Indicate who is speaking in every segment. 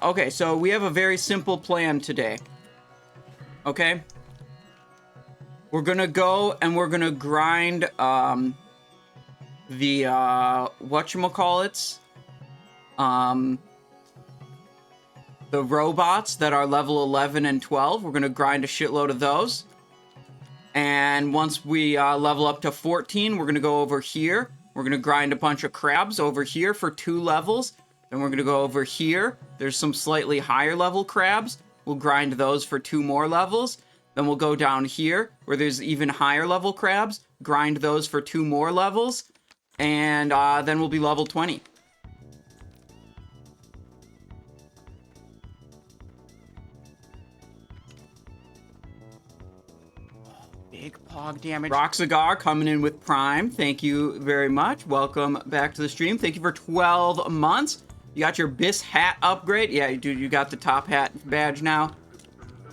Speaker 1: Okay, so we have a very simple plan today. Okay? We're gonna go and we're gonna grind, the, whatchamacallits? The robots that are level 11 and 12. We're gonna grind a shitload of those. And once we, level up to 14, we're gonna go over here. We're gonna grind a bunch of crabs over here for 2 levels. Then we're gonna go over here. There's some slightly higher level crabs. We'll grind those for 2 more levels. Then we'll go down here where there's even higher level crabs. Grind those for 2 more levels. And then we'll be level 20. Big pog damage. Roxagar coming in with Prime. Thank you very much. Welcome back to the stream. Thank you for 12 months. You got your Bis hat upgrade. Yeah, dude, you got the top hat badge now.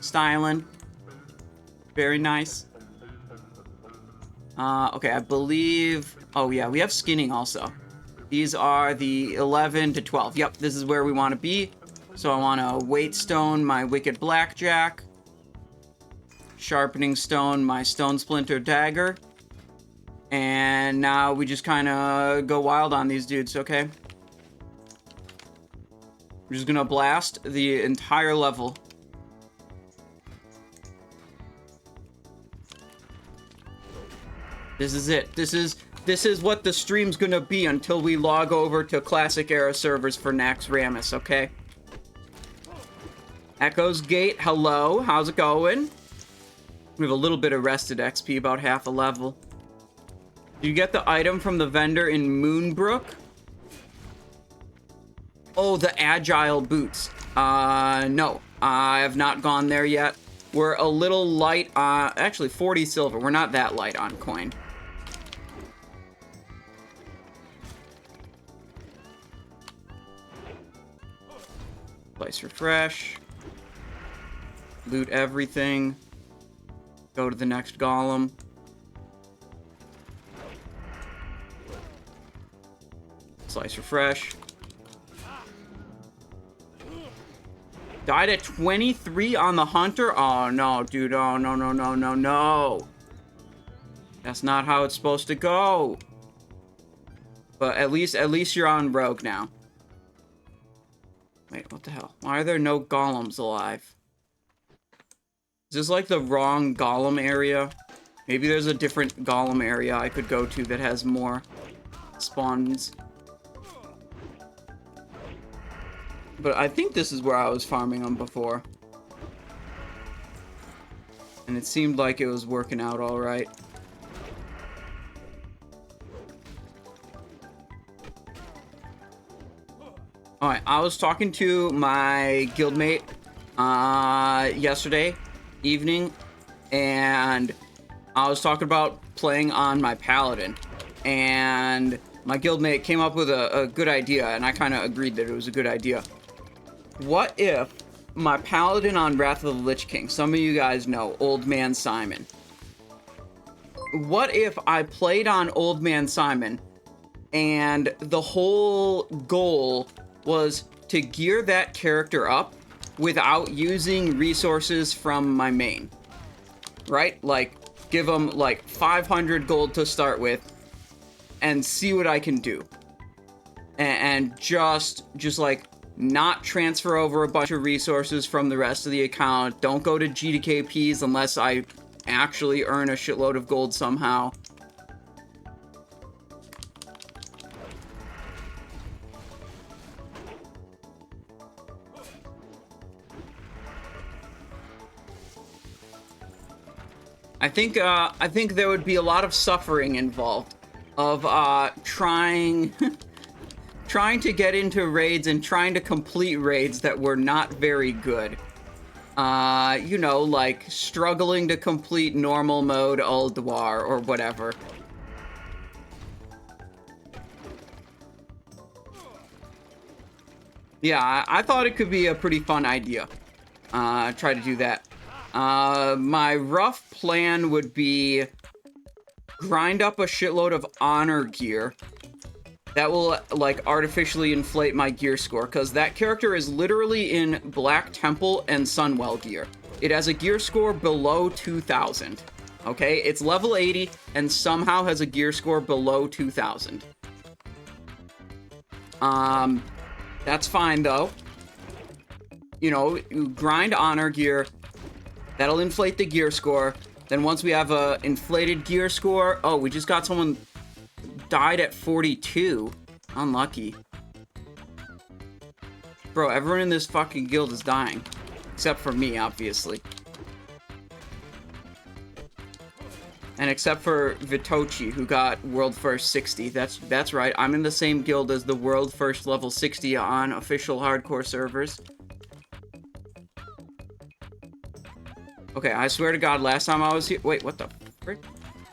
Speaker 1: Styling. Very nice. Okay, I believe... Oh, yeah, we have skinning also. These are the 11 to 12. Yep, this is where we want to be. So I want to weight stone my Wicked Blackjack. Sharpening stone my Stone Splinter Dagger. And now we just kind of go wild on these dudes, okay? We're just going to blast the entire level. This is it. This is what the stream's gonna be until we log over to Classic Era servers for Naxxramas, okay? Echoes Gate, hello. How's it going? We have a little bit of rested XP, about half a level. Did you get the item from the vendor in Moonbrook? Oh, the Agile Boots. No. I have not gone there yet. We're a little light on... Actually, 40 silver. We're not that light on coin. Place refresh. Loot everything. Go to the next golem. Slice refresh. Died at 23 on the hunter? Oh no, dude. Oh no, no, no, no, no. That's not how it's supposed to go. But at least you're on rogue now. Wait, what the hell? Why are there no golems alive? Is this like the wrong golem area? Maybe there's a different golem area I could go to that has more spawns. But I think this is where I was farming them before. And it seemed like it was working out alright. Alright, I was talking to my guildmate yesterday evening, and I was talking about playing on my paladin, and my guildmate came up with a good idea, and I kind of agreed that it was a good idea. What if my paladin on Wrath of the Lich King, some of you guys know, Old Man Simon. What if I played on Old Man Simon, and the whole goal was to gear that character up without using resources from my main, right? Like, give them like 500 gold to start with and see what I can do. And just like not transfer over a bunch of resources from the rest of the account. Don't go to GDKPs unless I actually earn a shitload of gold somehow. I think there would be a lot of suffering involved of trying to get into raids and trying to complete raids that were not very good. You know, like struggling to complete normal mode Ulduar or whatever. Yeah, I thought it could be a pretty fun idea. Try to do that. My rough plan would be grind up a shitload of honor gear that will, like, artificially inflate my gear score, because that character is literally in Black Temple and Sunwell gear. It has a gear score below 2,000. Okay? It's level 80, and somehow has a gear score below 2,000. That's fine, though. You know, you grind honor gear. That'll inflate the gear score. Then once we have a inflated gear score... Oh, we just got someone... died at 42. Unlucky. Bro, everyone in this fucking guild is dying. Except for me, obviously. And except for Vitochi, who got world first 60. That's right, I'm in the same guild as the world first level 60 on official hardcore servers. Okay, I swear to God, last time I was here... Wait, what the frick?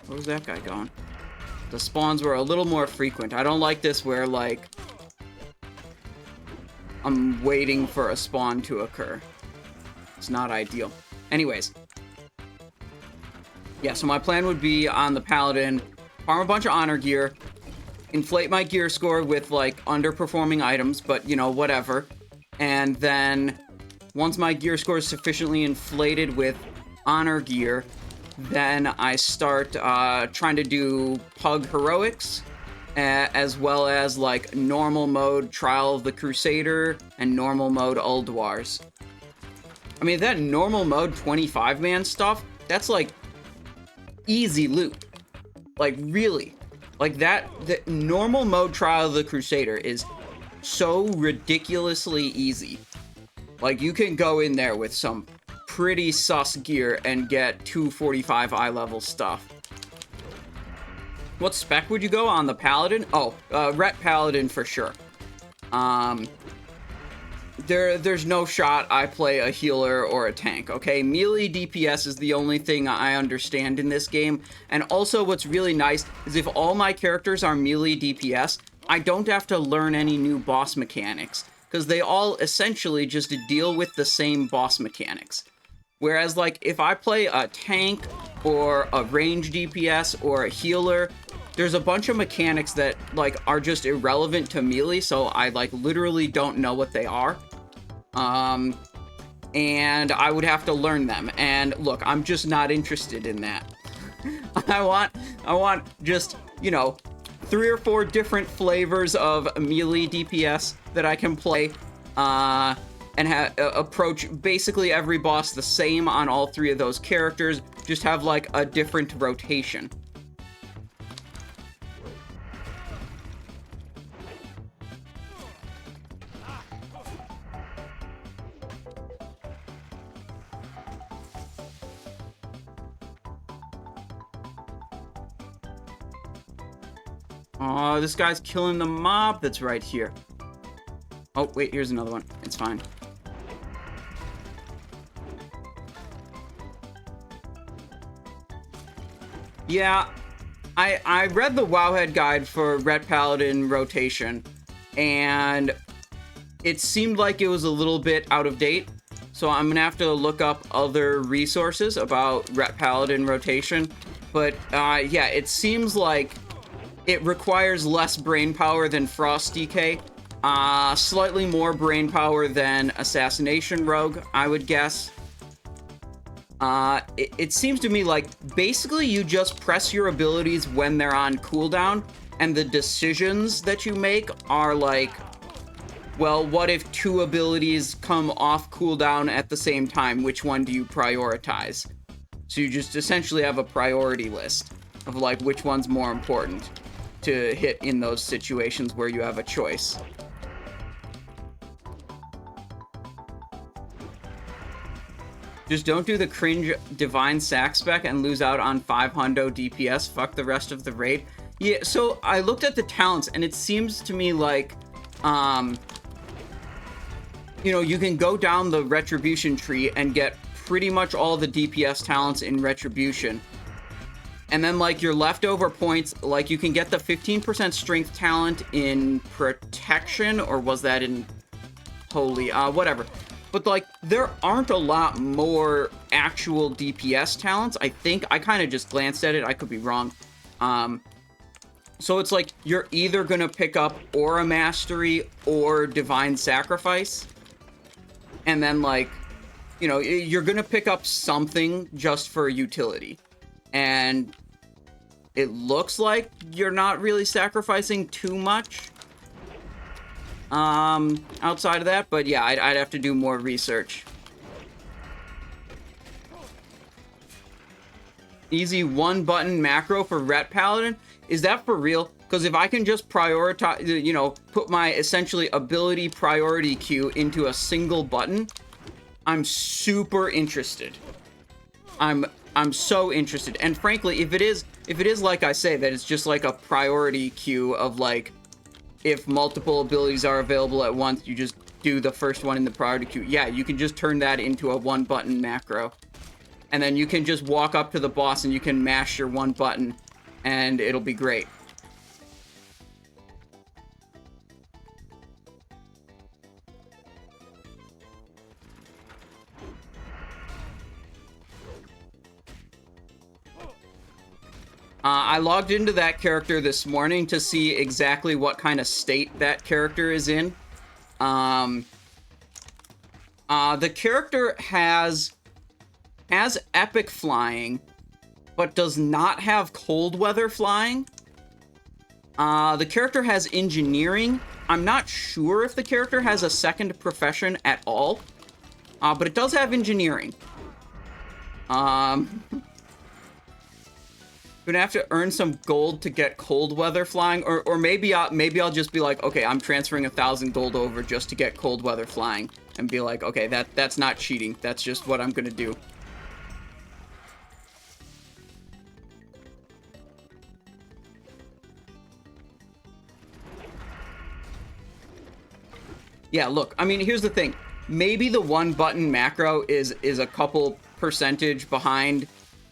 Speaker 1: Where was that guy going? The spawns were a little more frequent. I don't like this where, like... I'm waiting for a spawn to occur. It's not ideal. Anyways. Yeah, so my plan would be on the Paladin, farm a bunch of honor gear, inflate my gear score with, like, underperforming items, but, you know, whatever. And then, once my gear score is sufficiently inflated with honor gear, then I start trying to do Pug Heroics, as well as, like, normal mode Trial of the Crusader and normal mode Ulduars. I mean, that normal mode 25-man stuff, that's, like, easy loot. Like, really. Like, the normal mode Trial of the Crusader is so ridiculously easy. Like, you can go in there with some pretty sus gear and get 245 eye level stuff. What spec would you go on the Paladin? Oh, Ret Paladin for sure. There's no shot I play a healer or a tank, okay? Melee DPS is the only thing I understand in this game. And also what's really nice is if all my characters are melee DPS, I don't have to learn any new boss mechanics, because they all essentially just deal with the same boss mechanics. Whereas, like, if I play a tank or a range DPS or a healer, there's a bunch of mechanics that, like, are just irrelevant to melee, so I, like, literally don't know what they are. And I would have to learn them. And look, I'm just not interested in that. I want just, you know, 3 or 4 different flavors of melee DPS that I can play, and approach basically every boss the same on all 3 of those characters, just have, like, a different rotation. Oh, this guy's killing the mob that's right here. Oh, wait, here's another one. It's fine. Yeah, I read the Wowhead guide for Ret Paladin rotation, and it seemed like it was a little bit out of date, so I'm gonna have to look up other resources about Ret Paladin rotation. But, yeah, it seems like it requires less brain power than Frost DK, slightly more brain power than Assassination Rogue, I would guess. It seems to me like basically you just press your abilities when they're on cooldown, and the decisions that you make are like, well, what if 2 abilities come off cooldown at the same time? Which one do you prioritize? So you just essentially have a priority list of, like, which one's more important to hit in those situations where you have a choice. Just don't do the cringe Divine Sack spec and lose out on 5 hundo DPS. Fuck the rest of the raid. Yeah, so I looked at the talents, and it seems to me like, you know, you can go down the Retribution tree and get pretty much all the DPS talents in Retribution. And then, like, your leftover points, like, you can get the 15% strength talent in Protection, or was that in Holy? Whatever. But, like, there aren't a lot more actual DPS talents, I think. I kind of just glanced at it. I could be wrong. So it's like you're either gonna pick up Aura Mastery or Divine Sacrifice. And then, like, you know, you're gonna pick up something just for utility. And it looks like you're not really sacrificing too much outside of that. But yeah, I'd have to do more research. Easy 1-button macro for Ret Paladin? Is that for real? Because if I can just prioritize, you know, put my essentially ability priority queue into a single button, I'm super interested. I'm so interested. And frankly, if it is like I say, that it's just like a priority queue of like, if multiple abilities are available at once, you just do the first one in the priority queue. Yeah, you can just turn that into a 1-button macro. And then you can just walk up to the boss and you can mash your 1 button and it'll be great. I logged into that character this morning to see exactly what kind of state that character is in. The character has epic flying, but does not have cold weather flying. The character has engineering. I'm not sure if the character has a second profession at all, but it does have engineering. Gonna have to earn some gold to get cold weather flying, or maybe I'll just be like, okay, I'm transferring 1,000 gold over just to get cold weather flying, and be like, okay, that's not cheating. That's just what I'm gonna do. Yeah, look, I mean, here's the thing. Maybe the 1-button macro is a couple percentage behind,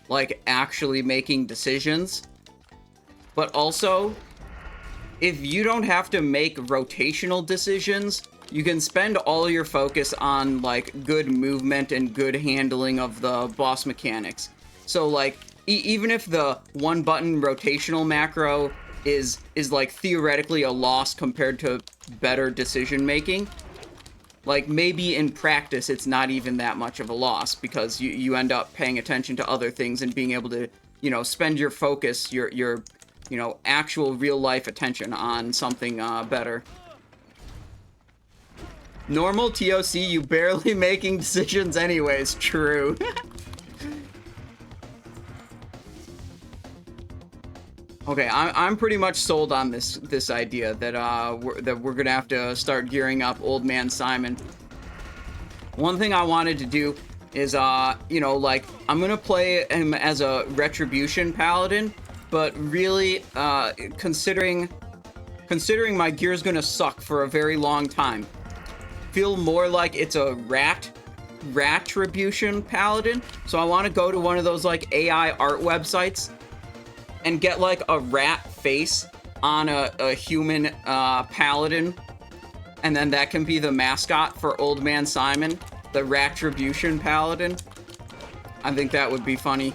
Speaker 1: like, actually making decisions. But also, if you don't have to make rotational decisions, you can spend all your focus on, like, good movement and good handling of the boss mechanics. So, like, even if the 1-button rotational macro is like theoretically a loss compared to better decision making, like maybe in practice it's not even that much of a loss, because you end up paying attention to other things and being able to, you know, spend your focus, your you know, actual real life attention on something better. Normal TOC, you barely making decisions anyways. True. Okay, I'm pretty much sold on this idea that we're gonna have to start gearing up Old Man Simon. One thing I wanted to do is you know, like, I'm gonna play him as a Retribution Paladin, but really considering my gear's gonna suck for a very long time, feel more like it's a Ratribution Paladin. So I want to go to one of those like AI art websites and get like a rat face on a human paladin, and then that can be the mascot for Old Man Simon, the Ratribution Paladin. I think that would be funny.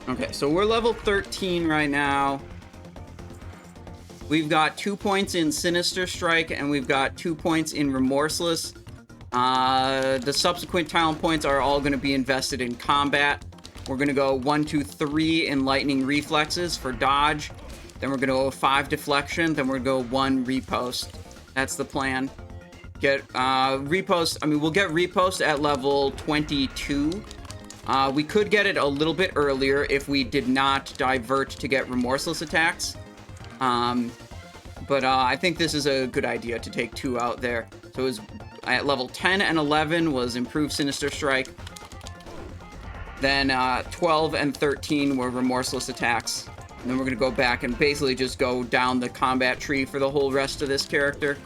Speaker 1: Okay, so we're level 13 right now. We've got 2 points in Sinister Strike, and we've got 2 points in Remorseless. The subsequent talent points are all going to be invested in combat. We're going to go 1, 2, 3 in Lightning Reflexes for dodge. Then we're going to go 5 Deflection. Then we're going to go 1 Repost. That's the plan. Get Repost. I mean, we'll get Repost at level 22. We could get it a little bit earlier if we did not divert to get Remorseless attacks. But I think this is a good idea to take 2 out there. So it was at level 10 and 11 was Improved Sinister Strike. Then 12 and 13 were Remorseless attacks. And then we're going to go back and basically just go down the combat tree for the whole rest of this character.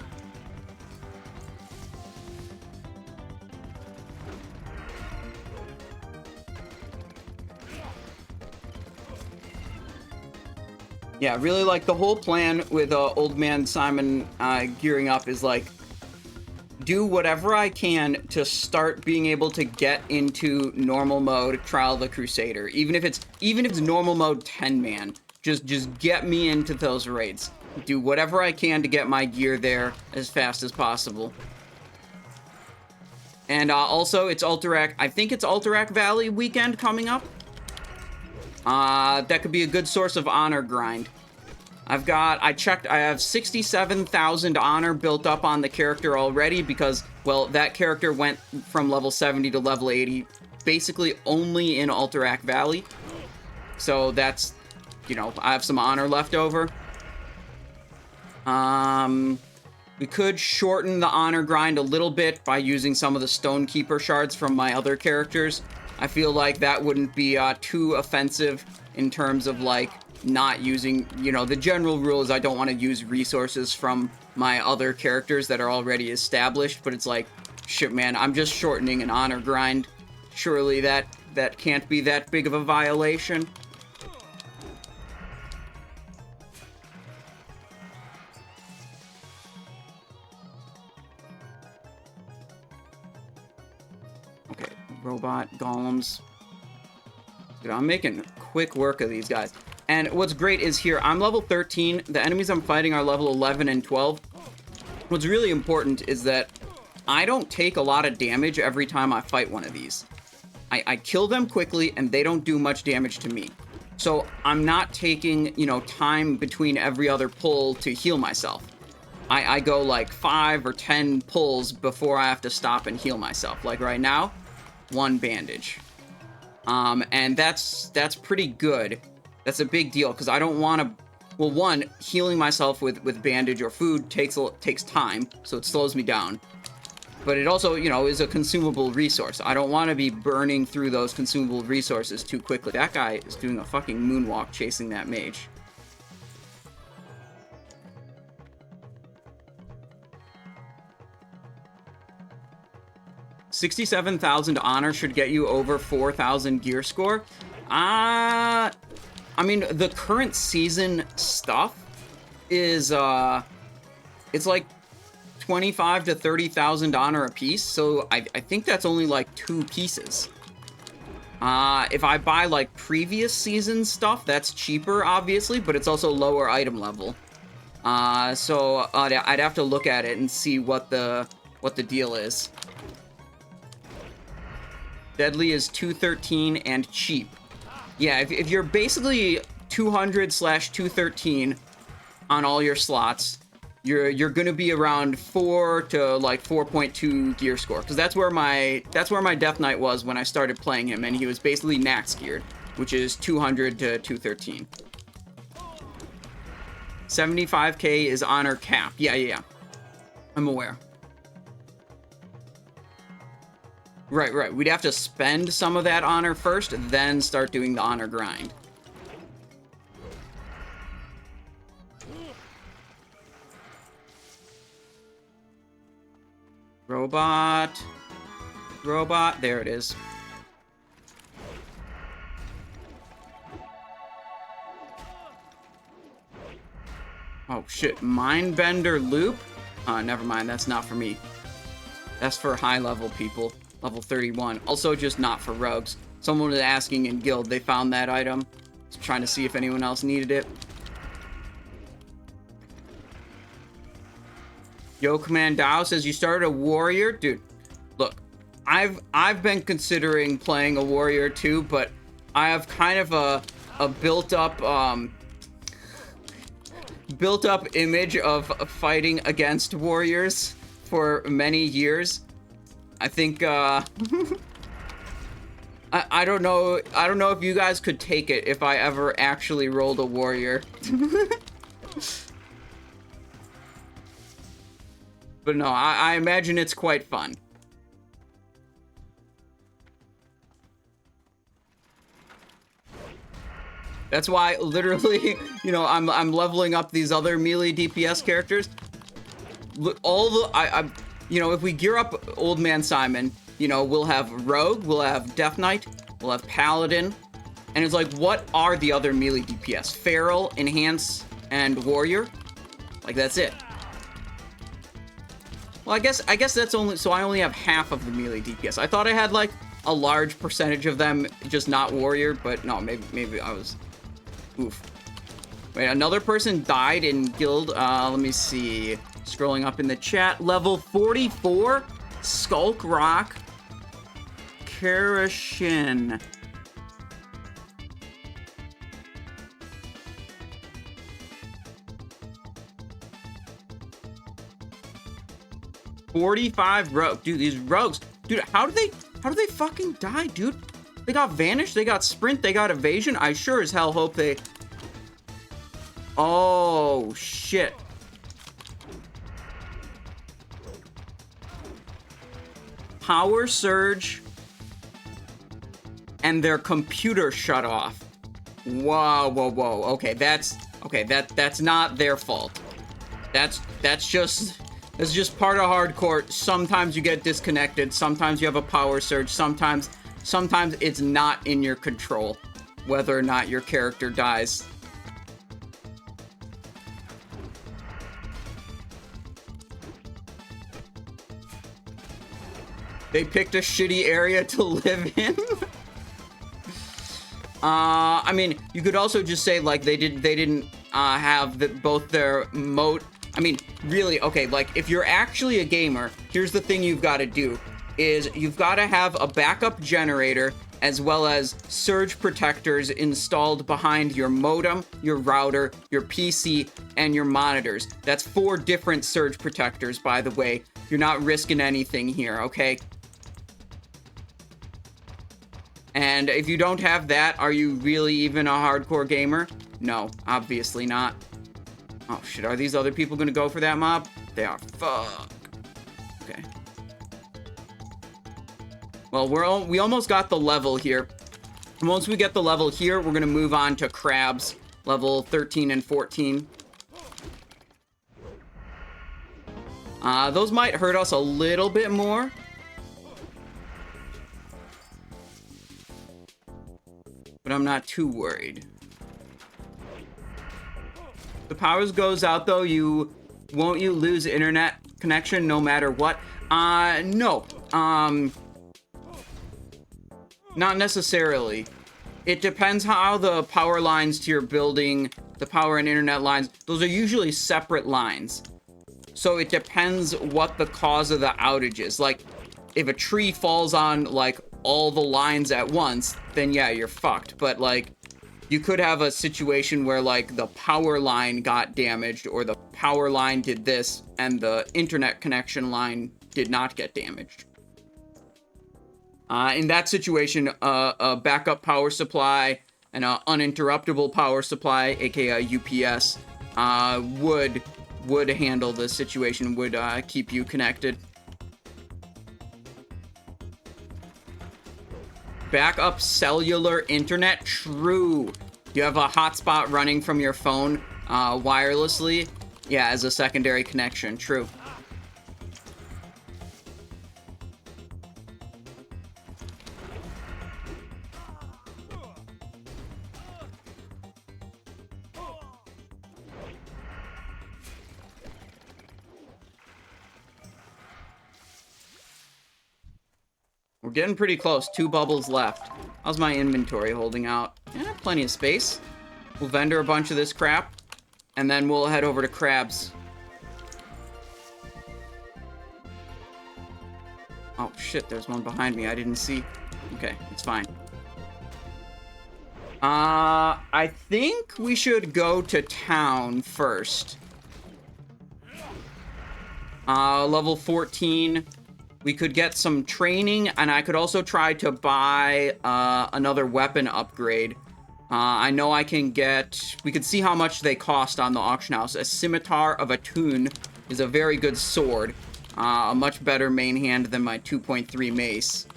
Speaker 1: Yeah, really, like, the whole plan with Old Man Simon gearing up is, like, do whatever I can to start being able to get into normal mode Trial of the Crusader. Even if it's normal mode 10-man, just get me into those raids. Do whatever I can to get my gear there as fast as possible. And also, it's Alterac. I think it's Alterac Valley weekend coming up. That could be a good source of honor grind. I checked, I have 67,000 honor built up on the character already because, well, that character went from level 70 to level 80 basically only in Alterac Valley. So that's, you know, I have some honor left over. We could shorten the honor grind a little bit by using some of the Stonekeeper shards from my other characters. I feel like that wouldn't be too offensive in terms of, like, not using, you know, the general rule is I don't want to use resources from my other characters that are already established, but it's like, shit, man, I'm just shortening an honor grind. Surely that can't be that big of a violation. Okay, robot golems. Dude, I'm making quick work of these guys. And what's great is here, I'm level 13. The enemies I'm fighting are level 11 and 12. What's really important is that I don't take a lot of damage every time I fight one of these. I kill them quickly, and they don't do much damage to me. So I'm not taking, you know, time between every other pull to heal myself. I go like 5 or 10 pulls before I have to stop and heal myself. Like right now, 1 bandage. And that's pretty good. That's a big deal, because I don't want to... Well, one, healing myself with bandage or food takes time, so it slows me down. But it also, you know, is a consumable resource. I don't want to be burning through those consumable resources too quickly. That guy is doing a fucking moonwalk chasing that mage. $67,000 honor should get you over 4,000 gear score. I mean, the current season stuff is, it's like 25 to 30,000 honor a piece, so I think that's only like 2 pieces. If I buy like previous season stuff, that's cheaper, obviously, but it's also lower item level. So I'd have to look at it and see what the deal is. Deadly is 213 and cheap. Yeah, if you're basically 200/213 on all your slots, you're gonna be around 4 to like 4.2 gear score, because that's where my Death Knight was when I started playing him, and he was basically max geared, which is 200 to 213. 75k is honor cap. Yeah. I'm aware. Right. We'd have to spend some of that honor first, then start doing the honor grind. Robot, there it is. Oh shit, Mindbender loop? Never mind, that's not for me. That's for high level people. Level 31. Also just not for rogues. Someone was asking in guild, they found that item. Just trying to see if anyone else needed it. Yo, Command Dow says you started a warrior. Dude, look, I've been considering playing a warrior too, but I have kind of a built up image of fighting against warriors for many years. I think I don't know if you guys could take it if I ever actually rolled a warrior. But no, I imagine it's quite fun. That's why, literally, you know, I'm leveling up these other melee DPS characters. Look, you know, if we gear up Old Man Simon, you know, we'll have Rogue, we'll have Death Knight, we'll have Paladin, And it's like, what are the other melee DPS? Feral, Enhance, and Warrior? Like, that's it. Well, I guess that's only... So I only have half of the melee DPS. I thought I had, like, a large percentage of them, just not Warrior, but no, maybe I was... Oof. Wait, another person died in guild. Let me see. Scrolling up in the chat. Level 44? Skulk Rock. Karashin. $45 rogue. Dude, these rogues. Dude, how do they fucking die, dude? They got Vanish, they got Sprint, they got Evasion. I sure as hell hope they... Oh, shit. Power Surge. And their computer shut off. Whoa, whoa, whoa. Okay, that's not their fault. That's just part of hardcore. Sometimes you get disconnected. Sometimes you have a power surge. Sometimes it's not in your control whether or not your character dies. They picked a shitty area to live in. I mean, you could also just say like they didn't have both their mode. I mean, really, okay, like, if you're actually a gamer, here's the thing you've got to do, is you've got to have a backup generator, as well as surge protectors installed behind your modem, your router, your PC, and your monitors. That's 4 different surge protectors, by the way. You're not risking anything here, okay? And if you don't have that, are you really even a hardcore gamer? No, obviously not. Oh, shit. Are these other people going to go for that mob? They are. Fuck. Okay. Well, we almost got the level here. And once we get the level here, we're going to move on to crabs. Level 13 and 14. Those might hurt us a little bit more. But I'm not too worried. The powers goes out though, won't you lose internet connection no matter what? No. Not necessarily. It depends how the power lines to your building, the power and internet lines, those are usually separate lines. So it depends what the cause of the outage is. Like, if a tree falls on, like, all the lines at once, then yeah, you're fucked. But, like, you could have a situation where, like, the power line got damaged, or the power line did this, and the internet connection line did not get damaged. In that situation, a backup power supply and an uninterruptible power supply, aka UPS, would handle the situation, would keep you connected. Backup cellular internet? True. You have a hotspot running from your phone wirelessly? Yeah, as a secondary connection. True. We're getting pretty close. 2 bubbles left. How's my inventory holding out? Yeah, plenty of space. We'll vendor a bunch of this crap, and then we'll head over to crabs. Oh, shit, there's one behind me I didn't see. Okay, it's fine. I think we should go to town first. Level 14. We could get some training, and I could also try to buy another weapon upgrade. I know I can get... We could see how much they cost on the auction house. A Scimitar of Atun is a very good sword. A much better main hand than my 2.3 mace.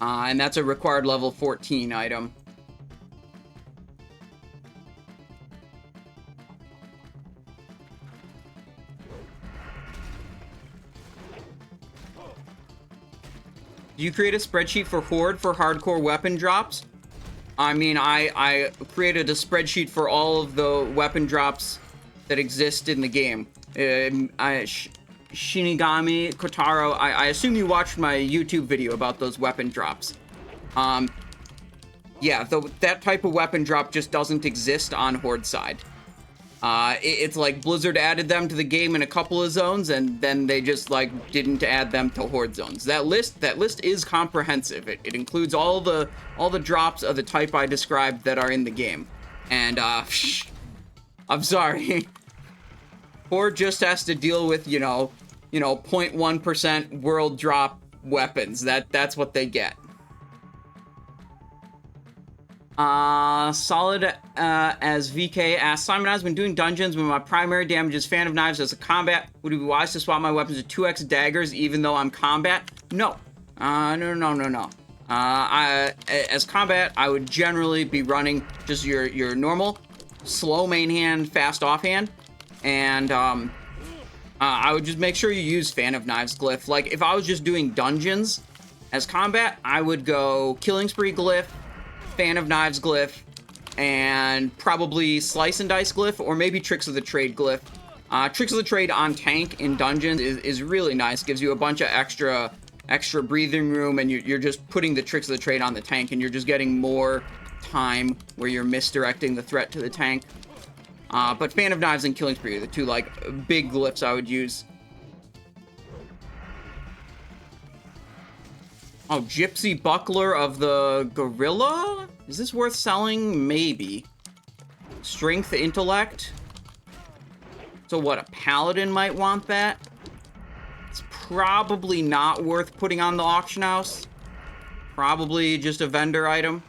Speaker 1: And that's a required level 14 item. Do you create a spreadsheet for Horde for hardcore weapon drops? I mean, I created a spreadsheet for all of the weapon drops that exist in the game. Shinigami, Kotaro, I assume you watched my YouTube video about those weapon drops. Yeah, that type of weapon drop just doesn't exist on Horde side. It's like Blizzard added them to the game in a couple of zones, and then they just like didn't add them to Horde zones. That list is comprehensive. It includes all the drops of the type I described that are in the game. And I'm sorry. Horde just has to deal with, you know, 0.1% world drop weapons. That's what they get. Solid as VK asks, Simon has been doing dungeons when my primary damage is Fan of Knives as a combat. Would it be wise to swap my weapons to 2x daggers even though I'm combat? No. No. As combat, I would generally be running just your normal, slow main hand, fast offhand, and I would just make sure you use Fan of Knives glyph. Like, if I was just doing dungeons as combat, I would go Killing Spree glyph, Fan of Knives glyph, and probably Slice and Dice glyph, or maybe Tricks of the Trade glyph. Tricks of the Trade on tank in dungeons is really nice. Gives you a bunch of extra breathing room, and you're just putting the Tricks of the Trade on the tank, and you're just getting more time where you're misdirecting the threat to the tank. But Fan of Knives and Killing Spree are the two, like, big glyphs I would use. Oh, Gypsy Buckler of the Gorilla? Is this worth selling? Maybe. Strength, Intellect. So what, a Paladin might want that? It's probably not worth putting on the auction house. Probably just a vendor item.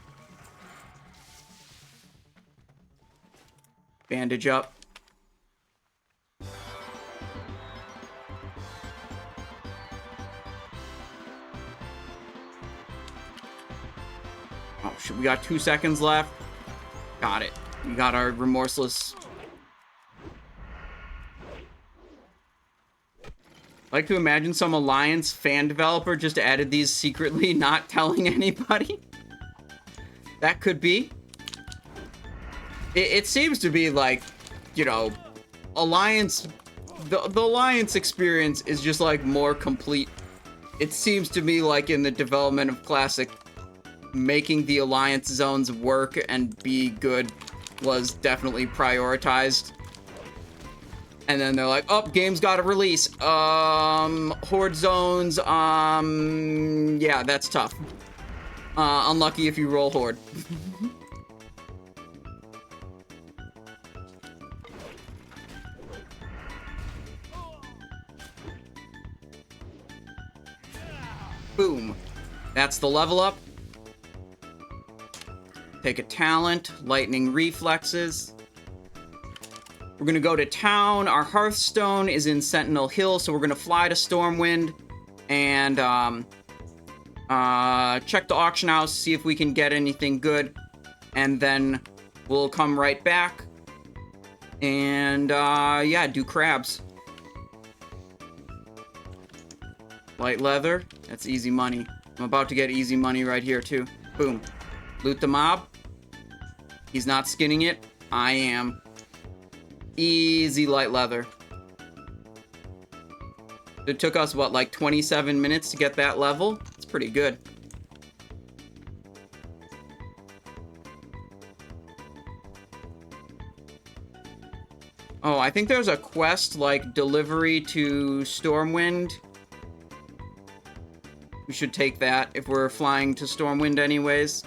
Speaker 1: Bandage up. Oh, shit, we got 2 seconds left. Got it. We got our Remorseless. I like to imagine some Alliance fan developer just added these secretly, not telling anybody. That could be. It seems to be like, you know, Alliance, the Alliance experience is just like more complete. It seems to me like in the development of Classic, making the Alliance zones work and be good was definitely prioritized. And then they're like, oh, game's got to release. Horde zones, yeah, that's tough. Unlucky if you roll Horde. Boom. That's the level up. Take a talent, lightning reflexes. We're gonna go to town. Our Hearthstone is in Sentinel Hill, so we're gonna fly to Stormwind and check the auction house, see if we can get anything good, and then we'll come right back and yeah, do crabs. Light leather, that's easy money. I'm about to get easy money right here too. Boom. Loot the mob. He's not skinning it. I am. Easy light leather. It took us, what, like 27 minutes to get that level? It's pretty good. Oh, I think there's a quest like delivery to Stormwind. We should take that if we're flying to Stormwind anyways.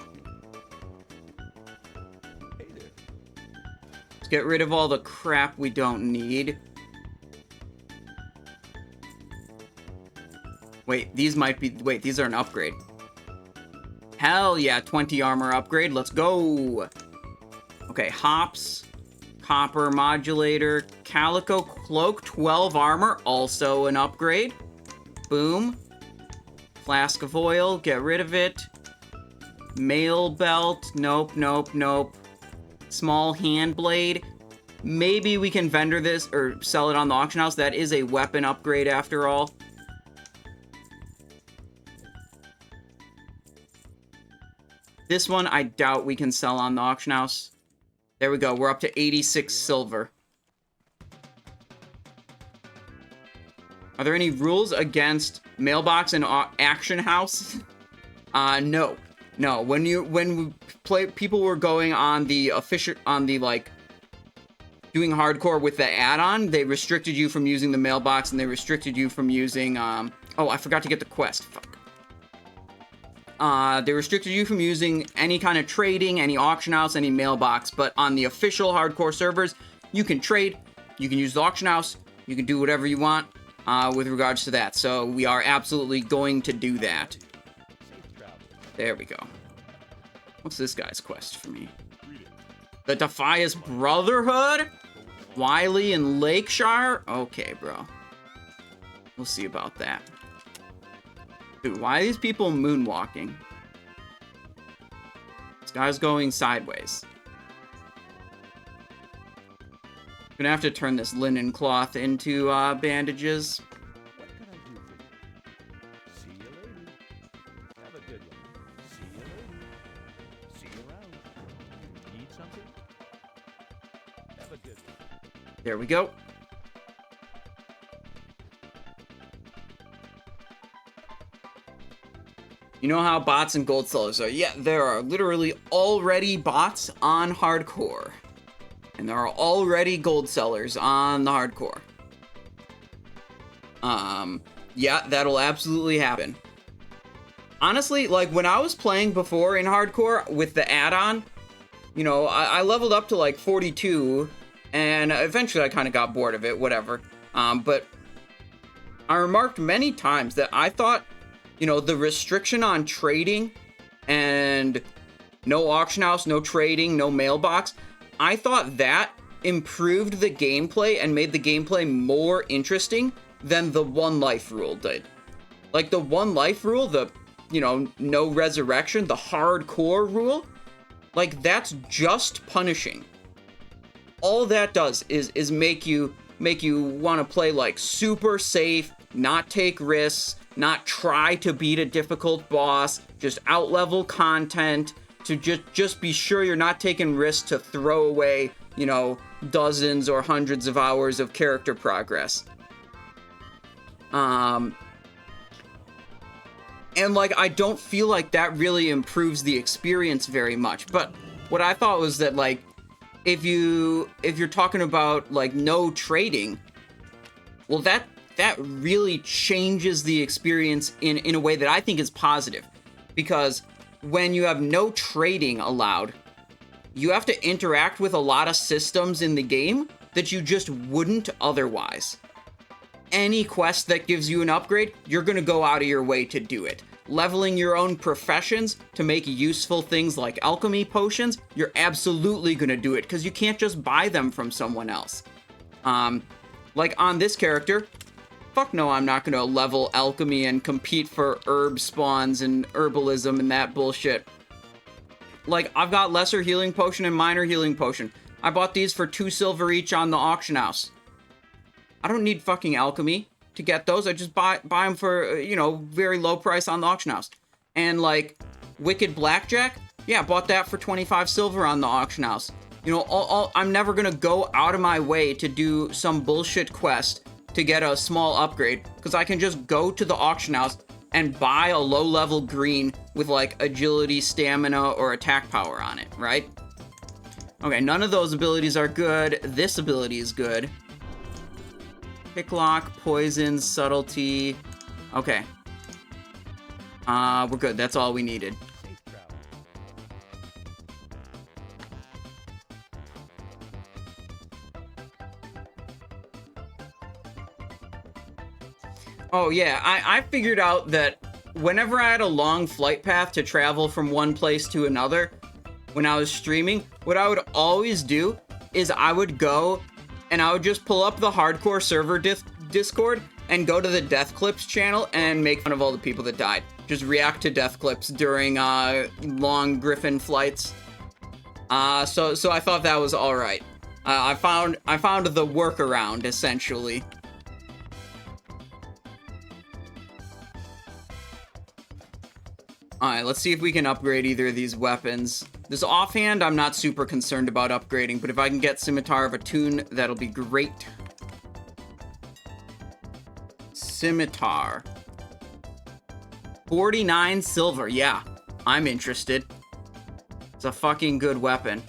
Speaker 1: Let's get rid of all the crap we don't need. Wait, these might be... Wait, these are an upgrade. Hell yeah, 20 armor upgrade. Let's go. Okay, hops. Copper modulator. Calico cloak, 12 armor. Also an upgrade. Boom. Flask of oil, get rid of it. Mail belt, nope. Small hand blade. Maybe we can vendor this or sell it on the auction house. That is a weapon upgrade after all. This one, I doubt we can sell on the auction house. There we go. We're up to 86 silver. Are there any rules against mailbox and auction house? No. No. When we play, people were going on the official, like, doing hardcore with the add-on, they restricted you from using the mailbox, and they restricted you from using, oh, I forgot to get the quest. Fuck. They restricted you from using any kind of trading, any auction house, any mailbox, but on the official hardcore servers, you can trade, you can use the auction house, you can do whatever you want with regards to that. So we are absolutely going to do that. There we go. What's this guy's quest for me? The Defias Brotherhood? Wiley and Lakeshire? Okay, bro. We'll see about that. Dude, why are these people moonwalking? This guy's going sideways. Gonna have to turn this linen cloth into bandages.
Speaker 2: What can I do for you? See you later. Have a good one. See you later. See you around. Need something? Have a good one.
Speaker 1: There we go. You know how bots and gold sellers are? Yeah, there are literally already bots on hardcore. And there are already gold sellers on the hardcore. Yeah, that'll absolutely happen. Honestly, like, when I was playing before in hardcore with the add-on, you know, I leveled up to, like, 42, and eventually I kind of got bored of it, whatever. But I remarked many times that I thought, you know, the restriction on trading and no auction house, no trading, no mailbox, I thought that improved the gameplay and made the gameplay more interesting than the one life rule did. Like, the one life rule, the, you know, no resurrection, the hardcore rule, like, that's just punishing. All that does is make you want to play, like, super safe, not take risks, not try to beat a difficult boss, just out-level content, to just be sure you're not taking risks to throw away, you know, dozens or hundreds of hours of character progress. And, like, I don't feel like that really improves the experience very much. But what I thought was that, like, if you're talking about, like, no trading, well, that really changes the experience in a way that I think is positive. Because when you have no trading allowed, you have to interact with a lot of systems in the game that you just wouldn't otherwise. Any quest that gives you an upgrade, you're going to go out of your way to do it. Leveling your own professions to make useful things like alchemy potions, you're absolutely going to do it because you can't just buy them from someone else. Like on this character, fuck no, I'm not going to level alchemy and compete for herb spawns and herbalism and that bullshit. Like, I've got lesser healing potion and minor healing potion. I bought these for 2 silver each on the auction house. I don't need fucking alchemy to get those. I just buy them for, you know, very low price on the auction house. And, like, Wicked Blackjack, yeah, bought that for 25 silver on the auction house. You know, I'm never gonna go out of my way to do some bullshit quest to get a small upgrade, because I can just go to the auction house and buy a low-level green with, like, agility, stamina, or attack power on it, right? Okay, none of those abilities are good. This ability is good. Picklock, poison, subtlety. Okay. We're good. That's all we needed. Oh yeah, I figured out that whenever I had a long flight path to travel from one place to another, when I was streaming, what I would always do is I would go and I would just pull up the hardcore server Discord and go to the Death Clips channel and make fun of all the people that died. Just react to death clips during long Griffin flights. So I thought that was all right. I found the workaround essentially. Alright, let's see if we can upgrade either of these weapons. This offhand, I'm not super concerned about upgrading, but if I can get Scimitar of Attune, that'll be great. Scimitar. 49 silver. Yeah, I'm interested. It's a fucking good weapon.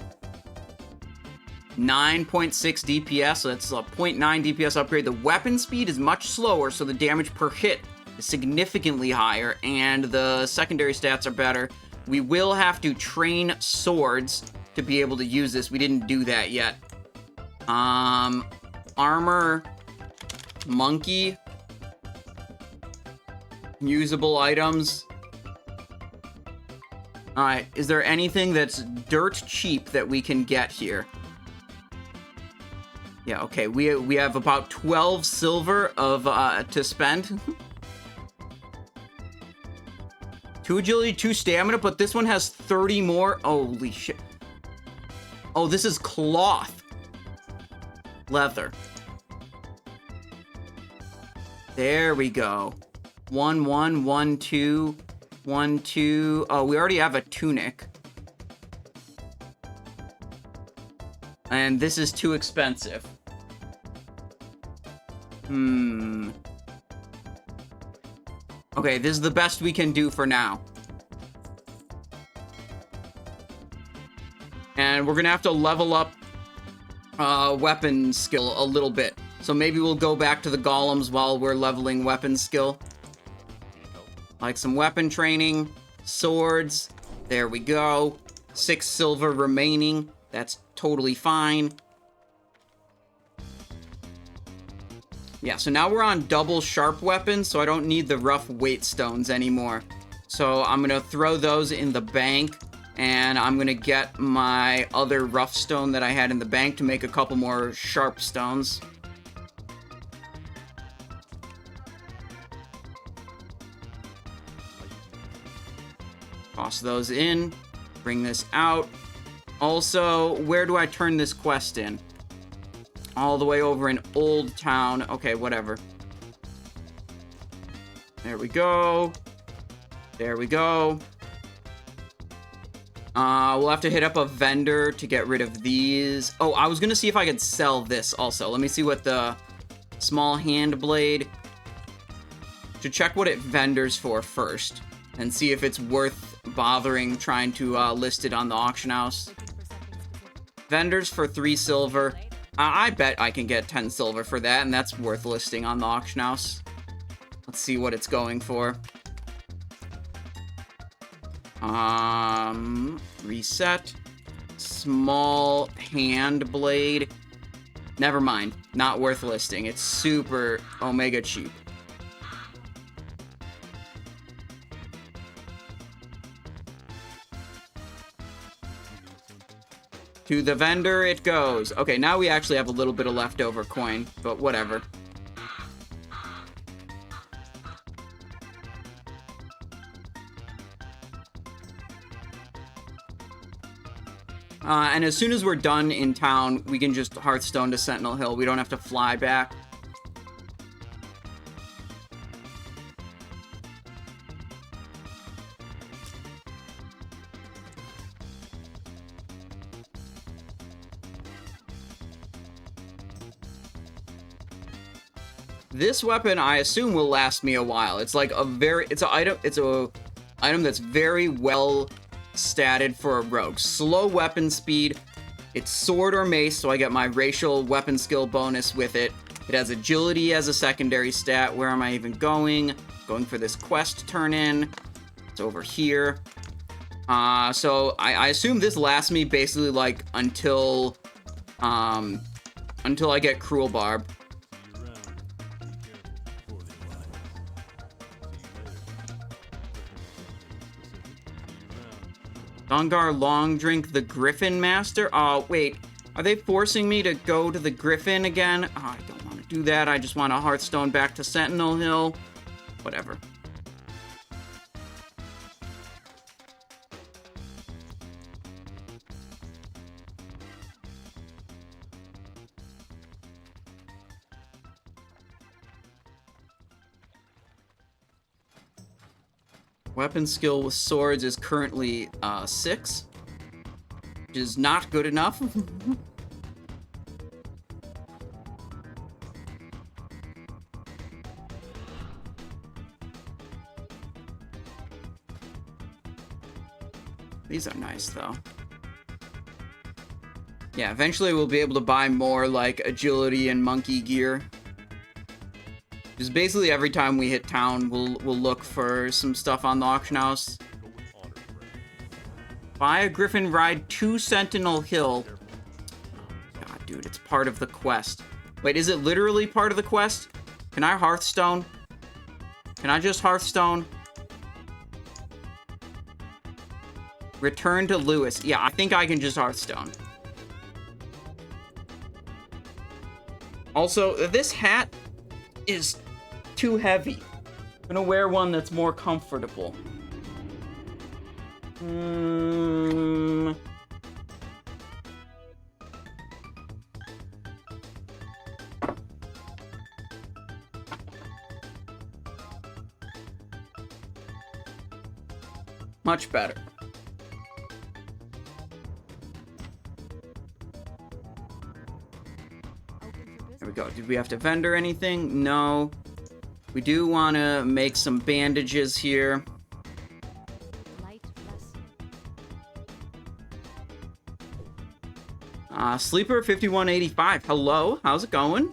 Speaker 1: 9.6 DPS, so that's a 0.9 DPS upgrade. The weapon speed is much slower, so the damage per hit is significantly higher, and the secondary stats are better. We will have to train swords to be able to use this. We didn't do that yet. Armor, monkey, usable items. Alright, is there anything that's dirt cheap that we can get here? Yeah, okay, we have about 12 silver of to spend. 2 agility, 2 stamina, but this one has 30 more. Holy shit. Oh, this is cloth. Leather. There we go. 1, 1, 1, 2, 1, 2. Oh, we already have a tunic. And this is too expensive. Okay, this is the best we can do for now. And we're gonna have to level up weapon skill a little bit. So maybe we'll go back to the golems while we're leveling weapon skill. Like some weapon training, swords. There we go. 6 silver remaining. That's totally fine. Yeah, so now we're on double sharp weapons, so I don't need the rough weight stones anymore. So I'm gonna throw those in the bank, and I'm gonna get my other rough stone that I had in the bank to make a couple more sharp stones. Toss those in, bring this out. Also, where do I turn this quest in? All the way over in Old Town. Okay, whatever. There we go. There we go. We'll have to hit up a vendor to get rid of these. Oh, I was gonna see if I could sell this also. Let me see what the small hand blade. To check what it vendors for first, and see if it's worth bothering trying to list it on the auction house. Vendors for 3 silver. I bet I can get 10 silver for that, and that's worth listing on the auction house. Let's see what it's going for. Reset. Small hand blade. Never mind. Not worth listing. It's super omega cheap. To the vendor it goes. Okay, now we actually have a little bit of leftover coin, but whatever. And as soon as we're done in town, we can just Hearthstone to Sentinel Hill. We don't have to fly back. This weapon, I assume, will last me a while. It's like it's a item that's very well statted for a rogue. Slow weapon speed. It's sword or mace, so I get my racial weapon skill bonus with it. It has agility as a secondary stat. Where am I even going? Going for this quest turn in. It's over here. So I assume this lasts me basically like until I get Cruel Barb. Dungar Long Drink the Griffin Master? Oh, wait. Are they forcing me to go to the Griffin again? Oh, I don't want to do that. I just want to Hearthstone back to Sentinel Hill. Whatever. Weapon skill with swords is currently 6, which is not good enough. These are nice, though. Yeah, eventually we'll be able to buy more, like, agility and monkey gear. Just basically every time we hit town, we'll look for some stuff on the auction house. Buy a Griffin ride to Sentinel Hill. God, dude, it's part of the quest. Wait, is it literally part of the quest? Can I Hearthstone? Can I just Hearthstone? Return to Lewis. Yeah, I think I can just Hearthstone. Also, this hat is too heavy. I'm gonna wear one that's more comfortable. Much better. There we go. Did we have to vendor anything? No. We do want to make some bandages here. Sleeper 5185. Hello, how's it going?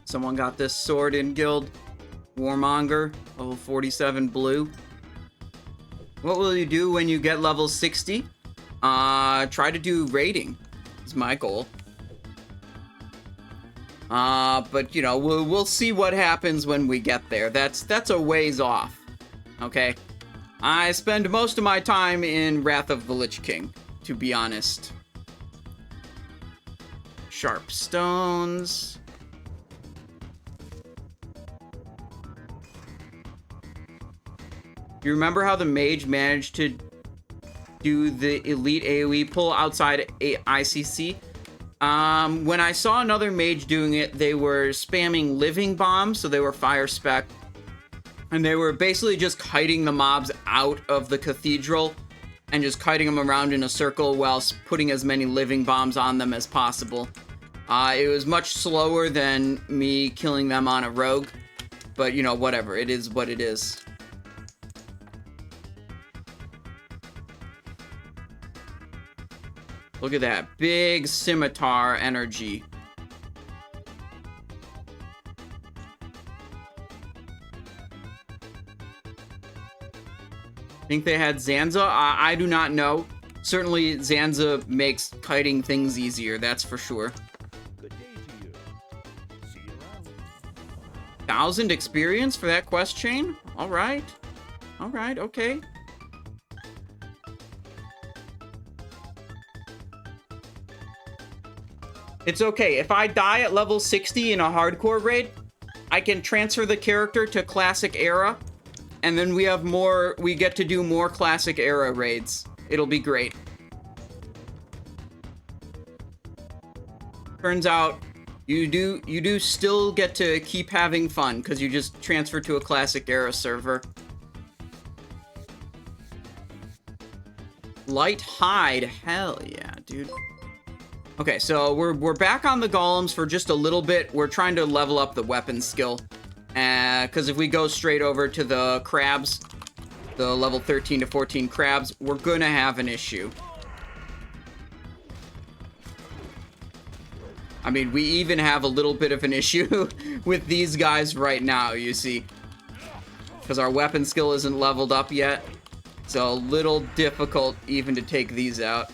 Speaker 1: Someone got this sword in guild. Warmonger, level 47 blue. What will you do when you get level 60? Try to do raiding is my goal. But you know, we'll see what happens when we get there. That's a ways off. Okay? I spend most of my time in Wrath of the Lich King, to be honest. Sharp stones. You remember how the mage managed to do the elite AoE pull outside ICC? When I saw another mage doing it, they were spamming living bombs, so they were fire spec. And they were basically just kiting the mobs out of the cathedral and just kiting them around in a circle whilst putting as many living bombs on them as possible. It was much slower than me killing them on a rogue, but you know, whatever. It is what it is. Look at that. Big scimitar energy. Think they had Zanza? I do not know. Certainly Zanza makes kiting things easier, that's for sure.
Speaker 2: Good day to you. See you around.
Speaker 1: 1,000 experience for that quest chain? Alright. Alright, okay. It's okay. If I die at level 60 in a hardcore raid, I can transfer the character to classic era, and then we get to do more classic era raids. It'll be great. Turns out you do still get to keep having fun because you just transfer to a classic era server. Light hide. Hell yeah, dude. Okay, so we're back on the golems for just a little bit. We're trying to level up the weapon skill. Because if we go straight over to the crabs, the level 13 to 14 crabs, we're gonna have an issue. I mean, we even have a little bit of an issue with these guys right now, you see. Because our weapon skill isn't leveled up yet. So a little difficult even to take these out.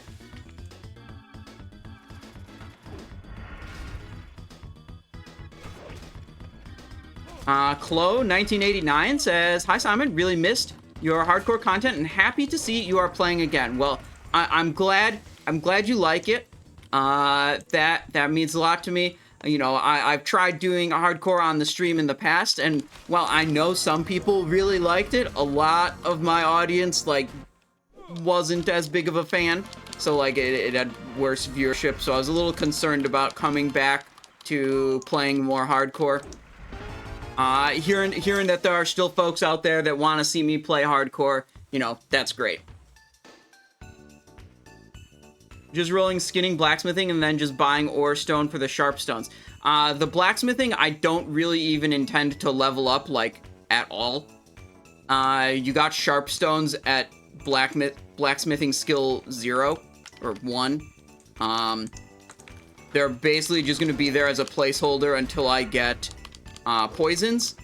Speaker 1: Chloe 1989 says, "Hi Simon, really missed your hardcore content and happy to see you are playing again." Well, I'm glad you like it. That means a lot to me. You know, I've tried doing hardcore on the stream in the past, and while I know some people really liked it, a lot of my audience like wasn't as big of a fan. So, like, it had worse viewership. So I was a little concerned about coming back to playing more hardcore. Hearing that there are still folks out there that want to see me play hardcore, you know, that's great. Just rolling skinning blacksmithing and then just buying ore stone for the sharp stones. The blacksmithing, I don't really even intend to level up, like, at all. You got sharp stones at blacksmithing skill 0 or 1. They're basically just going to be there as a placeholder until I get poisons,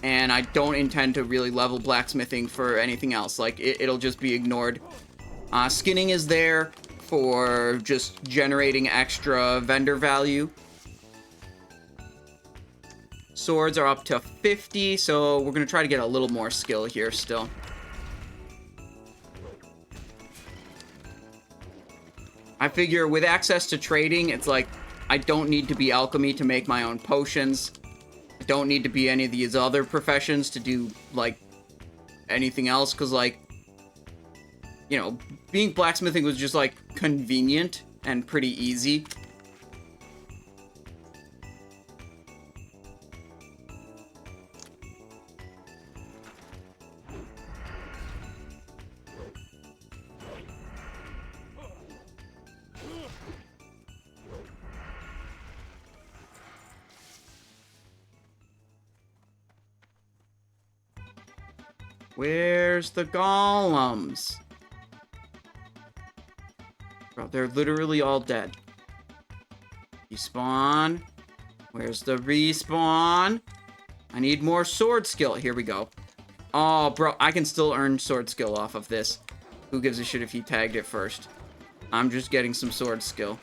Speaker 1: and I don't intend to really level blacksmithing for anything else. Like, it'll just be ignored. Skinning is there for just generating extra vendor value. Swords are up to 50, so we're going to try to get a little more skill here still. I figure with access to trading, it's like, I don't need to be alchemy to make my own potions. I don't need to be any of these other professions to do, like, anything else, because, like, you know, being blacksmithing was just, like, convenient and pretty easy. Where's the golems? Bro, they're literally all dead. Respawn. Where's the respawn? I need more sword skill. Here we go. Oh, bro, I can still earn sword skill off of this. Who gives a shit if he tagged it first? I'm just getting some sword skill.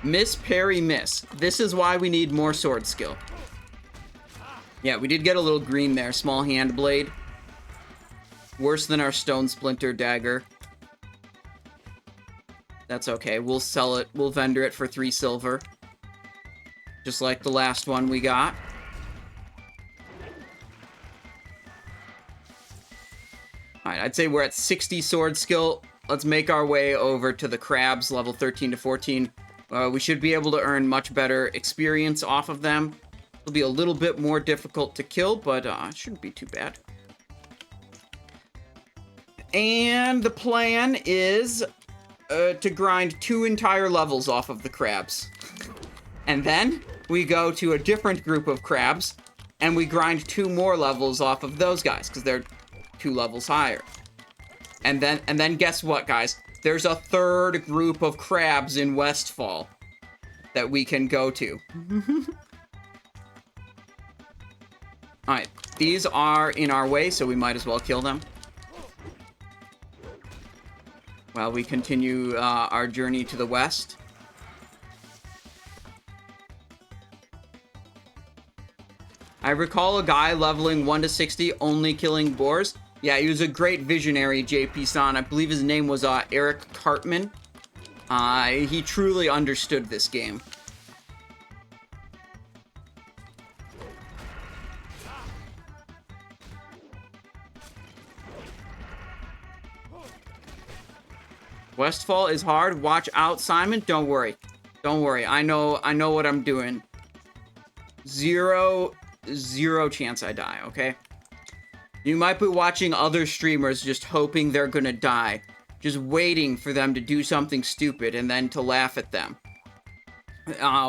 Speaker 1: Miss, parry, miss. This is why we need more sword skill. Yeah, we did get a little green there. Small hand blade. Worse than our stone splinter dagger. That's okay. We'll sell it. We'll vendor it for 3 silver. Just like the last one we got. Alright, I'd say we're at 60 sword skill. Let's make our way over to the crabs, level 13 to 14. We should be able to earn much better experience off of them. It'll be a little bit more difficult to kill, but it shouldn't be too bad. And the plan is to grind 2 entire levels off of the crabs. And then we go to a different group of crabs, and we grind 2 more levels off of those guys, because they're 2 levels higher. And then guess what, guys? There's a 3rd group of crabs in Westfall that we can go to. Alright, these are in our way, so we might as well kill them. While we continue our journey to the west. I recall a guy leveling 1 to 60 only killing boars. Yeah, he was a great visionary, JP-san. I believe his name was Eric Cartman. He truly understood this game. Westfall is hard. Watch out, Simon. Don't worry. Don't worry. I know what I'm doing. Zero chance I die, okay? You might be watching other streamers just hoping they're gonna die. Just waiting for them to do something stupid and then to laugh at them.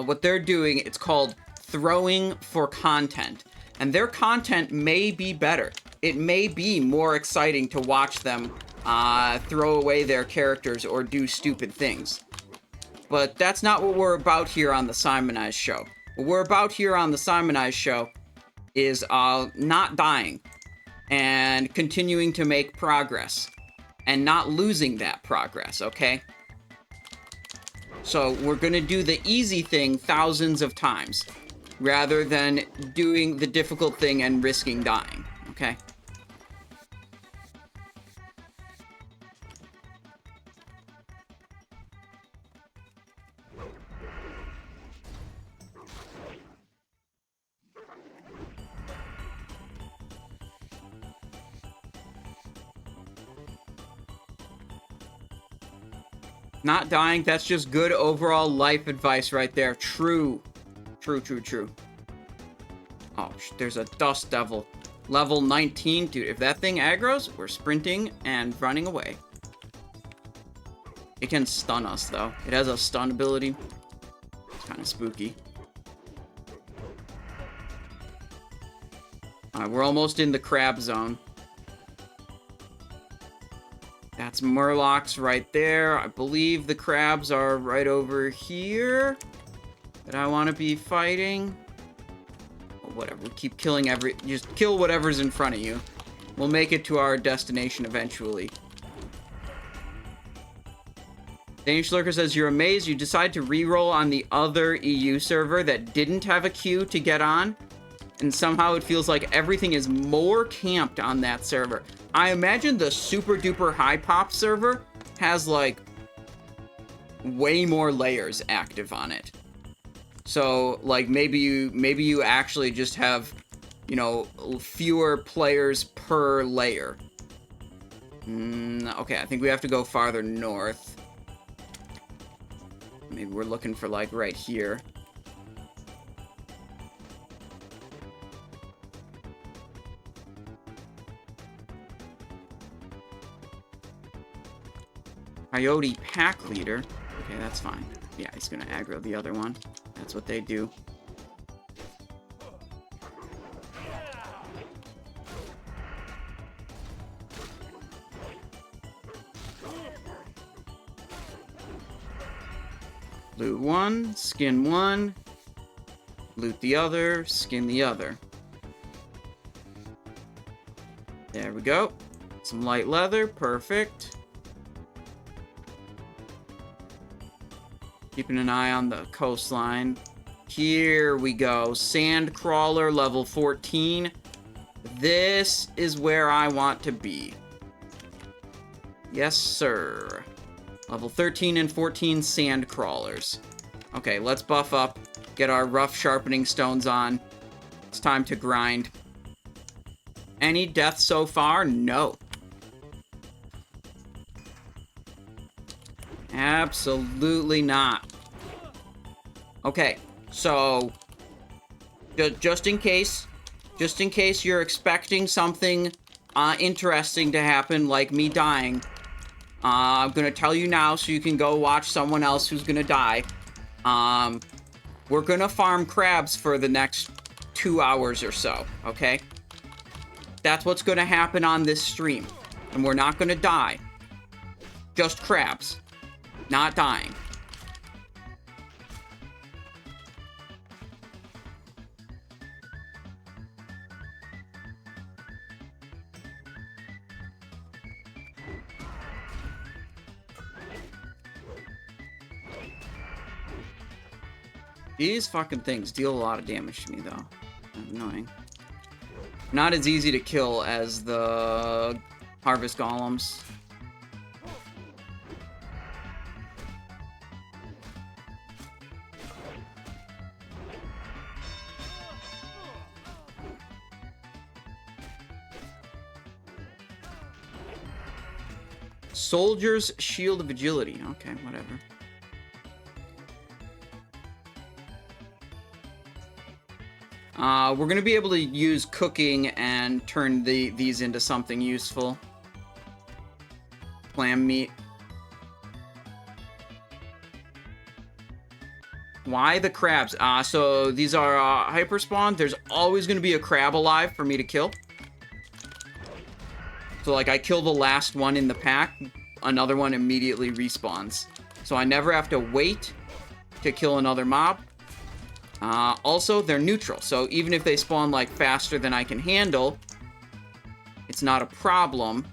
Speaker 1: What they're doing, it's called throwing for content. And their content may be better. It may be more exciting to watch them throw away their characters or do stupid things. But that's not what we're about here on the Simonized Show. What we're about here on the Simonized Show is not dying and continuing to make progress and not losing that progress, okay? So we're gonna do the easy thing thousands of times rather than doing the difficult thing and risking dying, okay? Not dying, that's just good overall life advice right there. True. True, true, true. Oh, there's a dust devil. Level 19. Dude, if that thing aggroes, we're sprinting and running away. It can stun us, though. It has a stun ability. It's kind of spooky. Alright, we're almost in the crab zone. That's Murlocs right there. I believe the crabs are right over here that I want to be fighting. Well, whatever, we keep killing just kill whatever's in front of you. We'll make it to our destination eventually. Danish Lurker says, you're amazed you decide to reroll on the other EU server that didn't have a queue to get on. And somehow it feels like everything is more camped on that server. I imagine the super duper high pop server has like way more layers active on it. So like maybe you actually just have, you know, fewer players per layer. Okay, I think we have to go farther north. Maybe we're looking for like right here. Coyote pack leader. Okay, that's fine. Yeah, he's gonna aggro the other one. That's what they do. Loot one, skin one, loot the other, skin the other. There we go. Some light leather, perfect. Keeping an eye on the coastline. Here we go. Sand crawler, level 14. This is where I want to be. Yes, sir. Level 13 and 14 sand crawlers. Okay, let's buff up. Get our rough sharpening stones on. It's time to grind. Any deaths so far? No. Absolutely not. Okay, so just in case you're expecting something interesting to happen, like me dying, I'm gonna tell you now so you can go watch someone else who's gonna die. We're gonna farm crabs for the next 2 hours or so, okay? That's what's gonna happen on this stream. And we're not gonna die. Just crabs. Not dying. These fucking things deal a lot of damage to me, though. Annoying. Not as easy to kill as the harvest golems. Soldier's Shield of Agility. Okay, whatever. We're going to be able to use cooking and turn these into something useful. Clam meat. Why the crabs? So these are hyper spawn. There's always going to be a crab alive for me to kill. So like I kill the last one in the pack, another one immediately respawns. So I never have to wait to kill another mob. Also, they're neutral, so even if they spawn, like, faster than I can handle, it's not a problem.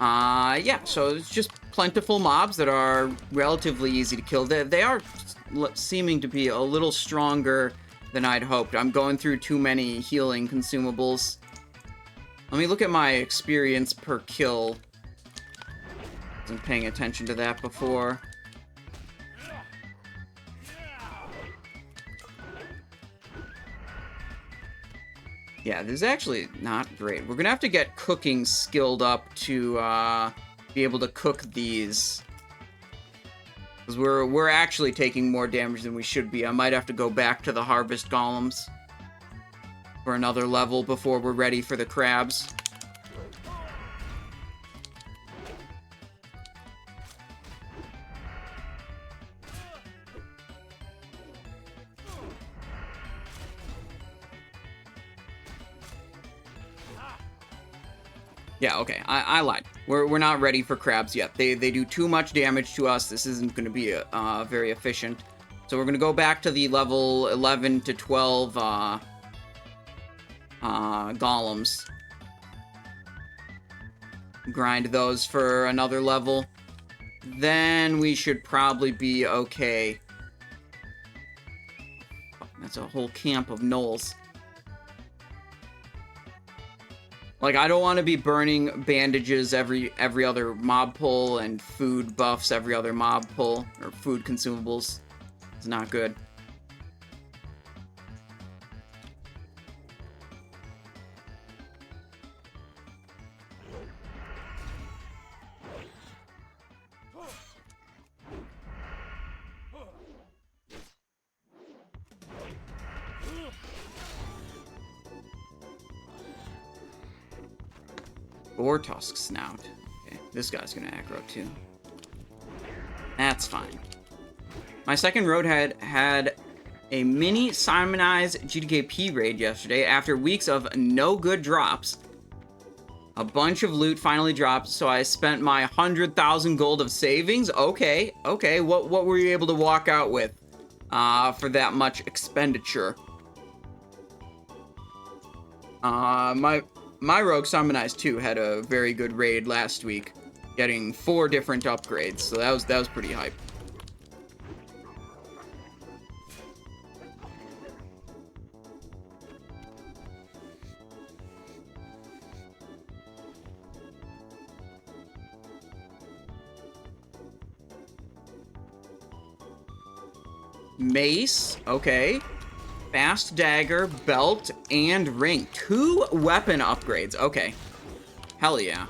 Speaker 1: Yeah, so it's just plentiful mobs that are relatively easy to kill. They are seeming to be a little stronger than I'd hoped. I'm going through too many healing consumables. Let me look at my experience per kill. Wasn't paying attention to that before. Yeah, this is actually not great. We're gonna have to get cooking skilled up to be able to cook these. Because we're actually taking more damage than we should be. I might have to go back to the harvest golems for another level before we're ready for the crabs. Yeah, okay, I lied. We're not ready for crabs yet. They do too much damage to us. This isn't going to be very efficient. So we're going to go back to the level 11 to 12 golems. Grind those for another level. Then we should probably be okay. That's a whole camp of gnolls. Like, I don't want to be burning bandages every other mob pull and food buffs every other mob pull, or food consumables. It's not good. Tusk Snout. Okay, this guy's gonna aggro too. That's fine. My second road had a mini Simonized GTKP raid yesterday after weeks of no good drops. A bunch of loot finally dropped, so I spent my 100,000 gold of savings. Okay. What were you able to walk out with for that much expenditure? My Rogue Simonized 2 had a very good raid last week, getting 4 different upgrades, so that was pretty hype. Mace, okay. Fast dagger, belt, and ring. 2 weapon upgrades. Okay. Hell yeah.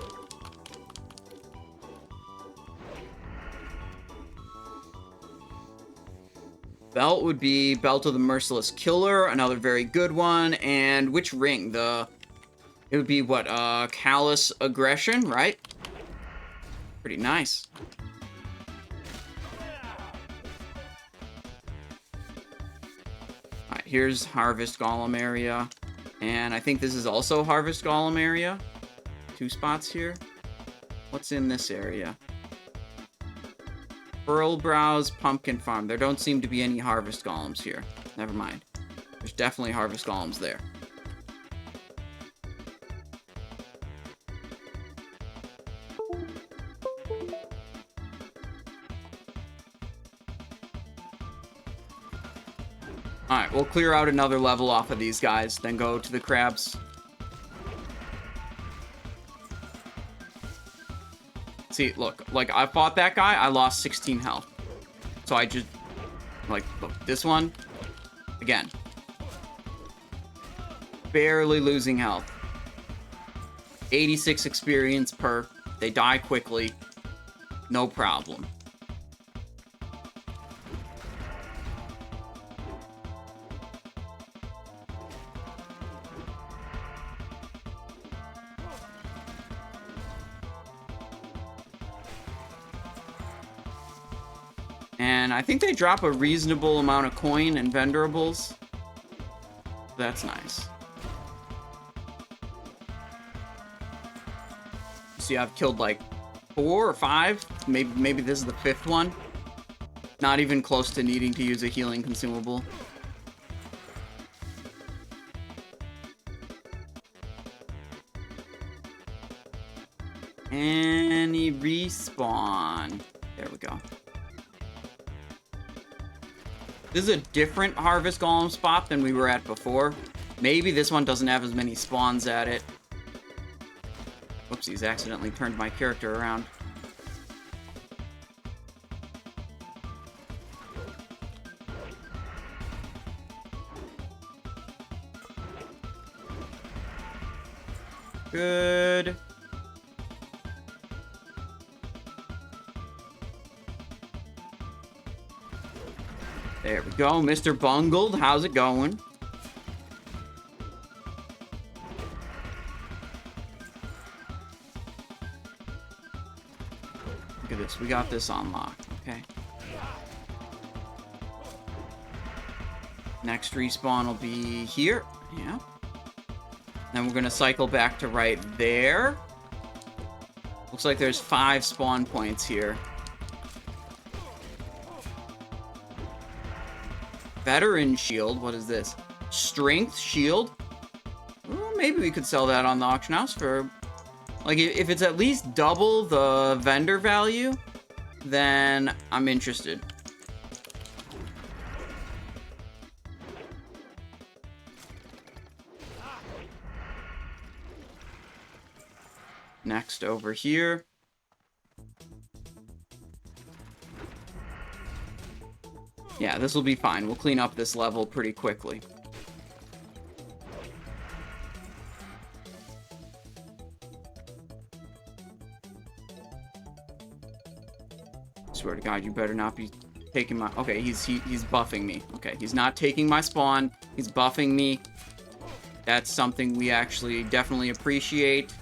Speaker 1: Belt would be Belt of the Merciless Killer, another very good one. And which ring? It would be what? Callous Aggression, right? Pretty nice. Here's Harvest Golem area, and I think this is also Harvest Golem area. 2 spots here. What's in this area? Pearl Browse Pumpkin Farm. There don't seem to be any Harvest Golems here. Never mind. There's definitely Harvest Golems there. Alright, we'll clear out another level off of these guys, then go to the crabs. See, look, like, I fought that guy, I lost 16 health. So I just, like, look, this one, again. Barely losing health. 86 experience per, they die quickly, no problem. And I think they drop a reasonable amount of coin and vendorables. That's nice. See, I've killed like 4 or 5. Maybe this is the 5th one. Not even close to needing to use a healing consumable. And he respawn. There we go. This is a different Harvest Golem spot than we were at before. Maybe this one doesn't have as many spawns at it. Whoopsies, accidentally turned my character around. good. There we go, Mr. Bungled. How's it going? Look at this. We got this unlocked. Okay. Next respawn will be here. Yeah. Then we're going to cycle back to right there. Looks like there's 5 spawn points here. Veteran shield. What is this? Strength shield. Ooh, maybe we could sell that on the auction house for... Like, if it's at least double the vendor value, then I'm interested. Next over here. Yeah, this will be fine. We'll clean up this level pretty quickly. Swear to God, you better not be taking my... Okay, he's buffing me. Okay, he's not taking my spawn. He's buffing me. That's something we actually definitely appreciate.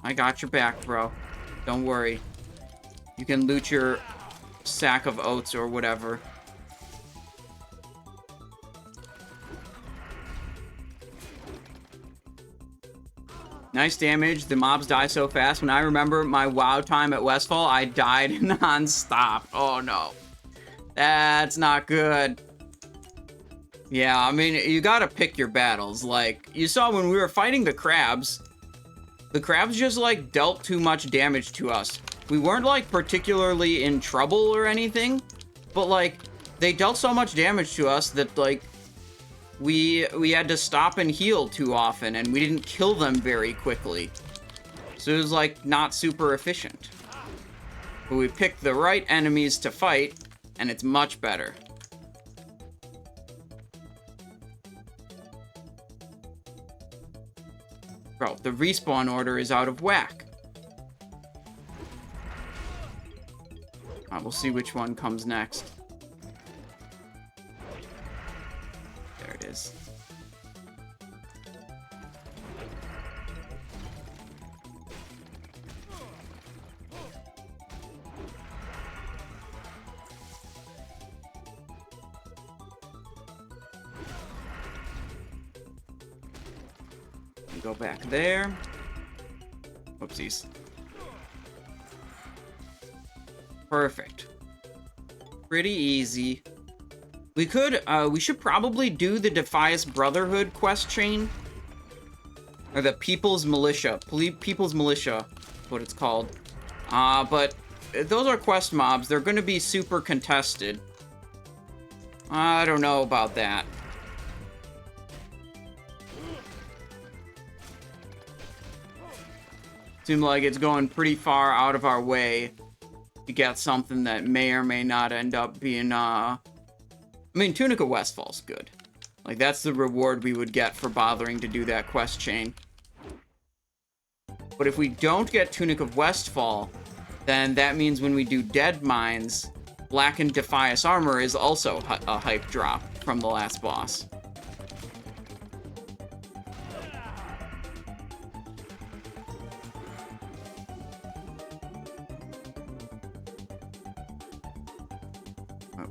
Speaker 1: I got your back, bro. Don't worry. You can loot your sack of oats or whatever. Nice damage. The mobs die so fast. When I remember my WoW time at Westfall, I died non-stop. Oh, no. That's not good. Yeah, I mean, you gotta pick your battles. Like, you saw when we were fighting the crabs just, like, dealt too much damage to us. We weren't, like, particularly in trouble or anything, but, like, they dealt so much damage to us that, like, we had to stop and heal too often, and we didn't kill them very quickly. So it was, like, not super efficient. But we picked the right enemies to fight, and it's much better. Bro, the respawn order is out of whack. We'll see which one comes next. There it is. Go back there. Whoopsies. Perfect. Pretty easy. We should probably do the Defias Brotherhood quest chain. Or the People's Militia. People's Militia, what it's called. But those are quest mobs. They're gonna be super contested. I don't know about that. Seems like it's going pretty far out of our way to get something that may or may not end up being, I mean, Tunic of Westfall's good. Like, that's the reward we would get for bothering to do that quest chain. But if we don't get Tunic of Westfall, then that means when we do Dead Mines, Blackened Defias Armor is also a hype drop from the last boss.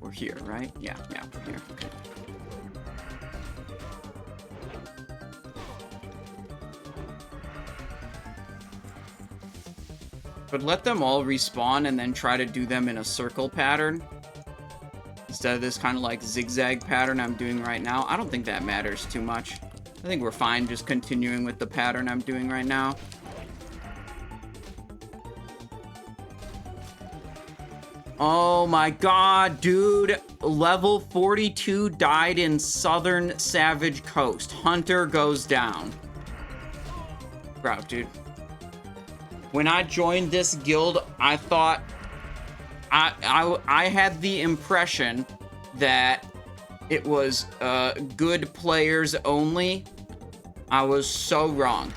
Speaker 1: We're here, right? Yeah, we're here. Okay. But let them all respawn and then try to do them in a circle pattern instead of this kind of like zigzag pattern I'm doing right now. I don't think that matters too much. I think we're fine just continuing with the pattern I'm doing right now. Oh my god, dude. Level 42 died in Southern Savage Coast. Hunter goes down. Bro, dude. When I joined this guild, I thought... I had the impression that it was good players only. I was so wrong.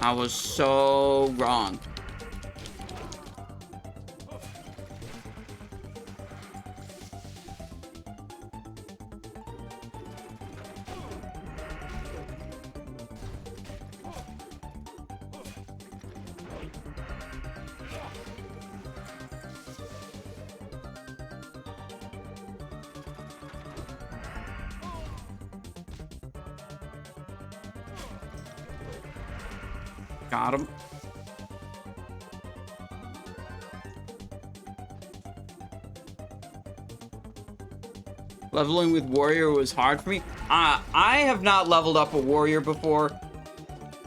Speaker 1: I was so wrong. Got him. Leveling with warrior was hard for me. I have not leveled up a warrior before.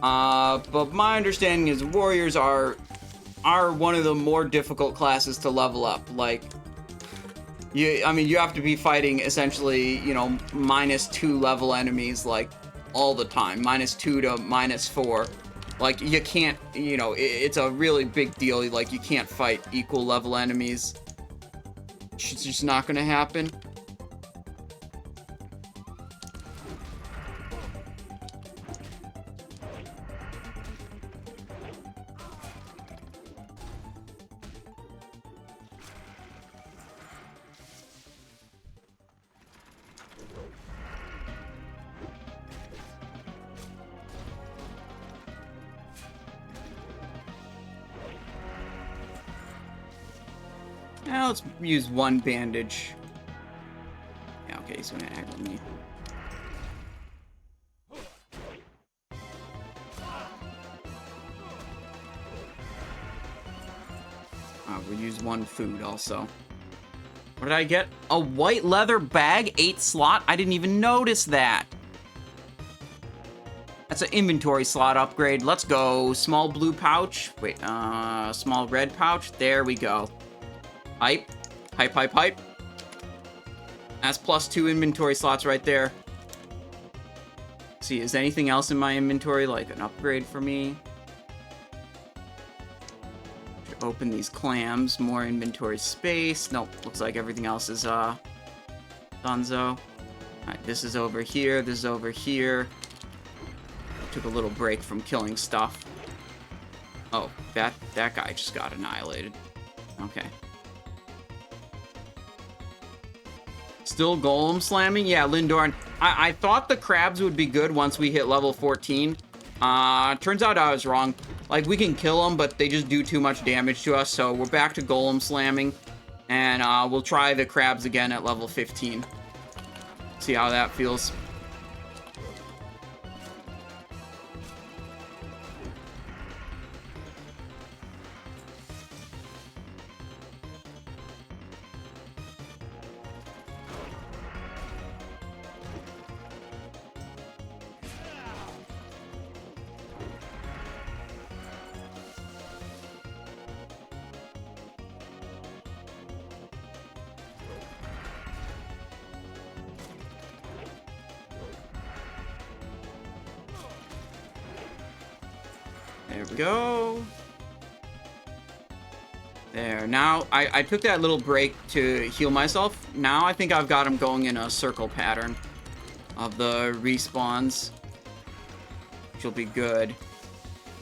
Speaker 1: But my understanding is warriors are one of the more difficult classes to level up. Like, you have to be fighting essentially, you know, -2 level enemies like all the time, -2 to -4. Like, you can't, you know, it's a really big deal. Like, you can't fight equal level enemies. It's just not gonna happen. Now let's use one bandage. Yeah, okay, he's gonna aggro me. We'll use one food also. What did I get? A white leather bag, 8 slot? I didn't even notice that. That's an inventory slot upgrade. Let's go. Small blue pouch. Wait, small red pouch. There we go. Hype. Hype, hype, hype. That's +2 inventory slots right there. Let's see, is anything else in my inventory like an upgrade for me? Should open these clams. More inventory space. Nope, looks like everything else is donezo. Alright, this is over here. This is over here. Took a little break from killing stuff. Oh, that guy just got annihilated. Okay. Still golem slamming? Yeah, Lindorn. I thought the crabs would be good once we hit level 14. Turns out I was wrong. Like, we can kill them, but they just do too much damage to us, so we're back to golem slamming. And we'll try the crabs again at level 15. See how that feels. There we go. There. Now, I took that little break to heal myself. Now I think I've got him going in a circle pattern of the respawns, which will be good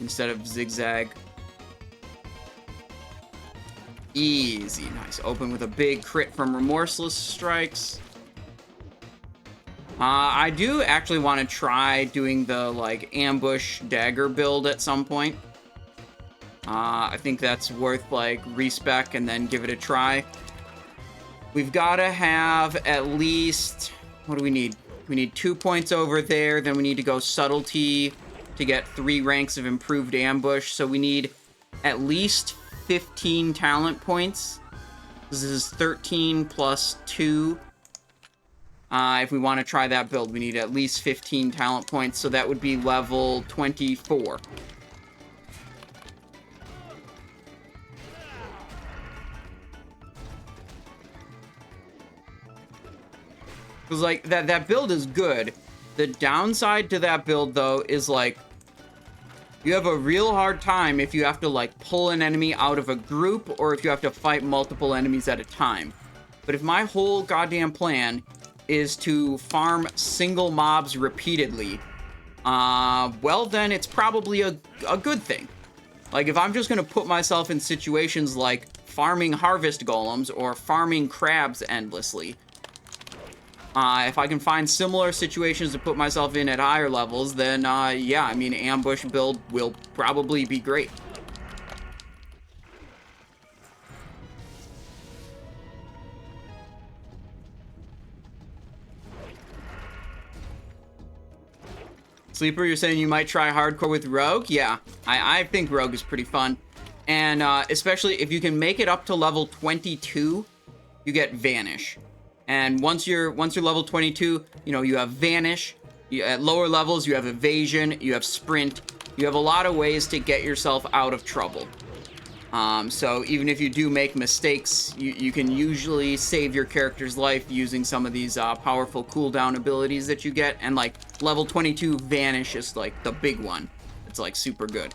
Speaker 1: instead of zigzag. Easy. Nice. Open with a big crit from Remorseless Strikes. I do actually want to try doing the, like, ambush dagger build at some point. I think that's worth, like, respec and then give it a try. We've got to have at least... What do we need? We need 2 points over there. Then we need to go subtlety to get 3 ranks of improved ambush. So we need at least 15 talent points. This is 13 plus 2. If we want to try that build, we need at least 15 talent points, so that would be level 24. Because, like, that build is good. The downside to that build, though, is, like, you have a real hard time if you have to, like, pull an enemy out of a group, or if you have to fight multiple enemies at a time. But if my whole goddamn plan is to farm single mobs repeatedly, well then it's probably a good thing. Like, if I'm just gonna put myself in situations like farming harvest golems or farming crabs endlessly, if I can find similar situations to put myself in at higher levels, then yeah, I mean, ambush build will probably be great. Sleeper, you're saying you might try hardcore with Rogue? Yeah, I think Rogue is pretty fun. And especially if you can make it up to level 22, you get Vanish. And once you're level 22, you know, you have Vanish. At lower levels, you have Evasion, you have Sprint. You have a lot of ways to get yourself out of trouble. So even if you do make mistakes, you can usually save your character's life using some of these powerful cooldown abilities that you get. And like level 22 Vanish is like the big one. It's like super good.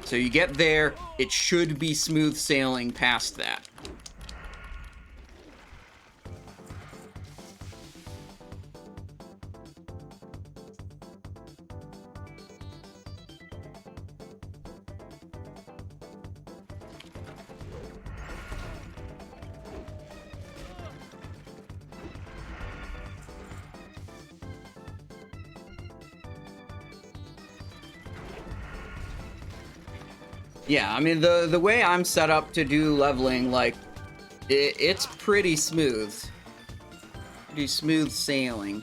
Speaker 1: So you get there, it should be smooth sailing past that. Yeah, I mean, the way I'm set up to do leveling, like, it's pretty smooth. Pretty smooth sailing.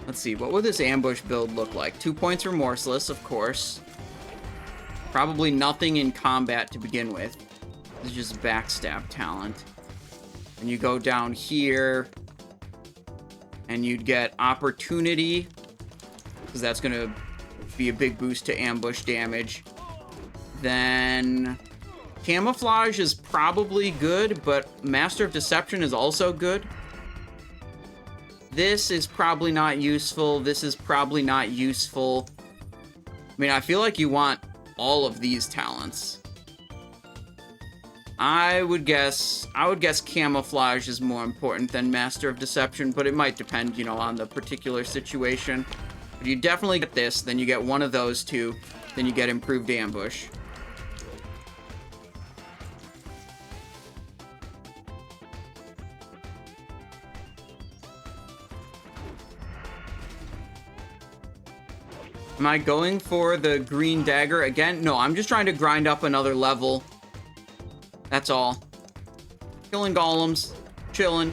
Speaker 1: Let's see, what would this ambush build look like? 2 points remorseless, of course. Probably nothing in combat to begin with. This is just backstab talent. And you go down here, and you'd get opportunity, because that's going to be a big boost to ambush damage. Then camouflage is probably good, but Master of Deception is also good. This is probably not useful. This is probably not useful. I mean, I feel like you want all of these talents. I would guess camouflage is more important than Master of Deception, but it might depend, you know, on the particular situation. But you definitely get this, then you get one of those two, then you get improved ambush. Am I going for the green dagger again? No, I'm just trying to grind up another level. That's all. Killing golems. Chilling.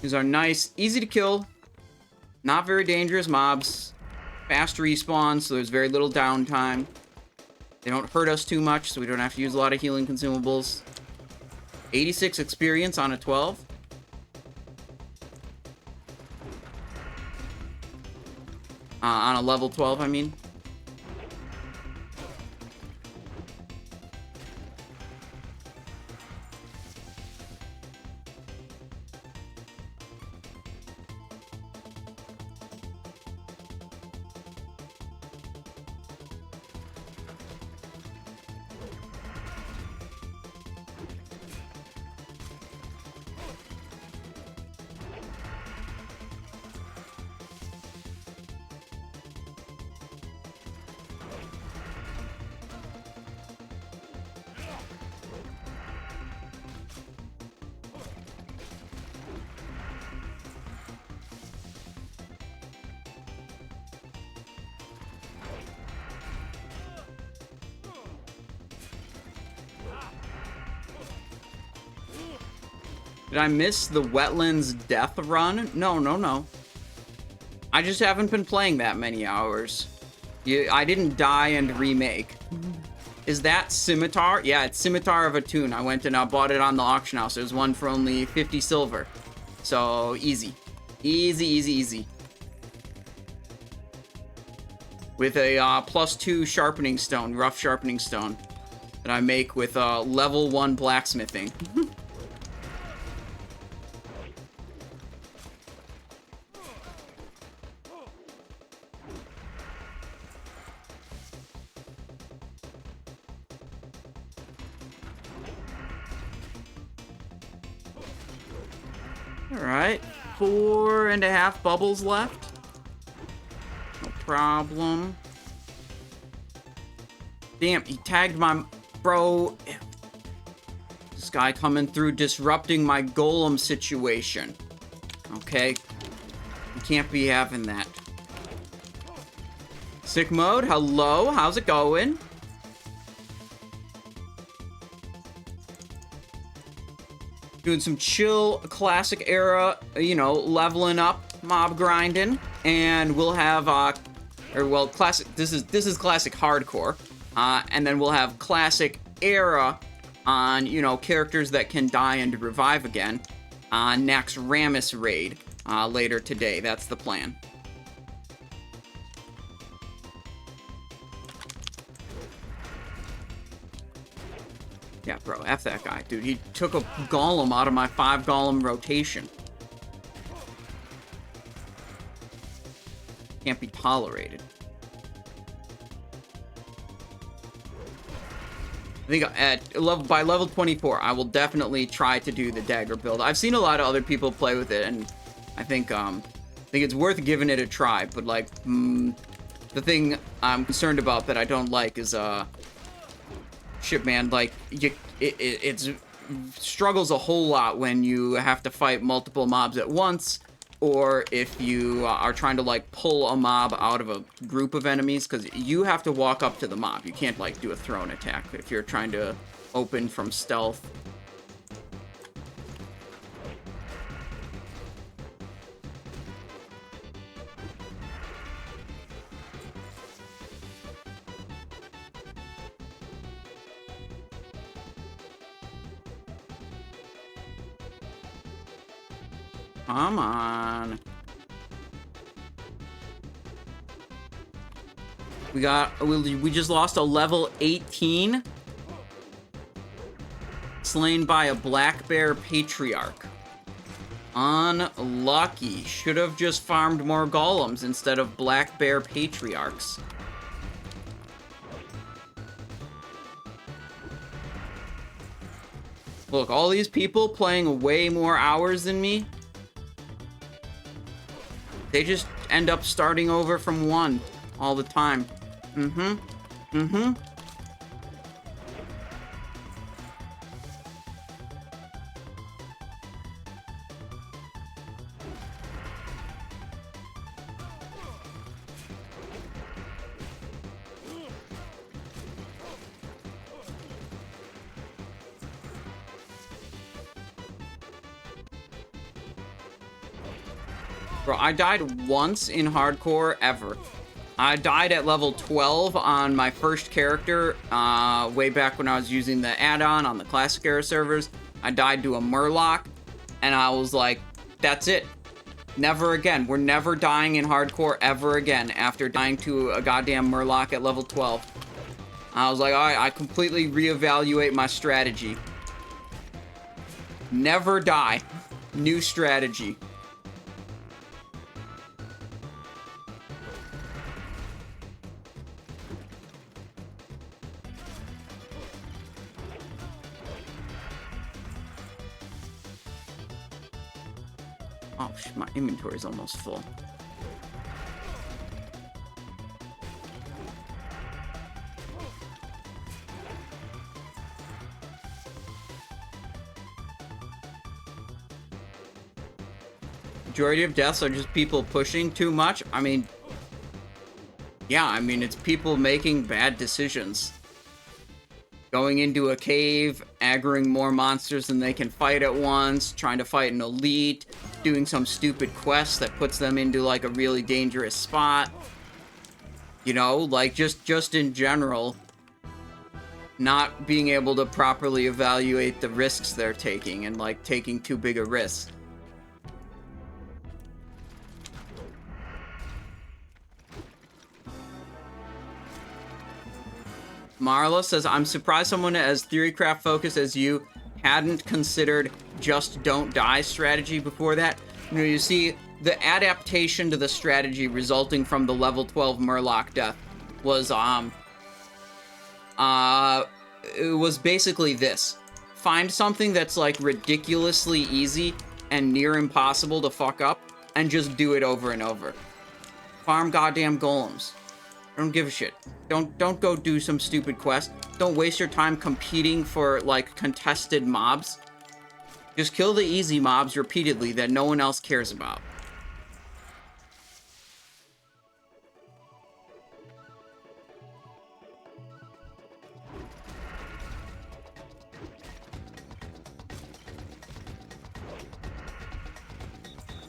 Speaker 1: These are nice, easy to kill, not very dangerous mobs. Fast respawn, so there's very little downtime. They don't hurt us too much, so we don't have to use a lot of healing consumables. 86 experience on a 12. On a level 12, I mean. Did I miss the Wetlands death run? No. I just haven't been playing that many hours. I didn't die and remake. Is that Scimitar? Yeah, it's Scimitar of Atun. I went and bought it on the auction house. There's one for only 50 silver. So, easy. Easy. with a +2 sharpening stone, rough sharpening stone, that I make with level 1 blacksmithing. Alright, 4.5 bubbles left. No problem. Damn, he tagged my... Bro. This guy coming through disrupting my golem situation. Okay. You can't be having that. Sick mode, hello, how's it going? Doing some chill, classic era, you know, leveling up, mob grinding, and we'll have, classic. This is classic hardcore, and then we'll have classic era on, you know, characters that can die and revive again, on next Ramus raid later today. That's the plan. Yeah, bro, F that guy. Dude, he took a golem out of my 5 golem rotation. Can't be tolerated. I think by level 24, I will definitely try to do the dagger build. I've seen a lot of other people play with it, and I think it's worth giving it a try. But, like, the thing I'm concerned about that I don't like is, shit, man, like, it struggles a whole lot when you have to fight multiple mobs at once, or if you are trying to, like, pull a mob out of a group of enemies, because you have to walk up to the mob. You can't, like, do a thrown attack if you're trying to open from stealth. Come on. We just lost a level 18. Slain by a black bear patriarch. Unlucky. Should have just farmed more golems instead of black bear patriarchs. Look, all these people playing way more hours than me, they just end up starting over from 1 all the time. Bro, I died once in hardcore ever. I died at level 12 on my first character, way back when I was using the add-on on the Classic Era servers. I died to a Murloc, and I was like, that's it. Never again. We're never dying in hardcore ever again after dying to a goddamn Murloc at level 12. I was like, alright, I completely reevaluate my strategy. Never die. New strategy. Oh, my inventory's almost full. Majority of deaths are just people pushing too much. I mean, yeah, I mean, it's people making bad decisions. Going into a cave, aggroing more monsters than they can fight at once, trying to fight an elite, doing some stupid quest that puts them into, like, a really dangerous spot. You know, like, just in general, not being able to properly evaluate the risks they're taking and, like, taking too big a risk. Marla says, I'm surprised someone as theorycraft focused as you hadn't considered just don't die strategy before that. You know, you see, the adaptation to the strategy resulting from the level 12 Murloc death was, it was basically this. Find something that's, like, ridiculously easy and near impossible to fuck up, and just do it over and over. Farm goddamn golems. I don't give a shit. Don't go do some stupid quest. Don't waste your time competing for, like, contested mobs. Just kill the easy mobs repeatedly that no one else cares about.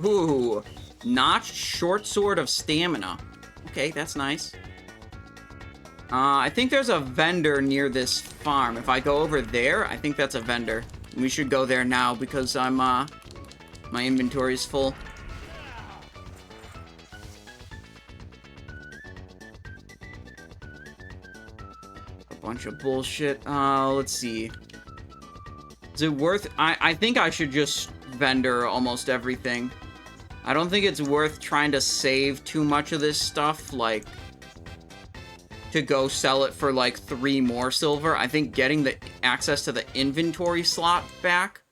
Speaker 1: Ooh, notched short sword of stamina. Okay, that's nice. I think there's a vendor near this farm. If I go over there, I think that's a vendor. We should go there now because I'm, my inventory is full. A bunch of bullshit. Let's see. Is it worth... I think I should just vendor almost everything. I don't think it's worth trying to save too much of this stuff, like, to go sell it for, like, 3 more silver. I think getting the access to the inventory slot back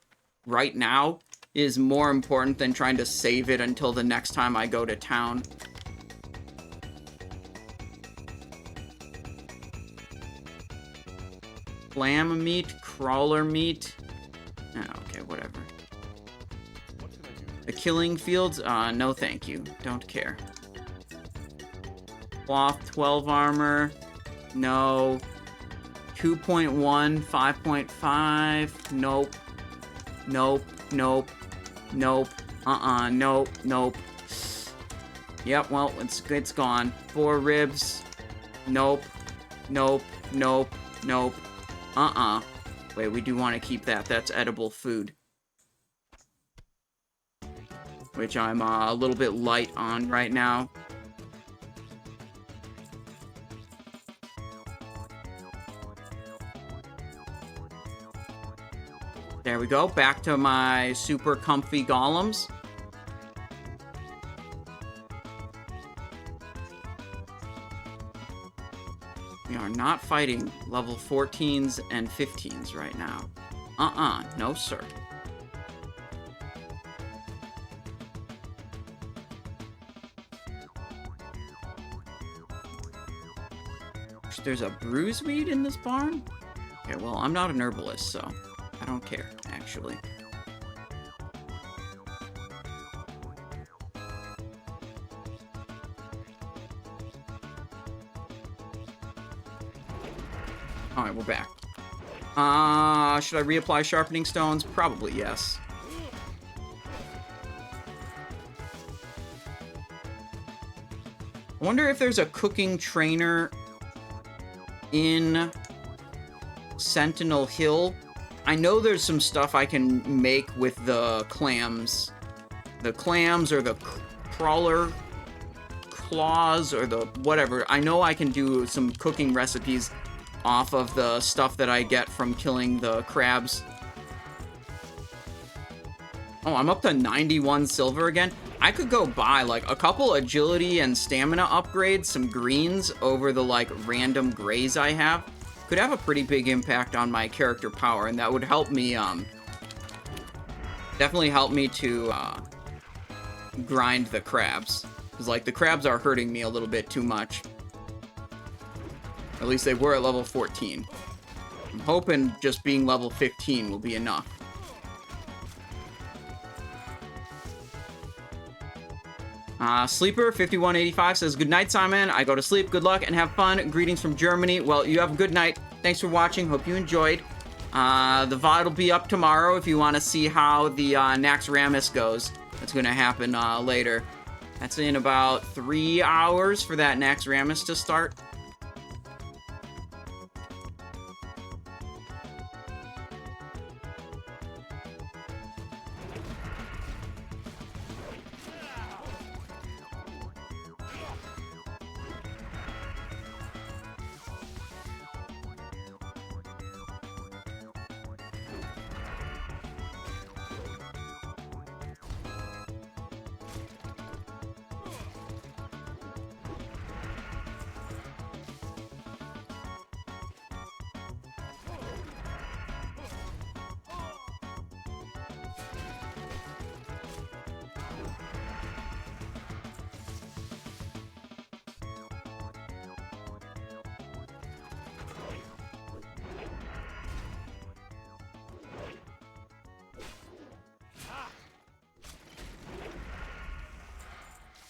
Speaker 1: right now is more important than trying to save it until the next time I go to town. Lamb meat, crawler meat. Oh, okay, whatever. The killing fields? No thank you. Don't care. Cloth, 12 armor. No. 2.1, 5.5. Nope. Nope. Nope. Nope. Nope. Nope. Yep, well, it's gone. 4 ribs. Nope. Nope. Nope. Nope. Wait, we do want to keep that. That's edible food. Which I'm a little bit light on right now. There we go. Back to my super comfy golems. We are not fighting level 14s and 15s right now. No sir. There's a bruiseweed in this barn? Okay, well, I'm not an herbalist, so I don't care, actually. Alright, we're back. Should I reapply sharpening stones? Probably yes. I wonder if there's a cooking trainer in Sentinel Hill. I know there's some stuff I can make with the clams. The clams or the crawler claws or the whatever. I know I can do some cooking recipes off of the stuff that I get from killing the crabs. Oh, I'm up to 91 silver again. I could go buy, like, a couple agility and stamina upgrades, some greens over the, like, random grays I have. Could have a pretty big impact on my character power, and that would help me, definitely help me to, grind the crabs. Because, like, the crabs are hurting me a little bit too much. At least they were at level 14. I'm hoping just being level 15 will be enough. Sleeper 5185 says, good night, Simon. I go to sleep. Good luck and have fun. Greetings from Germany. Well, you have a good night. Thanks for watching. Hope you enjoyed. The VOD will be up tomorrow if you want to see how the Naxxramas goes. That's going to happen later. That's in about 3 hours for that Naxxramas to start.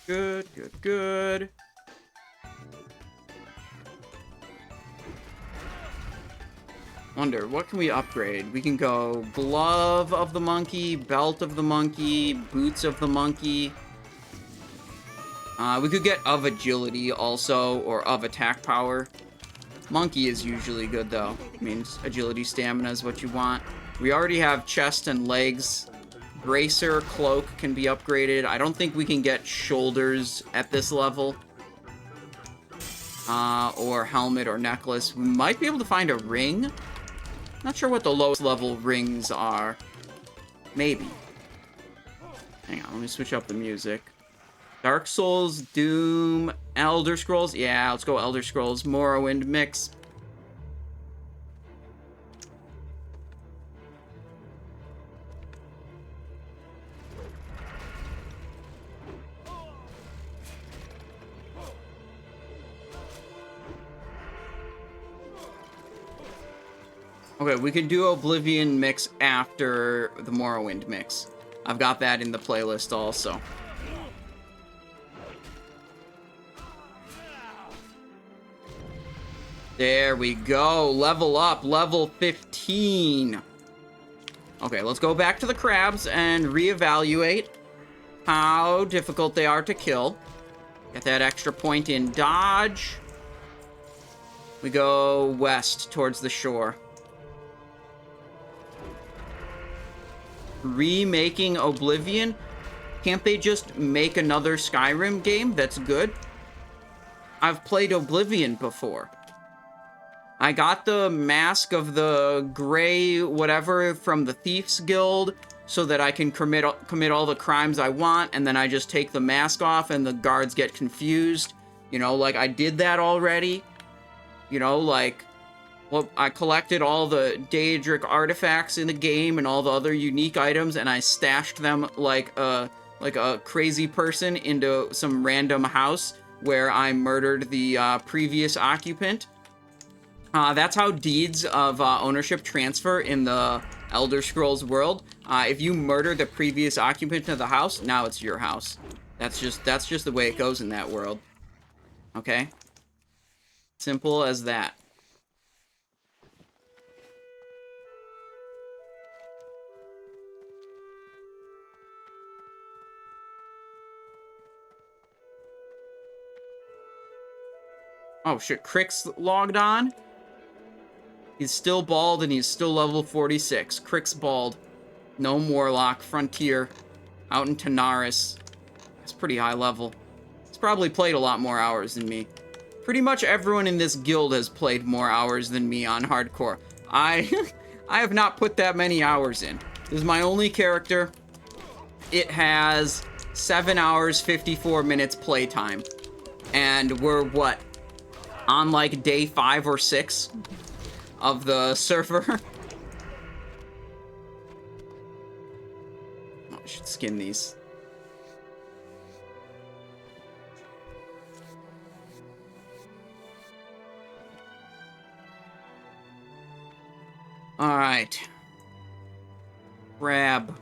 Speaker 1: Good, good, good. Wonder, what can we upgrade? We can go glove of the monkey, belt of the monkey, boots of the monkey. We could get of agility also, or of attack power. Monkey is usually good though. Means agility, stamina is what you want. We already have chest and legs. Bracer, cloak can be upgraded. I don't think we can get shoulders at this level. Or helmet or necklace. We might be able to find a ring. Not sure what the lowest level rings are. Maybe. Hang on, let me switch up the music. Dark Souls, Doom, Elder Scrolls. Yeah, let's go Elder Scrolls. Morrowind mix. Okay, we can do Oblivion mix after the Morrowind mix. I've got that in the playlist also. There we go. Level up. Level 15. Okay, let's go back to the crabs and reevaluate how difficult they are to kill. Get that extra point in dodge. We go west towards the shore. Remaking Oblivion? Can't they just make another Skyrim game that's good? I've played Oblivion before. I got the mask of the gray whatever from the Thieves Guild so that I can commit all the crimes I want, and then I just take the mask off and the guards get confused. You know, like, I did that already. You know, like, well, I collected all the Daedric artifacts in the game and all the other unique items, and I stashed them like a crazy person into some random house where I murdered the previous occupant. That's how deeds of ownership transfer in the Elder Scrolls world. If you murder the previous occupant of the house, now it's your house. That's just the way it goes in that world. Okay? Simple as that. Oh shit, Crick's logged on? He's still bald and he's still level 46. Crick's bald. No Morlock. Frontier. Out in Tanaris. That's pretty high level. He's probably played a lot more hours than me. Pretty much everyone in this guild has played more hours than me on hardcore. I have not put that many hours in. This is my only character. It has 7 hours, 54 minutes playtime. And we're, what, on like day 5 or 6 of the server? Oh, I should skin these. Alright. Crab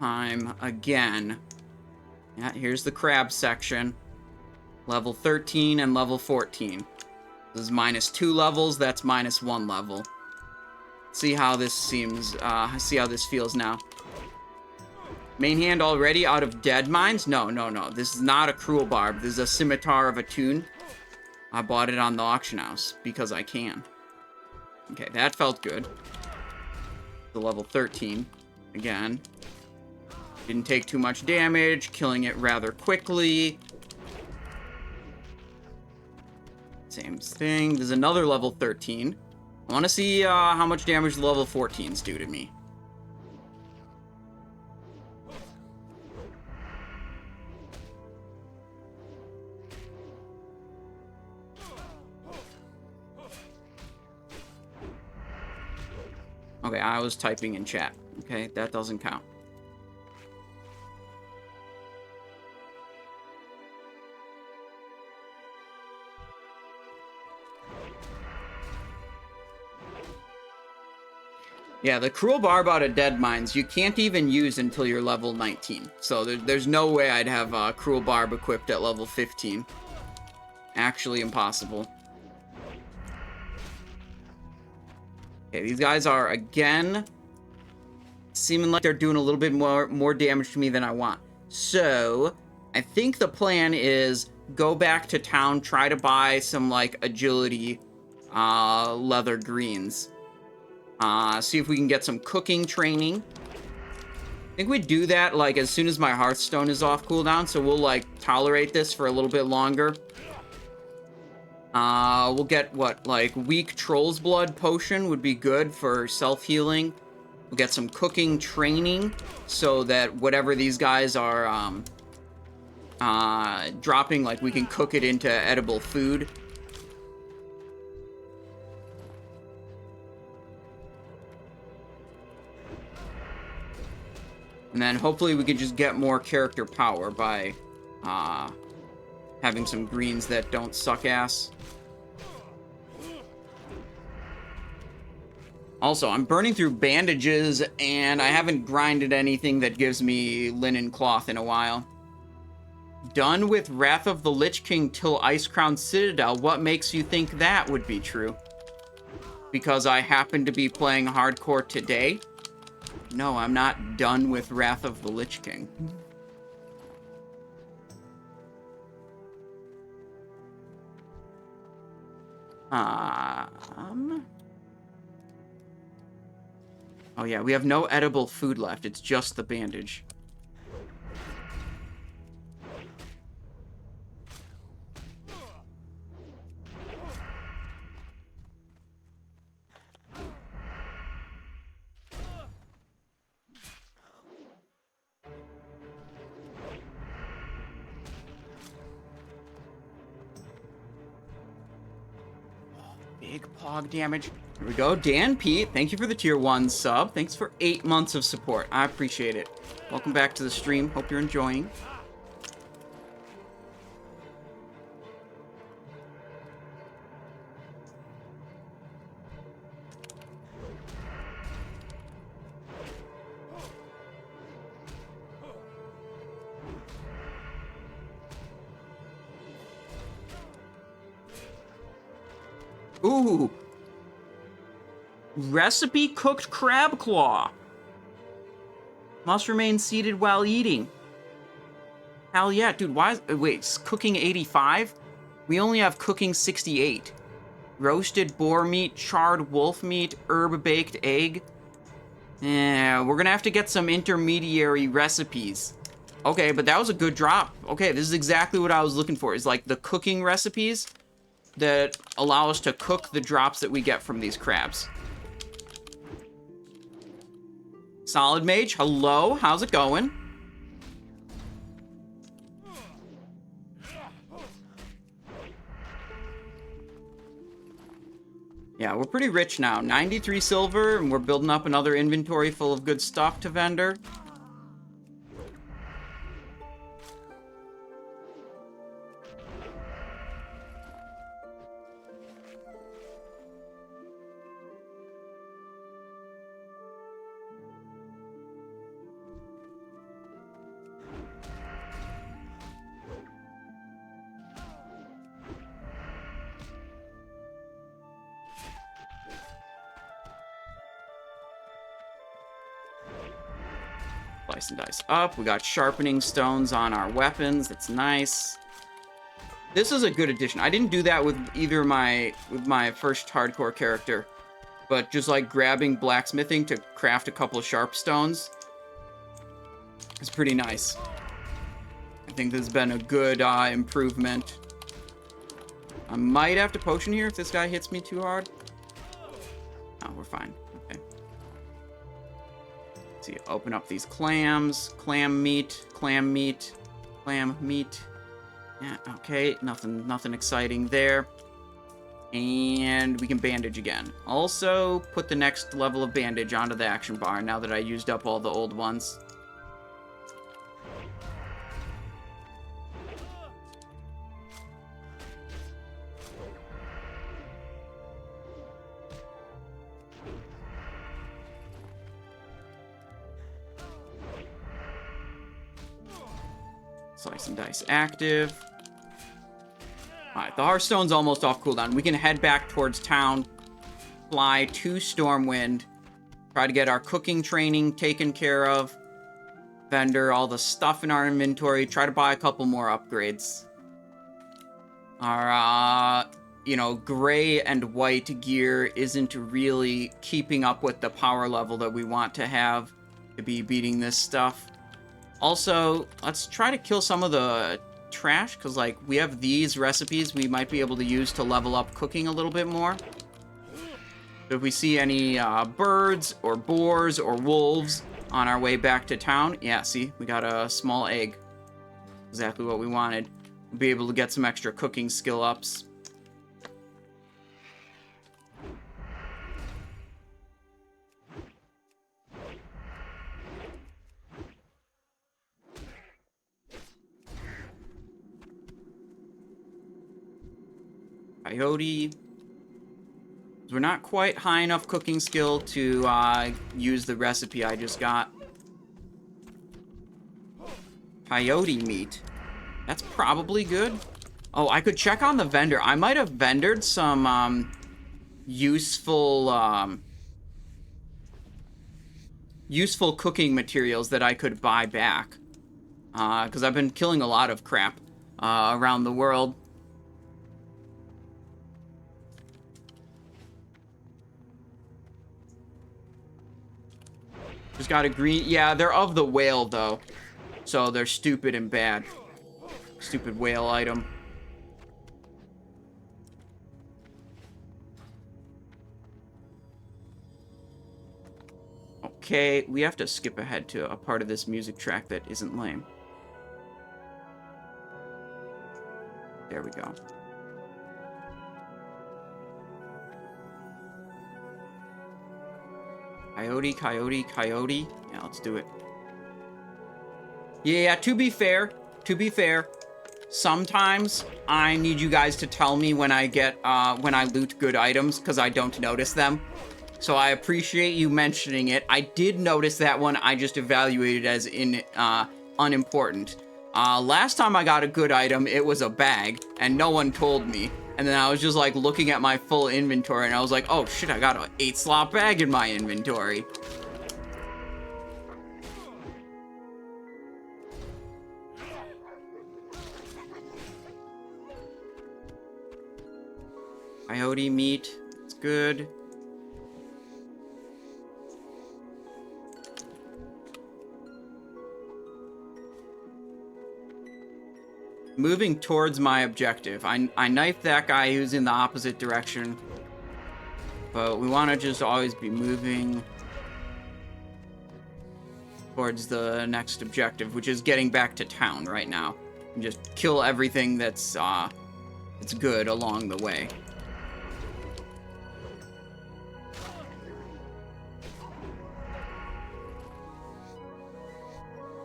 Speaker 1: time again. Yeah, here's the crab section. Level 13 and level 14. This is -2 levels, that's -1 level. See how this seems, see how this feels now. Main hand already out of dead mines? No. This is not a cruel barb. This is a scimitar of Attune. I bought it on the auction house because I can. Okay, that felt good. The level 13 again. Didn't take too much damage, killing it rather quickly. Same thing. There's another level 13. I want to see how much damage the level 14s do to me. Okay, I was typing in chat. Okay, that doesn't count. Yeah, the cruel barb out of dead mines you can't even use until you're level 19. So there's no way I'd have cruel barb equipped at level 15. Actually impossible. Okay, these guys are again seeming like they're doing a little bit more damage to me than I want. So I think the plan is go back to town, try to buy some like agility leather greens. See if we can get some cooking training. I think we do that like as soon as my Hearthstone is off cooldown, so we'll like tolerate this for a little bit longer. We'll get what, like weak Troll's Blood potion would be good for self-healing. We'll get some cooking training so that whatever these guys are dropping, like we can cook it into edible food. And then hopefully we can just get more character power by having some greens that don't suck ass. Also, I'm burning through bandages, and I haven't grinded anything that gives me linen cloth in a while. Done with Wrath of the Lich King till Icecrown Citadel. What makes you think that would be true? Because I happen to be playing hardcore today? No, I'm not done with Wrath of the Lich King. Oh yeah, we have no edible food left. It's just the bandage. Big pog damage. Here we go. Dan Pete, thank you for the tier 1 sub. Thanks for 8 months of support. I appreciate it. Welcome back to the stream. Hope you're enjoying. Ooh. Recipe cooked crab claw. Must remain seated while eating. Hell yeah, dude, why is... Wait, it's cooking 85? We only have cooking 68. Roasted boar meat, charred wolf meat, herb-baked egg. Yeah, we're gonna have to get some intermediary recipes. Okay, but that was a good drop. Okay, this is exactly what I was looking for, is like the cooking recipes that allow us to cook the drops that we get from these crabs. Solid Mage, hello, how's it going? Yeah, we're pretty rich now. 93 silver, and we're building up another inventory full of good stuff to vendor. Slice and dice up. We got sharpening stones on our weapons. That's nice. This is a good addition. I didn't do that with either my first hardcore character, but just like grabbing blacksmithing to craft a couple of sharp stones is pretty nice. I think this has been a good improvement. I might have to potion here if this guy hits me too hard. Oh, we're fine. Okay. Let's see, open up these clams. Clam meat. Clam meat. Clam meat. Yeah, okay. Nothing exciting there. And we can bandage again. Also, put the next level of bandage onto the action bar now that I used up all the old ones. Slice and dice active. Alright, the Hearthstone's almost off cooldown. We can head back towards town, fly to Stormwind, try to get our cooking training taken care of, vendor all the stuff in our inventory, try to buy a couple more upgrades. Our, you know, gray and white gear isn't really keeping up with the power level that we want to have to be beating this stuff. Also, let's try to kill some of the trash, because, like, we have these recipes we might be able to use to level up cooking a little bit more. So if we see any birds or boars or wolves on our way back to town, yeah, see, we got a small egg. Exactly what we wanted. We'll be able to get some extra cooking skill ups. Coyote. We're not quite high enough cooking skill to use the recipe I just got. Coyote meat. That's probably good. Oh, I could check on the vendor. I might have vendored some useful useful cooking materials that I could buy back. Because I've been killing a lot of crap around the world. Just got a green... Yeah, they're of the whale, though. So they're stupid and bad. Stupid whale item. Okay, we have to skip ahead to a part of this music track that isn't lame. There we go. Coyote, coyote, coyote. Yeah, let's do it. Yeah, to be fair, sometimes I need you guys to tell me when I get, when I loot good items, because I don't notice them. So I appreciate you mentioning it. I did notice that one, I just evaluated as unimportant. Last time I got a good item, it was a bag, and no one told me. And then I was just, like, looking at my full inventory, and I was like, oh, shit, I got an 8-slot bag in my inventory. Coyote meat. It's good. Moving towards my objective. I knifed that guy who's in the opposite direction. But we want to just always be moving towards the next objective, which is getting back to town right now. And just kill everything that's good along the way.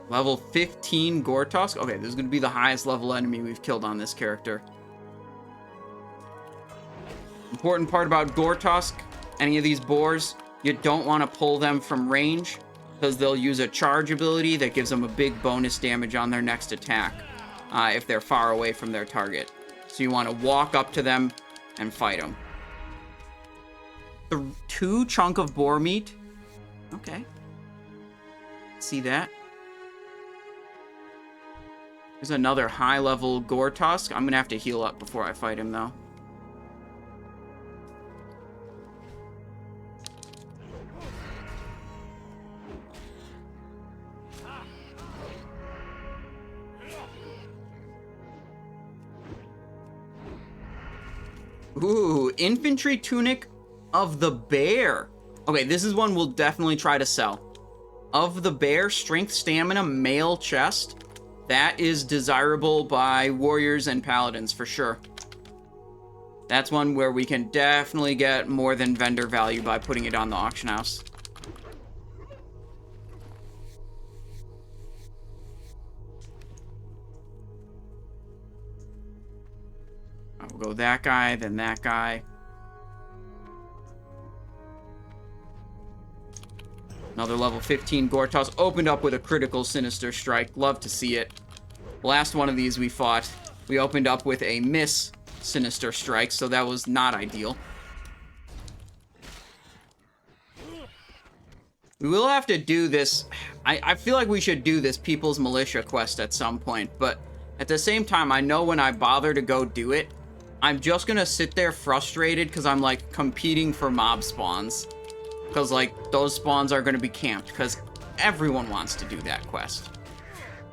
Speaker 1: Level 15 Gortusk. Okay, this is going to be the highest level enemy we've killed on this character. Important part about Gortusk, any of these boars, you don't want to pull them from range, because they'll use a charge ability that gives them a big bonus damage on their next attack if they're far away from their target. So you want to walk up to them and fight them. The 2 chunk of boar meat. Okay. See that? There's another high-level Gortusk. I'm gonna have to heal up before I fight him, though. Ooh, Infantry Tunic of the Bear. Okay, this is one we'll definitely try to sell. Of the Bear, Strength, Stamina, Mail Chest. That is desirable by warriors and paladins for sure. That's one where we can definitely get more than vendor value by putting it on the auction house. We'll go that guy, then that guy. Another level 15 Gortusk opened up with a critical Sinister Strike. Love to see it. The last one of these we fought, we opened up with a miss Sinister Strike, so that was not ideal. We will have to do this. I feel like we should do this People's Militia quest at some point, but at the same time, I know when I bother to go do it, I'm just gonna sit there frustrated because I'm, like, competing for mob spawns. Because, like, those spawns are gonna be camped, because everyone wants to do that quest.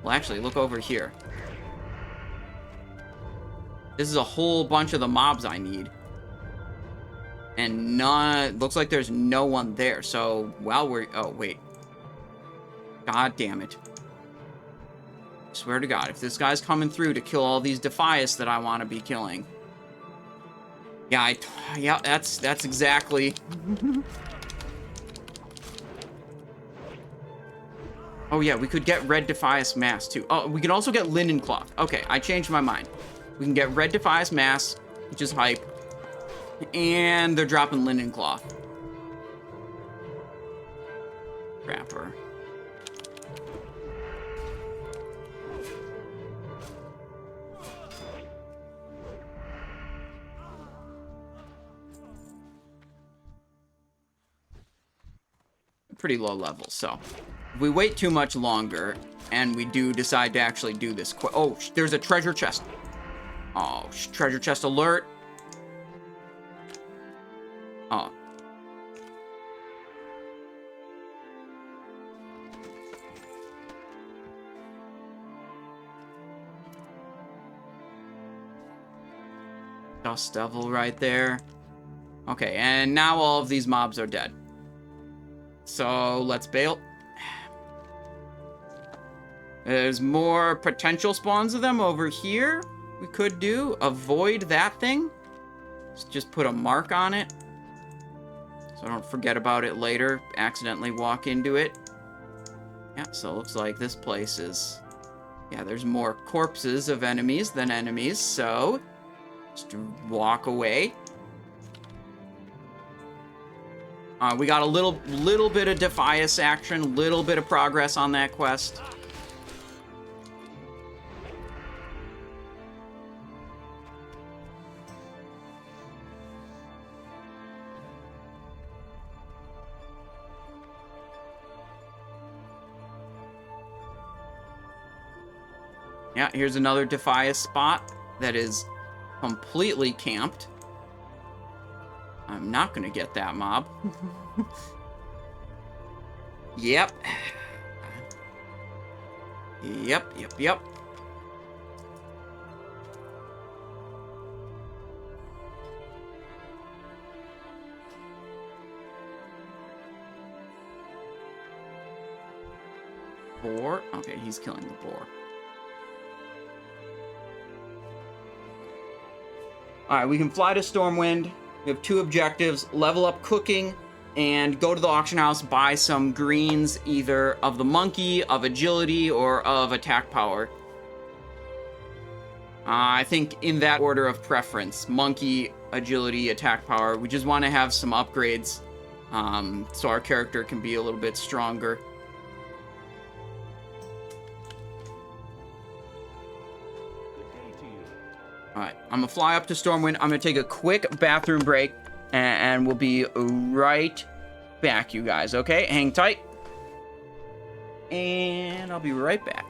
Speaker 1: Well, actually, look over here. This is a whole bunch of the mobs I need. And none... Looks like there's no one there, so while we're... Oh, wait. God damn it. I swear to God, if this guy's coming through to kill all these Defias that I want to be killing... Yeah, yeah, that's exactly... Oh, yeah, we could get Red Defias Mask, too. Oh, we can also get Linen Cloth. Okay, I changed my mind. We can get Red Defias Mask, which is hype. And they're dropping Linen Cloth. Wrapper. Pretty low level, so if we wait too much longer and we do decide to actually do this oh, there's a treasure chest. Oh, treasure chest alert. Oh. Dust Devil right there. Okay, and now all of these mobs are dead. So, let's bail. There's more potential spawns of them over here. We could do. Avoid that thing. Let's just put a mark on it. So I don't forget about it later. Accidentally walk into it. Yeah, so it looks like this place is... Yeah, there's more corpses of enemies than enemies, so... Just walk away. We got a little bit of Defias action, little bit of progress on that quest. Yeah, here's another Defias spot that is completely camped. I'm not gonna get that mob. Yep. Yep. Boar? Okay, he's killing the boar. Alright, we can fly to Stormwind. We have 2 objectives. Level up cooking and go to the auction house, buy some greens, either of the monkey, of agility, or of attack power. I think in that order of preference. Monkey, agility, attack power. We just want to have some upgrades so our character can be a little bit stronger. Alright, I'm gonna fly up to Stormwind. I'm gonna take a quick bathroom break, and we'll be right back, you guys, okay? Hang tight. And I'll be right back.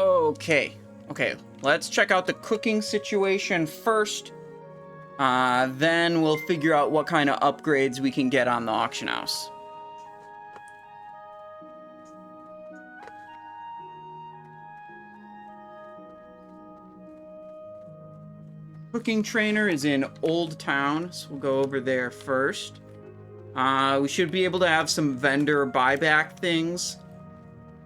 Speaker 1: Okay. Okay, let's check out the cooking situation first. Then we'll figure out what kind of upgrades we can get on the auction house. Cooking trainer is in Old Town, so we'll go over there first. We should be able to have some vendor buyback things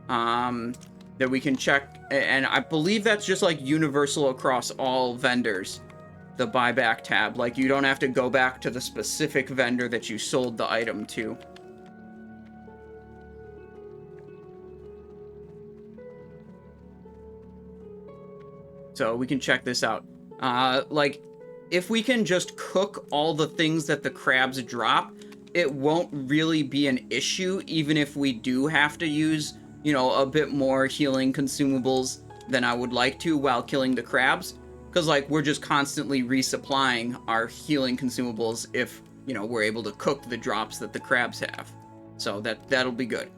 Speaker 1: that we can check, and I believe that's just like universal across all vendors, the buyback tab. Like, you don't have to go back to the specific vendor that you sold the item to. So we can check this out. Like, if we can just cook all the things that the crabs drop, it won't really be an issue, even if we do have to use, you know, a bit more healing consumables than I would like to while killing the crabs. Because, like, we're just constantly resupplying our healing consumables if, you know, we're able to cook the drops that the crabs have. So that'll be good.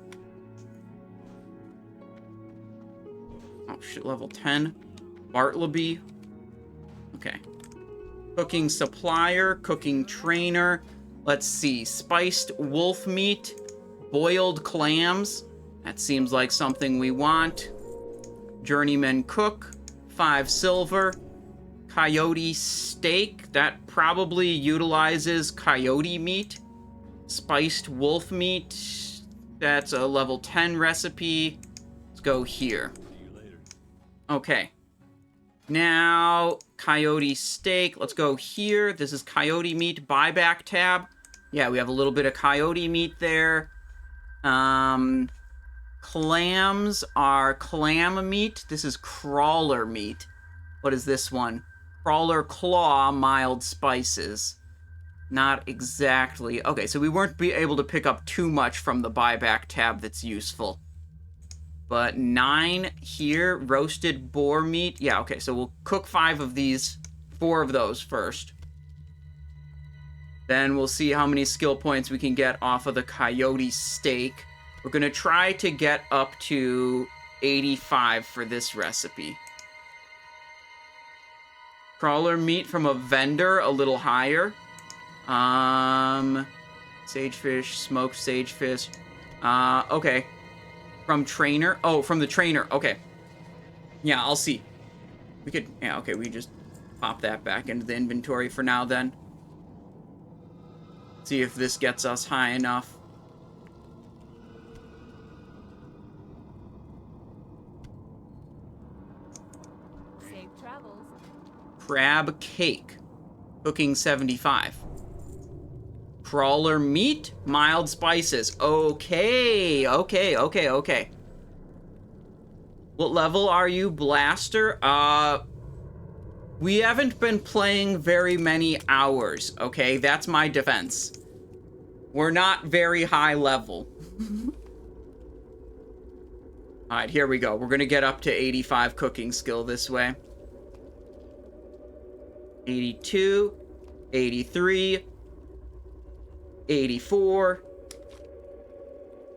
Speaker 1: Oh, shit, level 10. Bartleby. Okay. Cooking supplier, cooking trainer. Let's see. Spiced wolf meat, boiled clams. That seems like something we want. Journeyman cook, 5 silver. Coyote steak, that probably utilizes coyote meat. Spiced wolf meat, that's a level 10 recipe. Let's go here.
Speaker 2: See you later.
Speaker 1: Okay. Now, coyote steak, let's go here. This is coyote meat buyback tab. Yeah, we have a little bit of coyote meat there. Clams are clam meat. This is crawler meat. What is this one? Crawler claw, mild spices. Not exactly. Okay, so we weren't able to pick up too much from the buyback tab that's useful. But 9 here, roasted boar meat. Yeah, okay, so we'll cook 5 of these, 4 of those first. Then we'll see how many skill points we can get off of the coyote steak. We're going to try to get up to 85 for this recipe. Crawler meat from a vendor, a little higher. Sagefish, smoked sagefish. Okay. From trainer. Oh, from the trainer. Okay. Yeah, I'll see. We could, yeah, okay, we just pop that back into the inventory for now then. See if this gets us high enough.
Speaker 3: Safe travels.
Speaker 1: Crab cake. Cooking 75. Crawler meat, mild spices. Okay. What level are you, Blaster? We haven't been playing very many hours, okay? That's my defense. We're not very high level. Alright, here we go. We're gonna get up to 85 cooking skill this way. 82, 83, 84,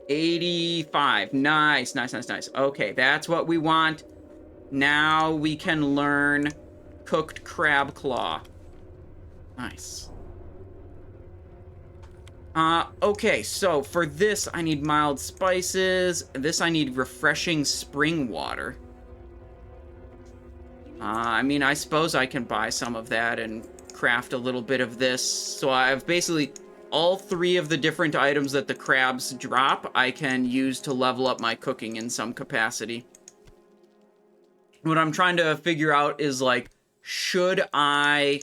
Speaker 1: 85. Nice. Okay, that's what we want. Now we can learn cooked crab claw. Nice. Okay, so for this I need mild spices. This I need refreshing spring water. I mean, I suppose I can buy some of that and craft a little bit of this. So I have basically all 3 of the different items that the crabs drop, I can use to level up my cooking in some capacity. What I'm trying to figure out is, like, should I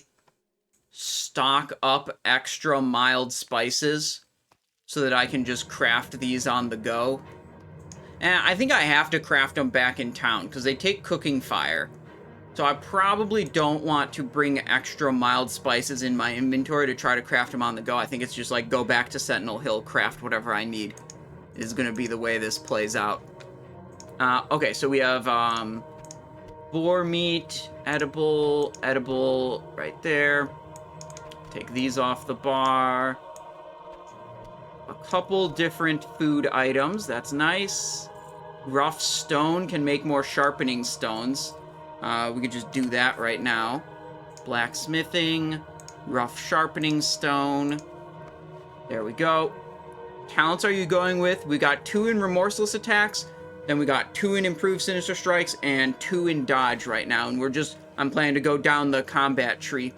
Speaker 1: stock up extra mild spices so that I can just craft these on the go? And I think I have to craft them back in town because they take cooking fire. So I probably don't want to bring extra mild spices in my inventory to try to craft them on the go. I think it's just like go back to Sentinel Hill, craft whatever I need. Is going to be the way this plays out. Okay, so we have boar meat, edible right there. Take these off the bar. A couple different food items. That's nice. Rough stone can make more sharpening stones. We could just do that right now. Blacksmithing, rough sharpening stone. There we go. Talents are you going with? We got 2 in remorseless attacks, then we got 2 in improved sinister strikes, and 2 in dodge right now. And I'm planning to go down the combat tree.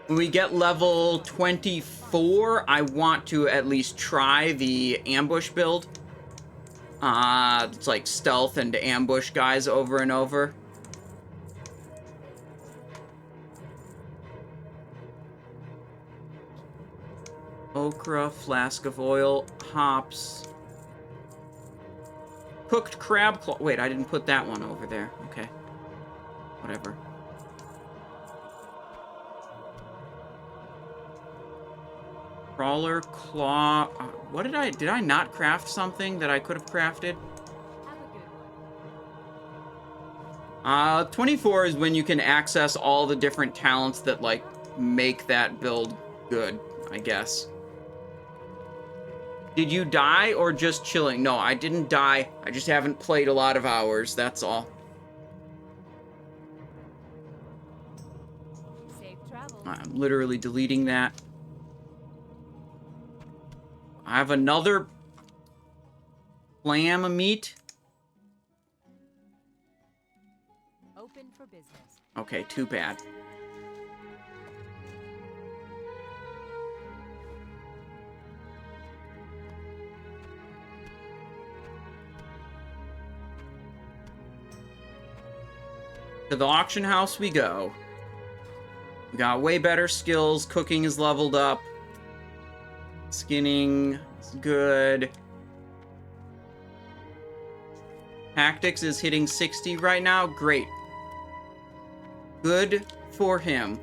Speaker 1: When we get level 24, I want to at least try the ambush build. It's like stealth and ambush guys over and over. Okra, flask of oil, hops. Cooked crab claw. Wait, I didn't put that one over there. Okay. Whatever. Crawler, claw. What did I not craft something that I could have crafted?
Speaker 3: Have a good one.
Speaker 1: 24 is when you can access all the different talents that, like, make that build good, I guess. Did you die or just chilling? No, I didn't die. I just haven't played a lot of hours, that's all.
Speaker 3: Safe travels.
Speaker 1: I'm literally deleting that. I have another clam meat.
Speaker 3: Open for business.
Speaker 1: Okay, too bad. To the auction house we go. We got way better skills. Cooking is leveled up. Skinning is good. Tactics is hitting 60 right now. Great. Good for him.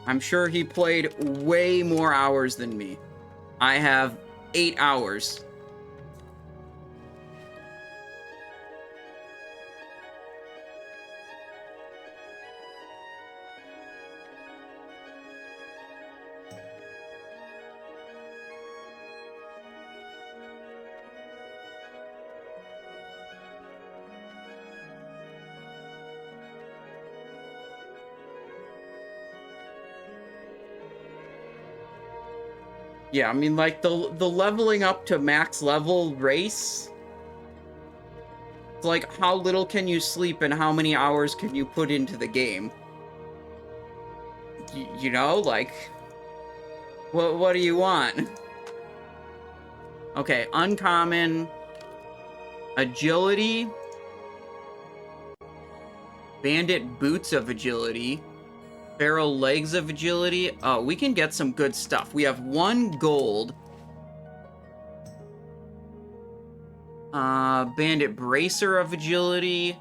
Speaker 1: I'm sure he played way more hours than me. I have 8 hours. Yeah, I mean, like, the leveling up to max level race, it's like, how little can you sleep and how many hours can you put into the game? You know, like, what do you want? Okay, uncommon, agility, bandit boots of agility, barrel legs of agility. Oh, we can get some good stuff. We have 1 gold. Bandit bracer of agility.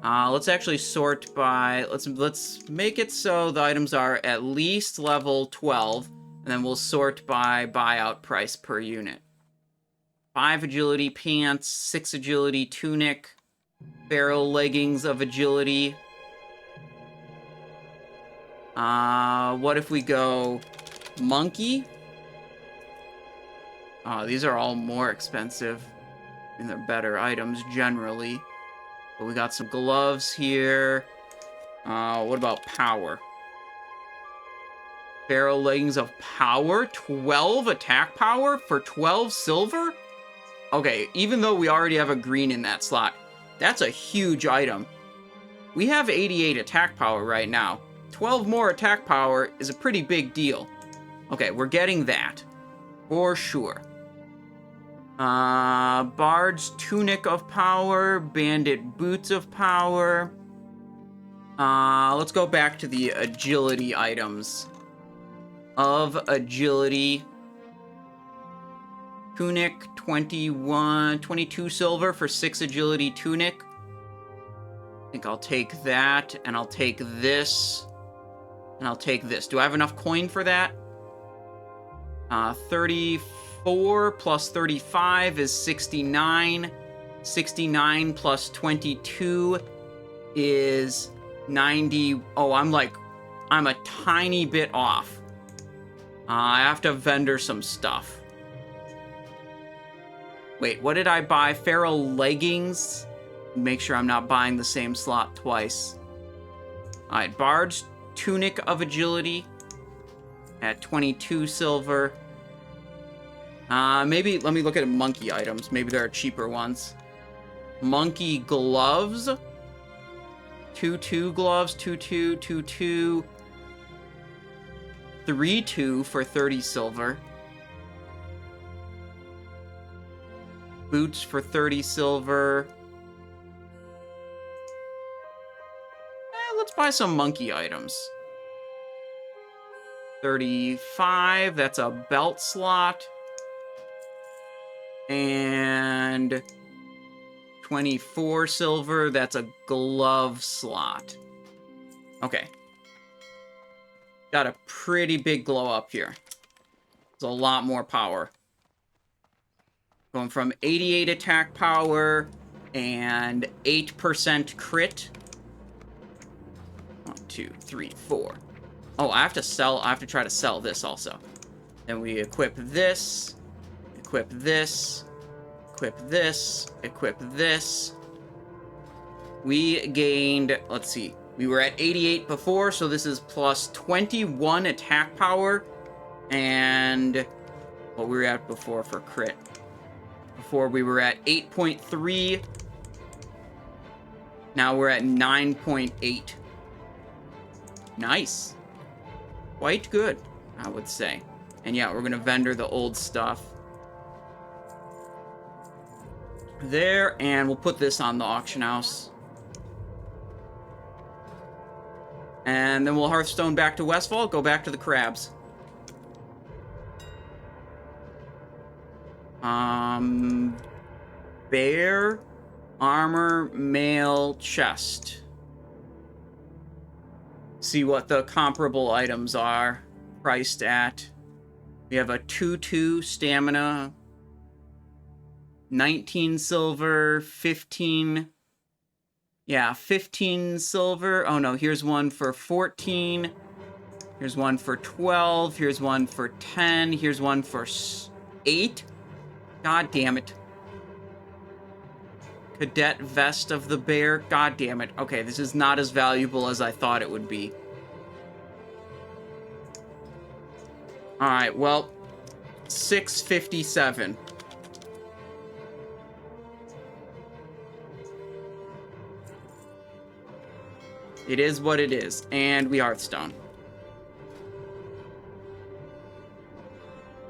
Speaker 1: Let's actually sort by, let's make it so the items are at least level 12, and then we'll sort by buyout price per unit. 5 agility pants, 6 agility tunic, barrel leggings of agility. What if we go monkey? These are all more expensive, and they're better items generally. But we got some gloves here. What about power? Barrel leggings of power? 12 attack power for 12 silver? Okay, even though we already have a green in that slot, that's a huge item. We have 88 attack power right now. 12 more attack power is a pretty big deal. Okay, we're getting that. For sure. Bard's tunic of power, bandit boots of power. Let's go back to the agility items. Of agility. Tunic, 22 silver for 6 agility tunic. I think I'll take that, and I'll take this. And I'll take this. Do I have enough coin for that? 34 plus 35 is 69. 69 plus 22 is 90. Oh, I'm like I'm a tiny bit off. I have to vendor some stuff. Wait, what did I buy? Feral leggings? Make sure I'm not buying the same slot twice. Alright, Bard's Tunic of Agility at 22 silver. Maybe, let me look at monkey items. Maybe there are cheaper ones. Monkey gloves. 2-2 gloves, 2-2, 2-2. 3-2 for 30 silver. Boots for 30 silver. Let's buy some monkey items. 35, that's a belt slot. And 24 silver, that's a glove slot. Okay. Got a pretty big glow up here. There's a lot more power. Going from 88 attack power and 8% crit. 1, 2, 3, 4. Oh, I have to try to sell this also. Then we equip this. Equip this. Equip this. Equip this. We gained, let's see. We were at 88 before, so this is plus 21 attack power. And what we were at before for crit. Before we were at 8.3. Now we're at 9.8. Nice. Quite good, I would say. And yeah, we're going to vendor the old stuff there, and we'll put this on the auction house. And then we'll Hearthstone back to Westfall, go back to the crabs. Bear, armor, mail, chest. See what the comparable items are priced at. We have a 2-2 stamina, 19 silver, 15. Yeah, 15 silver. Oh no, here's one for 14. Here's one for 12. Here's one for 10. Here's one for 8. God damn it. Cadet vest of the bear. God damn it. Okay, this is not as valuable as I thought it would be. Alright, well, 657. It is what it is, and we Hearthstone.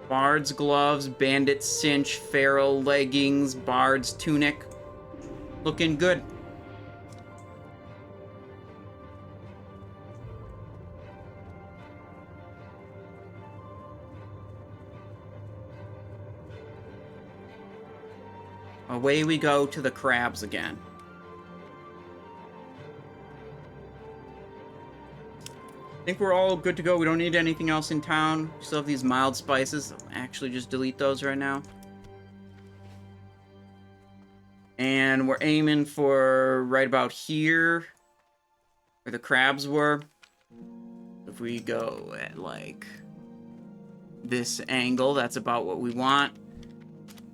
Speaker 1: Bard's gloves, bandit cinch, feral leggings, Bard's tunic. Looking good. Away we go to the crabs again. I think we're all good to go. We don't need anything else in town. We still have these mild spices. I'll actually just delete those right now. And we're aiming for right about here, where the crabs were. If we go at, like, this angle, that's about what we want.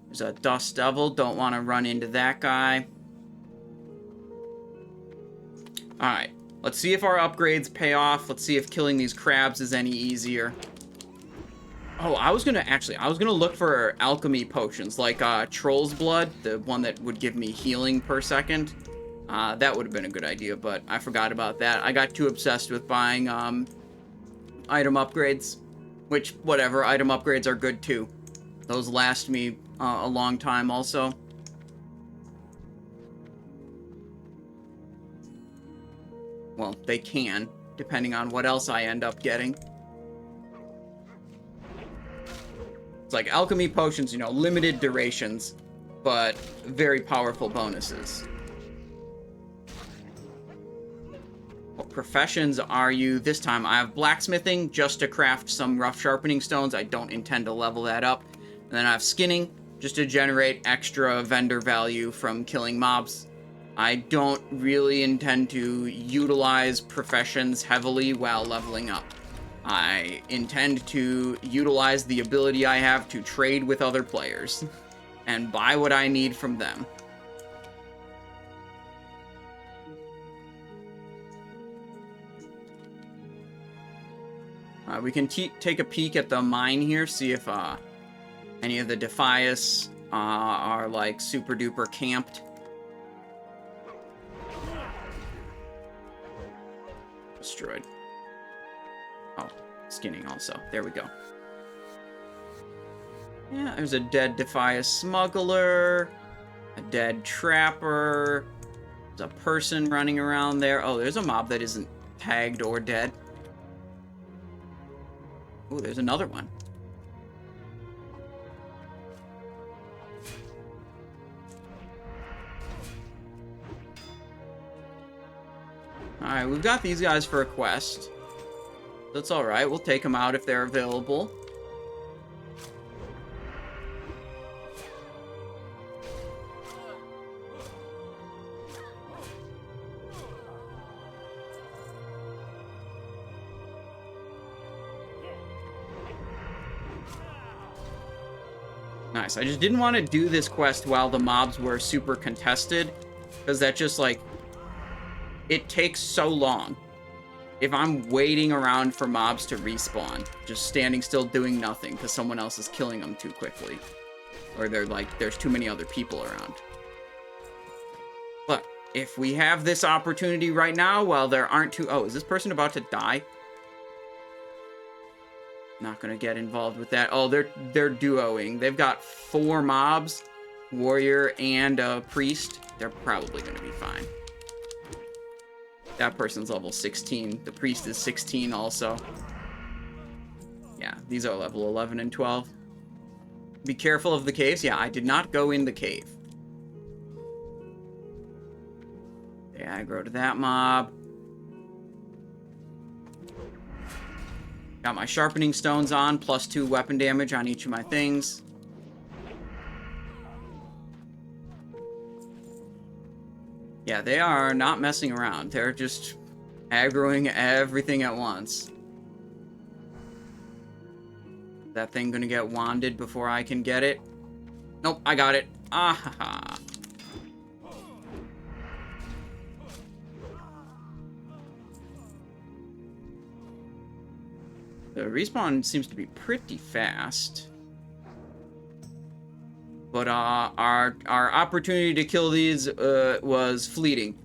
Speaker 1: There's a Dust Devil. Don't want to run into that guy. Alright. Let's see if our upgrades pay off. Let's see if killing these crabs is any easier. Oh, I was gonna look for alchemy potions, like Troll's Blood, the one that would give me healing per second. That would have been a good idea, but I forgot about that. I got too obsessed with buying item upgrades, which, whatever, item upgrades are good too. Those last me a long time also. Well, they can, depending on what else I end up getting. It's like alchemy potions, you know, limited durations, but very powerful bonuses. What professions are you? This time I have blacksmithing, just to craft some rough sharpening stones. I don't intend to level that up. And then I have skinning, just to generate extra vendor value from killing mobs. I don't really intend to utilize professions heavily while leveling up. I intend to utilize the ability I have to trade with other players and buy what I need from them. We can take a peek at the mine here, see if any of the Defias are like super duper camped. Destroyed. Oh, skinning also. There we go. Yeah, there's a dead Defias smuggler, a dead trapper, there's a person running around there. Oh, there's a mob that isn't tagged or dead. Oh, there's another one. Alright, we've got these guys for a quest. That's alright, we'll take them out if they're available. Nice. I just didn't want to do this quest while the mobs were super contested, because that just, like, it takes so long. If I'm waiting around for mobs to respawn, just standing still doing nothing because someone else is killing them too quickly, or they're like, there's too many other people around. But if we have this opportunity right now while there aren't too... Oh, is this person about to die? Not gonna get involved with that. Oh, they're duoing. They've got 4 mobs, warrior and a priest. They're probably gonna be fine. That person's level 16. The priest is 16 also. Yeah, these are level 11 and 12. Be careful of the caves. Yeah, I did not go in the cave. They aggro to that mob. Got my sharpening stones on, +2 weapon damage on each of my things. Yeah, they are not messing around. They're just aggroing everything at once. That thing gonna get wanded before I can get it? Nope, I got it. Ah ha ha. The respawn seems to be pretty fast. But our opportunity to kill these was fleeting.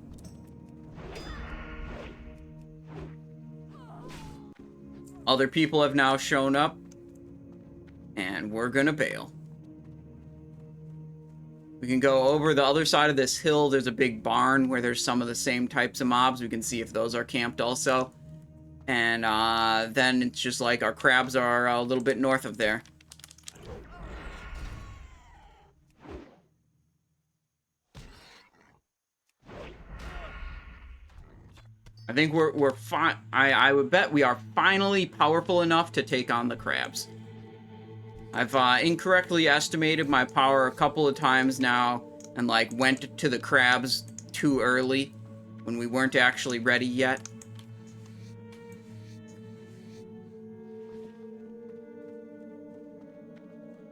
Speaker 1: Other people have now shown up, and we're gonna bail. We can go over the other side of this hill. There's a big barn where there's some of the same types of mobs. We can see if those are camped also. And then it's just like our crabs are a little bit north of there. I think we're fine. I would bet we are finally powerful enough to take on the crabs. I've incorrectly estimated my power a couple of times now, and like went to the crabs too early when we weren't actually ready yet.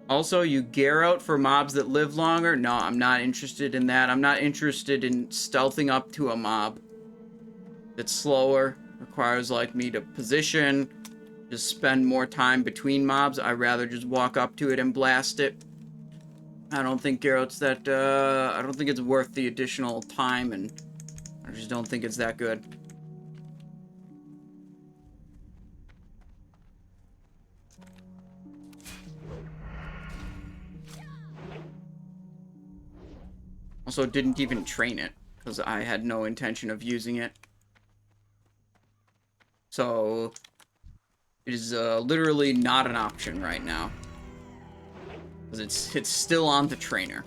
Speaker 1: Also, you gear out for mobs that live longer. No, I'm not interested in that. I'm not interested in stealthing up to a mob that's slower, requires like me to position, just spend more time between mobs. I'd rather just walk up to it and blast it. I don't think Garrote's that, I don't think it's worth the additional time, and I just don't think it's that good. Also, didn't even train it, because I had no intention of using it. So, it is literally not an option right now. Because it's still on the trainer.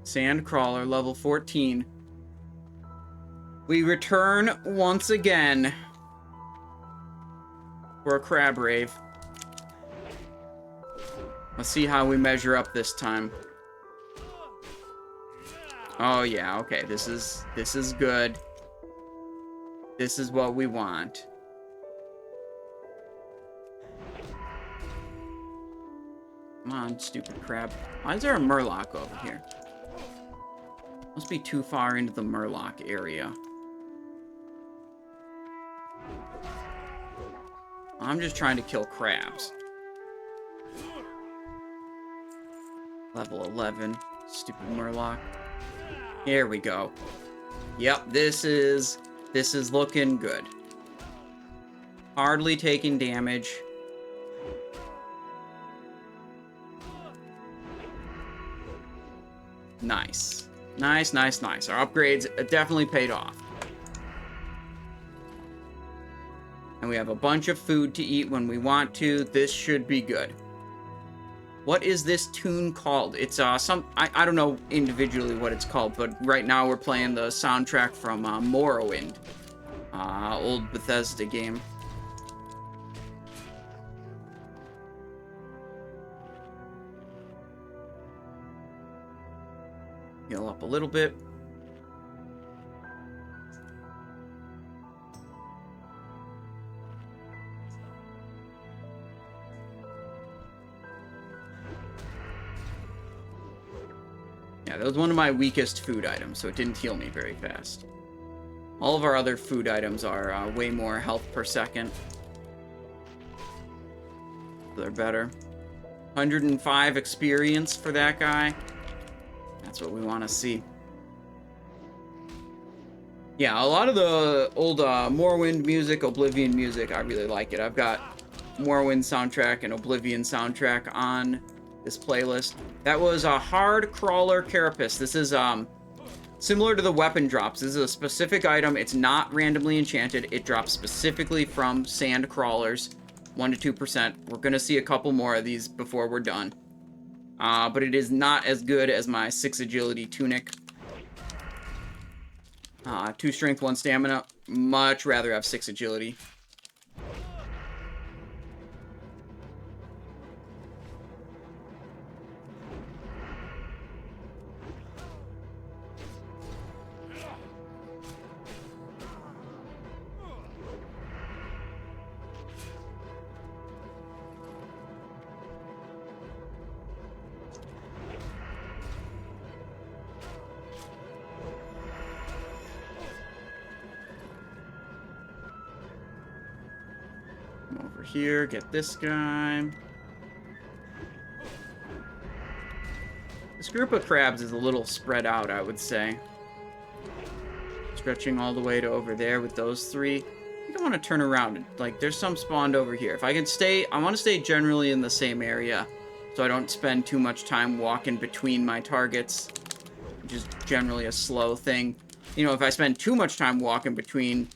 Speaker 1: Sand crawler, level 14. We return once again for a crab rave. Let's see how we measure up this time. Oh yeah, okay, this is good. This is what we want. Come on, stupid crab. Why is there a murloc over here? Must be too far into the murloc area. I'm just trying to kill crabs. Level 11. Stupid murloc. Here we go. Yep, this is looking good. Hardly taking damage. Nice. Nice, nice, nice. Our upgrades definitely paid off. And we have a bunch of food to eat when we want to. This should be good. What is this tune called? It's I don't know individually what it's called, but right now we're playing the soundtrack from Morrowind. Old Bethesda game. Heal up a little bit. Yeah, that was one of my weakest food items, so it didn't heal me very fast. All of our other food items are way more health per second. So they're better. 105 experience for that guy. That's what we want to see. Yeah, a lot of the old Morrowind music, Oblivion music, I really like it. I've got Morrowind soundtrack and Oblivion soundtrack on this playlist. That was a hard crawler carapace. This is similar to the weapon drops. This is a specific item. It's not randomly enchanted. It drops specifically from sand crawlers, 1 to 2%. We're gonna see a couple more of these before we're done. But it is not as good as my 6 agility tunic. 2 strength, 1 stamina. Much rather have 6 agility. Here, get this guy. This group of crabs is a little spread out, I would say. Stretching all the way to over there with those 3. I think I want to turn around. Like, there's some spawned over here. If I can stay, I want to stay generally in the same area, so I don't spend too much time walking between my targets, which is generally a slow thing. You know, if I spend too much time walking between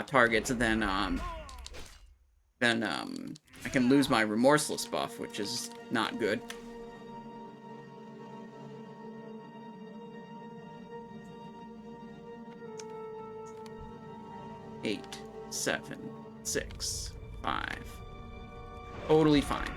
Speaker 1: targets, then I can lose my remorseless buff, which is not good. Eight, 7, 6, 5. Totally fine.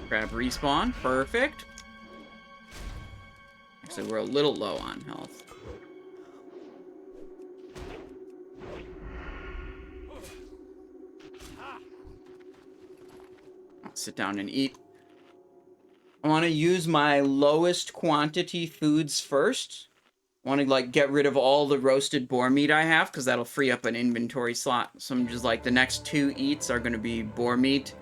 Speaker 1: Crab respawn. Perfect. Actually, we're a little low on health. I'll sit down and eat. I want to use my lowest quantity foods first. I want to, like, get rid of all the roasted boar meat I have, because that'll free up an inventory slot. So I'm just like, the next 2 eats are going to be boar meat.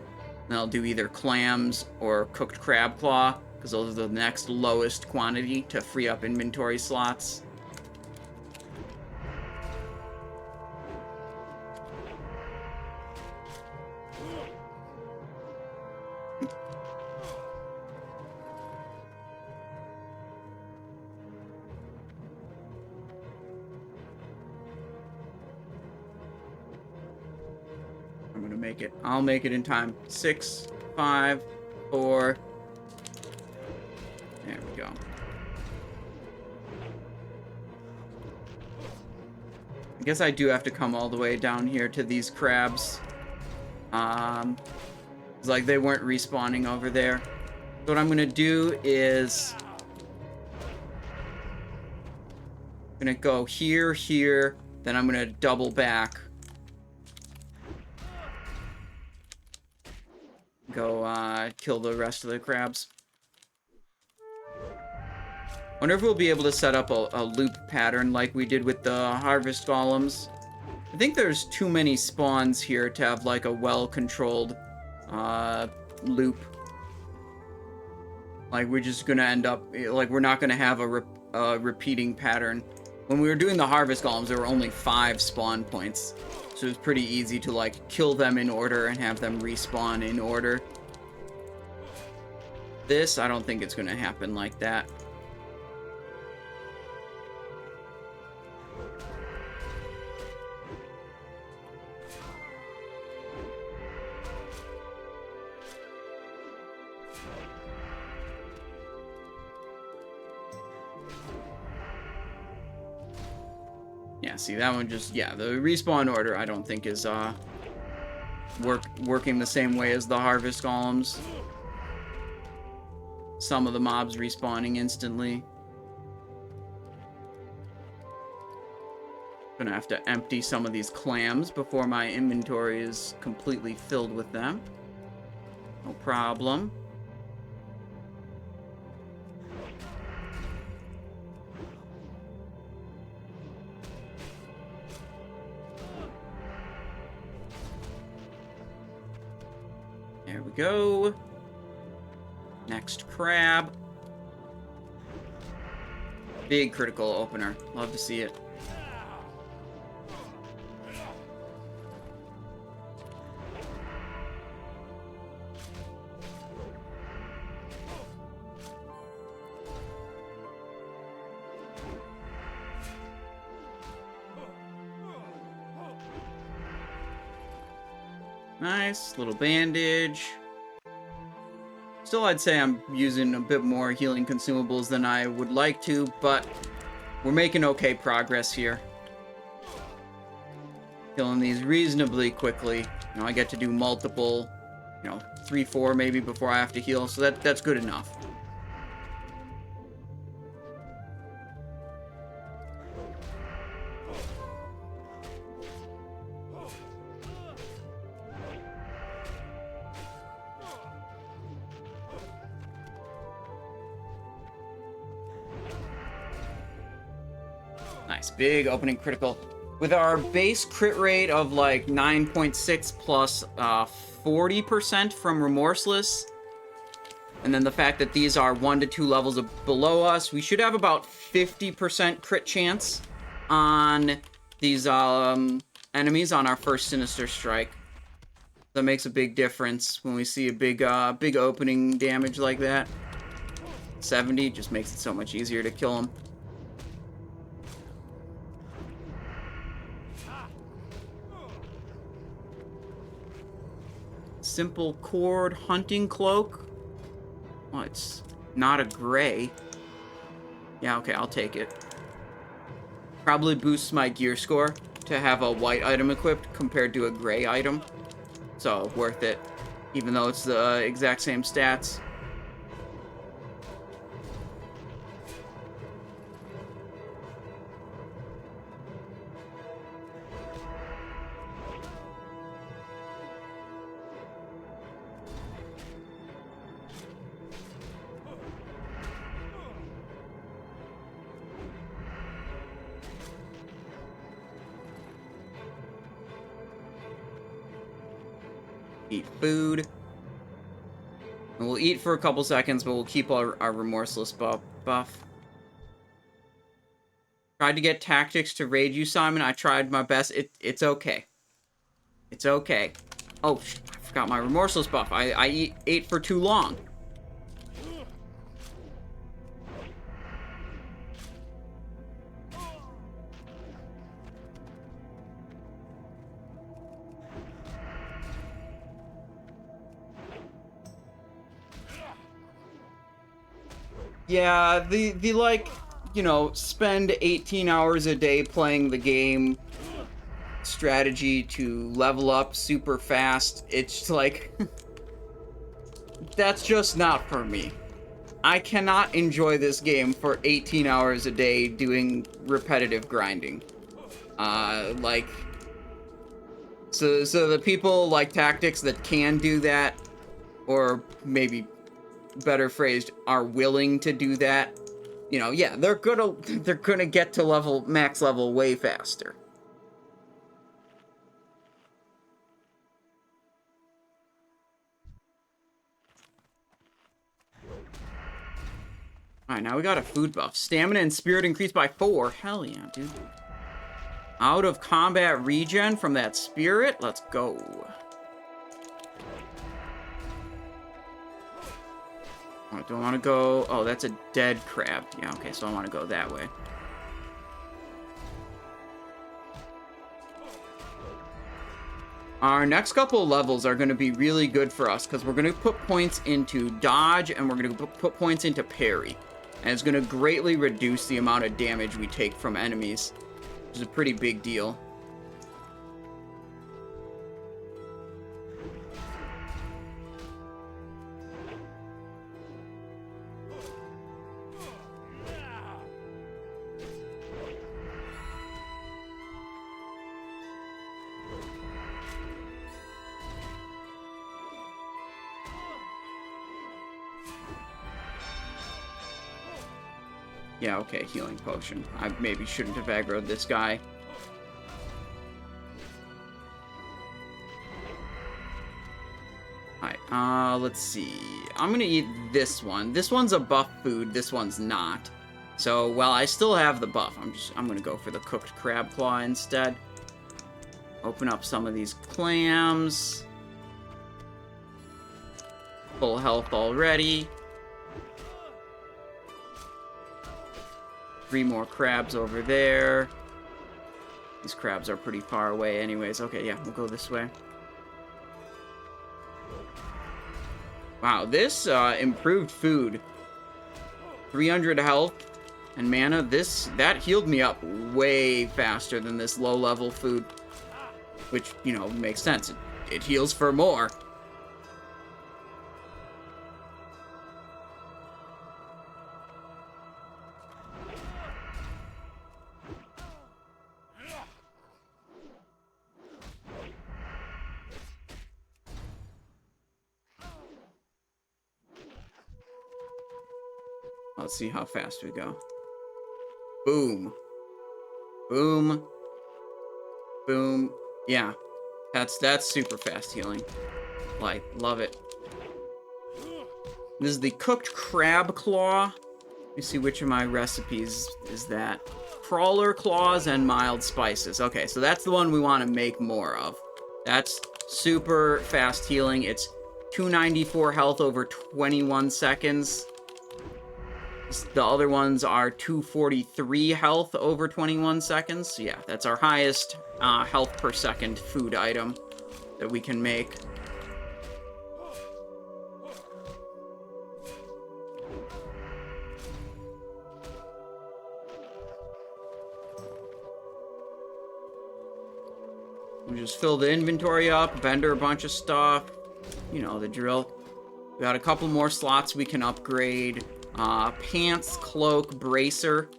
Speaker 1: And I'll do either clams or cooked crab claw, because those are the next lowest quantity to free up inventory slots. I'm gonna make it. I'll make it in time. 6, 5, 4. There we go. I guess I do have to come all the way down here to these crabs. It's like they weren't respawning over there. So what I'm gonna do is I'm gonna go here, here, then I'm gonna double back. Go kill the rest of the crabs. Wonder if we'll be able to set up a loop pattern like we did with the harvest golems. I think there's too many spawns here to have like a well-controlled loop. Like we're just gonna end up like we're not gonna have a repeating pattern. When we were doing the harvest golems, there were only 5 spawn points, so it's pretty easy to like kill them in order and have them respawn in order. This, I don't think it's gonna happen like that. Yeah, see, that one just, yeah, the respawn order I don't think is working the same way as the harvest golems. Some of the mobs respawning instantly. Gonna have to empty some of these clams before my inventory is completely filled with them. No problem. There we go. Next crab. Big critical opener. Love to see it. Nice little bandage. Still, I'd say I'm using a bit more healing consumables than I would like to, but we're making okay progress here. Killing these reasonably quickly. You know, I get to do multiple, 3, 4 maybe before I have to heal, so that's good enough. Nice, big opening critical. With our base crit rate of like 9.6 plus 40% from Remorseless, and then the fact that these are 1 to 2 levels below us, we should have about 50% crit chance on these enemies on our first Sinister Strike. That makes a big difference when we see a big opening damage like that. 70 just makes it so much easier to kill them. Simple cord hunting cloak. Oh, it's not a gray. Yeah, okay, I'll take it. Probably boosts my gear score to have a white item equipped compared to a gray item. So, worth it. Even though it's the exact same stats. Eat food. And we'll eat for a couple seconds, but we'll keep our Remorseless buff. Tried to get tactics to raid you, Simon. I tried my best. It's okay. It's okay. Oh, I forgot got my remorseless buff. I ate for too long. Yeah, the like, you know, spend 18 hours a day playing the game strategy to level up super fast. It's like, that's just not for me. I cannot enjoy this game for 18 hours a day doing repetitive grinding. Like, so the people like tactics that can do that, or maybe better phrased, are willing to do that, you know, yeah, they're gonna get to max level way faster. Alright, now we got a food buff. Stamina and spirit increased by 4. Hell yeah, dude. Out of combat regen from that spirit. Let's go. Oh, do I want to go? Oh, that's a dead crab. Yeah, okay, so I want to go that way. Our next couple of levels are going to be really good for us because we're going to put points into dodge and we're going to put points into parry. And it's going to greatly reduce the amount of damage we take from enemies, which is a pretty big deal. Yeah, okay, healing potion. I maybe shouldn't have aggroed this guy. Alright, let's see. I'm gonna eat this one. This one's a buff food, this one's not. So, while I still have the buff, I'm gonna go for the cooked crab claw instead. Open up some of these clams. Full health already. 3 more crabs over there. These crabs are pretty far away anyways. Okay, yeah, we'll go this way. Wow, this improved food. 300 health and mana. That healed me up way faster than this low-level food. Which, you know, makes sense. It heals for more. Let's see how fast we go. Boom. Boom. Boom. Yeah. That's super fast healing. Like, love it. This is the cooked crab claw. Let me see which of my recipes is that. Crawler claws and mild spices. Okay, so that's the one we want to make more of. That's super fast healing. It's 294 health over 21 seconds. The other ones are 243 health over 21 seconds. So yeah, that's our highest health per second food item that we can make. We just fill the inventory up, vendor a bunch of stuff. You know the drill. We got a couple more slots we can upgrade. Pants, cloak, bracer.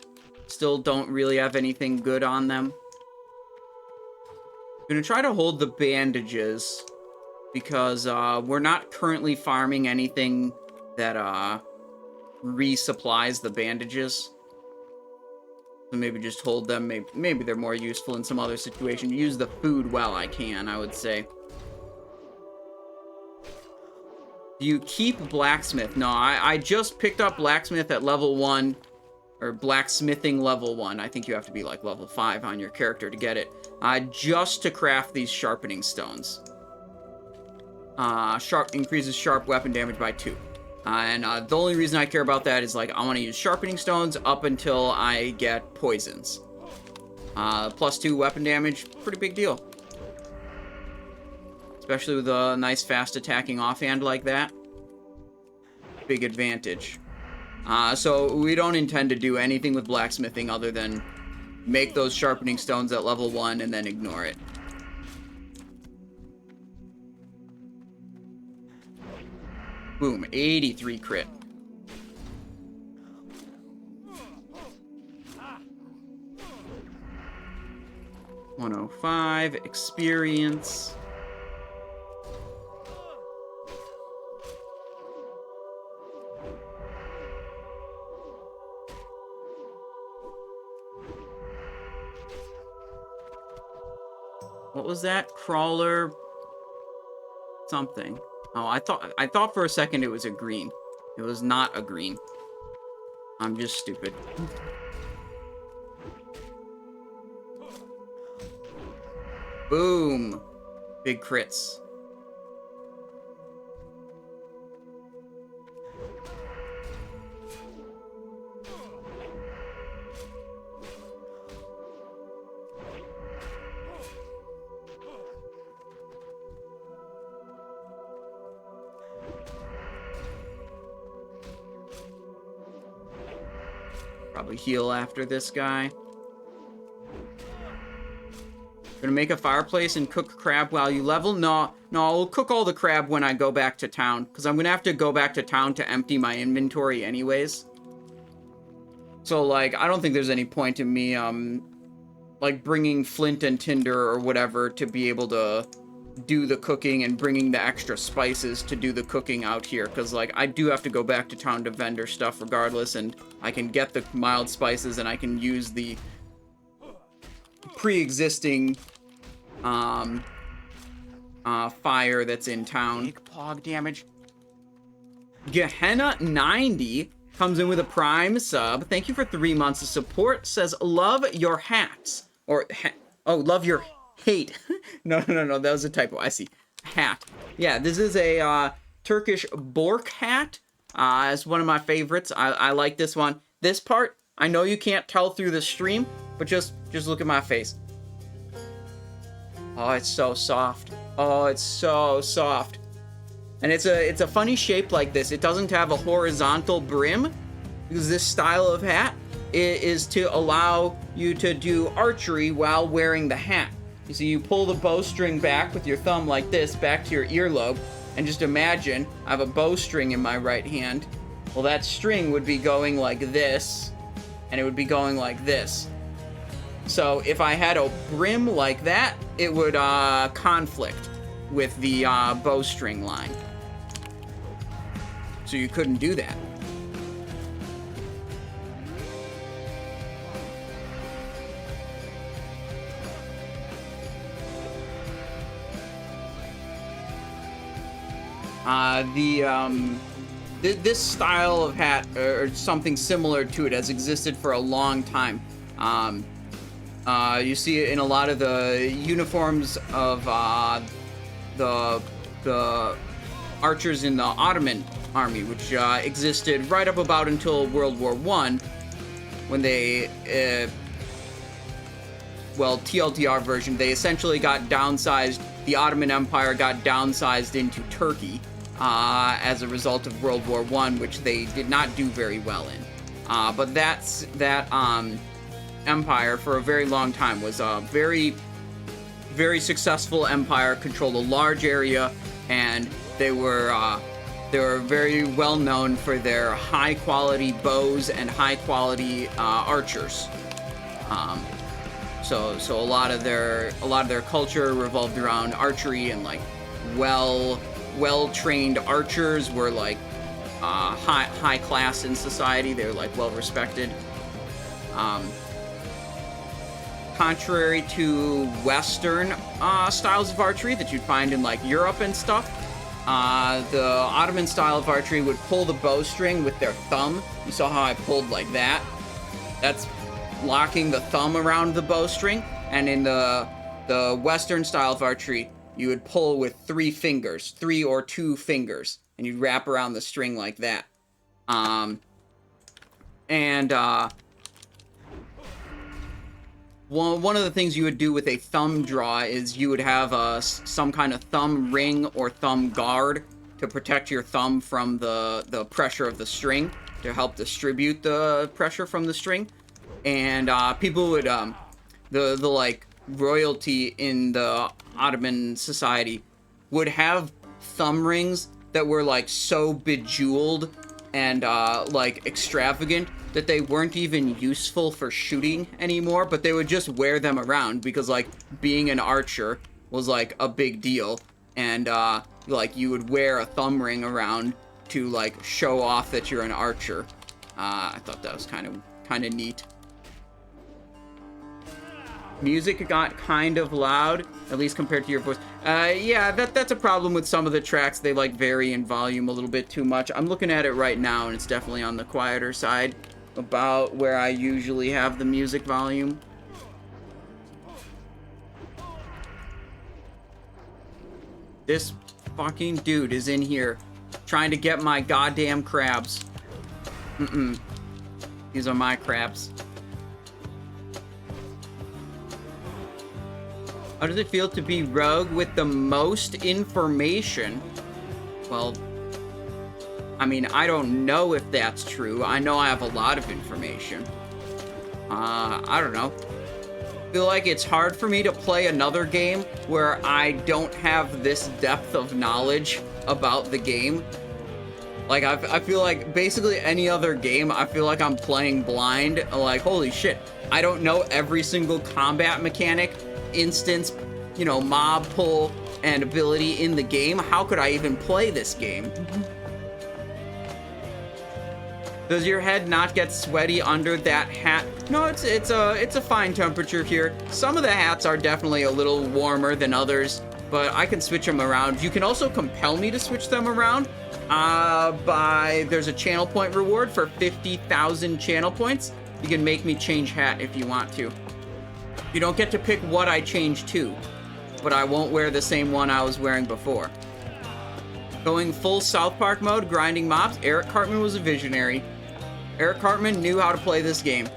Speaker 1: Still don't really have anything good on them. I'm gonna try to hold the bandages because we're not currently farming anything that resupplies the bandages. So maybe just hold them. Maybe they're more useful in some other situation. Use the food while I can, I would say. Do you keep blacksmith? No, I just picked up blacksmith at level 1. Or blacksmithing level 1. I think you have to be like level 5 on your character to get it. Just to craft these sharpening stones. increases sharp weapon damage by 2. And the only reason I care about that is, like, I want to use sharpening stones up until I get poisons. Plus 2 weapon damage, pretty big deal. Especially with a nice fast attacking offhand like that. Big advantage. So we don't intend to do anything with blacksmithing other than make those sharpening stones at level 1 and then ignore it. Boom, 83 crit. 105 experience. What was that? Crawler something. Oh, I thought for a second it was a green. It was not a green. I'm just stupid. Boom. Big crits. Probably heal after this guy. Gonna make a fireplace and cook crab while you level? No, I'll cook all the crab when I go back to town, because I'm gonna have to go back to town to empty my inventory anyways. So, like, I don't think there's any point in me, like, bringing flint and tinder or whatever to be able to do the cooking and bringing the extra spices to do the cooking out here, because, like, I do have to go back to town to vendor stuff regardless, and I can get the mild spices and I can use the pre-existing fire that's in town. Big pog damage. Gehenna 90 comes in with a prime sub. Thank you for 3 months of support. Says, love your hats. Or, love your hate. No, that was a typo. I see. Hat. Yeah, this is a Turkish Bork hat. It's one of my favorites. I like this one. This part, I know you can't tell through the stream, but just look at my face. Oh, it's so soft. Oh, it's so soft. And it's a funny shape like this. It doesn't have a horizontal brim, because this style of hat is to allow you to do archery while wearing the hat. You see, you pull the bowstring back with your thumb like this, back to your earlobe, and just imagine I have a bowstring in my right hand. Well, that string would be going like this, and it would be going like this. So if I had a brim like that, it would conflict with the bowstring line. So you couldn't do that. This style of hat, or something similar to it, has existed for a long time. You see it in a lot of the uniforms of the archers in the Ottoman army, which existed right up about until World War I, when they, TLDR version, they essentially got downsized. The Ottoman Empire got downsized into Turkey as a result of World War I, which they did not do very well in. But that empire for a very long time was a very, very successful empire, controlled a large area, and they were very well known for their high quality bows and high quality archers. So a lot of their culture revolved around archery, and like well trained archers were like high class in society. They were like well respected. Contrary to Western styles of archery that you'd find in like Europe and stuff, the Ottoman style of archery would pull the bowstring with their thumb. You saw how I pulled like that? That's locking the thumb around the bowstring. And in the Western style of archery, you would pull with 3 fingers, 3 or 2 fingers, and you'd wrap around the string like that. One of the things you would do with a thumb draw is you would have some kind of thumb ring or thumb guard to protect your thumb from the pressure of the string, to help distribute the pressure from the string. And people would, the like royalty in the Ottoman society would have thumb rings that were like so bejeweled and like extravagant that they weren't even useful for shooting anymore, but they would just wear them around because like being an archer was like a big deal, and like you would wear a thumb ring around to like show off that you're an archer. I thought that was kind of neat. Music got kind of loud, at least compared to your voice. Yeah, that's a problem with some of the tracks. They like vary in volume a little bit too much. I'm looking at it right now, and it's definitely on the quieter side, about where I usually have the music volume. This fucking dude is in here trying to get my goddamn crabs. These are my crabs. How does it feel to be rogue with the most information? Well, I mean, I don't know if that's true. I know I have a lot of information. I don't know. I feel like it's hard for me to play another game where I don't have this depth of knowledge about the game. Like, I feel like basically any other game, I feel like I'm playing blind. Like, holy shit, I don't know every single combat mechanic, instance, you know, mob pull, and ability in the game. How could I even play this game? Does your head not get sweaty under that hat? No, it's a fine temperature here. Some of the hats are definitely a little warmer than others, but I can switch them around. You can also compel me to switch them around. There's a channel point reward for 50,000 channel points. You can make me change hat if you want to. You don't get to pick what I change to, but I won't wear the same one I was wearing before. Going full South Park mode, grinding mobs. Eric Cartman was a visionary. Eric Cartman knew how to play this game.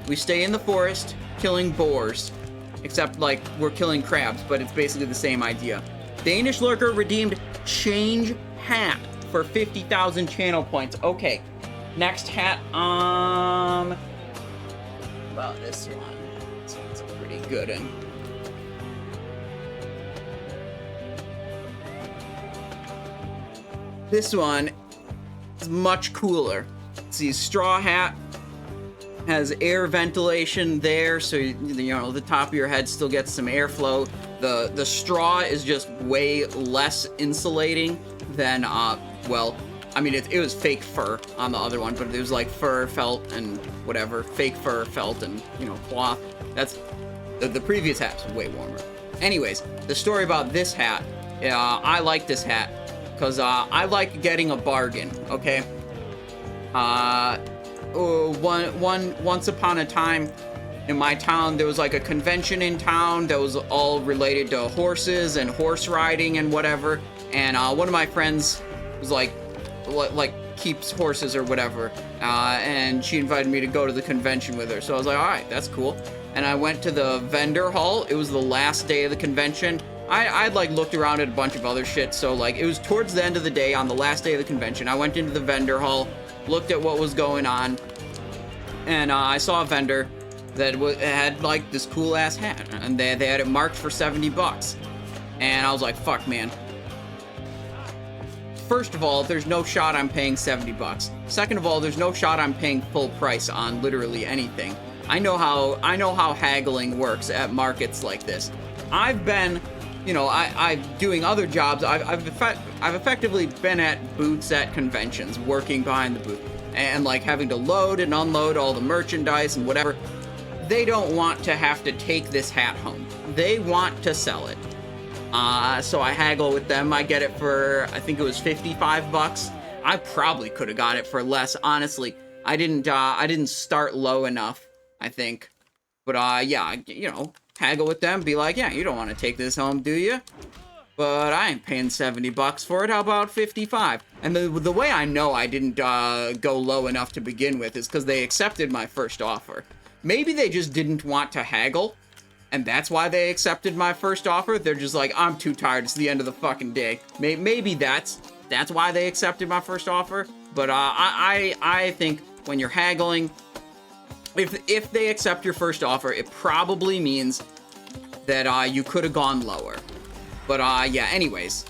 Speaker 1: We stay in the forest, killing boars. Except, like, we're killing crabs, but it's basically the same idea. Danish Lurker redeemed change hat for 50,000 channel points. Okay, next hat, about this one. It's a pretty good one. This one is much cooler. See, straw hat has air ventilation there, so you know the top of your head still gets some airflow. The straw is just way less insulating than well, I mean it was fake fur on the other one, but it was like fur, felt, and whatever, fake fur, felt, and you know cloth. That's the previous hat was way warmer. Anyways, the story about this hat, I like this hat because I like getting a bargain. Okay. Once upon a time in my town, there was like a convention in town that was all related to horses and horse riding and whatever. And one of my friends was like keeps horses or whatever. And she invited me to go to the convention with her. So I was like, all right, that's cool. And I went to the vendor hall. It was the last day of the convention. I'd like looked around at a bunch of other shit. So like it was towards the end of the day on the last day of the convention. I went into the vendor hall, looked at what was going on, and I saw a vendor that had like this cool ass hat, and they had it marked for 70 bucks. And I was like, fuck, man. First of all, there's no shot I'm paying 70 bucks. Second of all, there's no shot I'm paying full price on literally anything. I know how haggling works at markets like this. I've been, you know, I'm doing other jobs. I've effectively been at booths at conventions, working behind the booth, and like having to load and unload all the merchandise and whatever. They don't want to have to take this hat home. They want to sell it. So I haggle with them. I get it for, I think it was 55 bucks. I probably could have got it for less, honestly. I didn't start low enough, I think. But yeah, you know, haggle with them, be like, yeah, you don't want to take this home, do you? but I ain't paying 70 bucks for it. How about 55? And the way I know I didn't go low enough to begin with is because they accepted my first offer. Maybe they just didn't want to haggle, and that's why they accepted my first offer. They're just like, I'm too tired. It's the end of the fucking day. Maybe that's why they accepted my first offer. But I think when you're haggling, if they accept your first offer, it probably means that you could have gone lower. But yeah, anyways,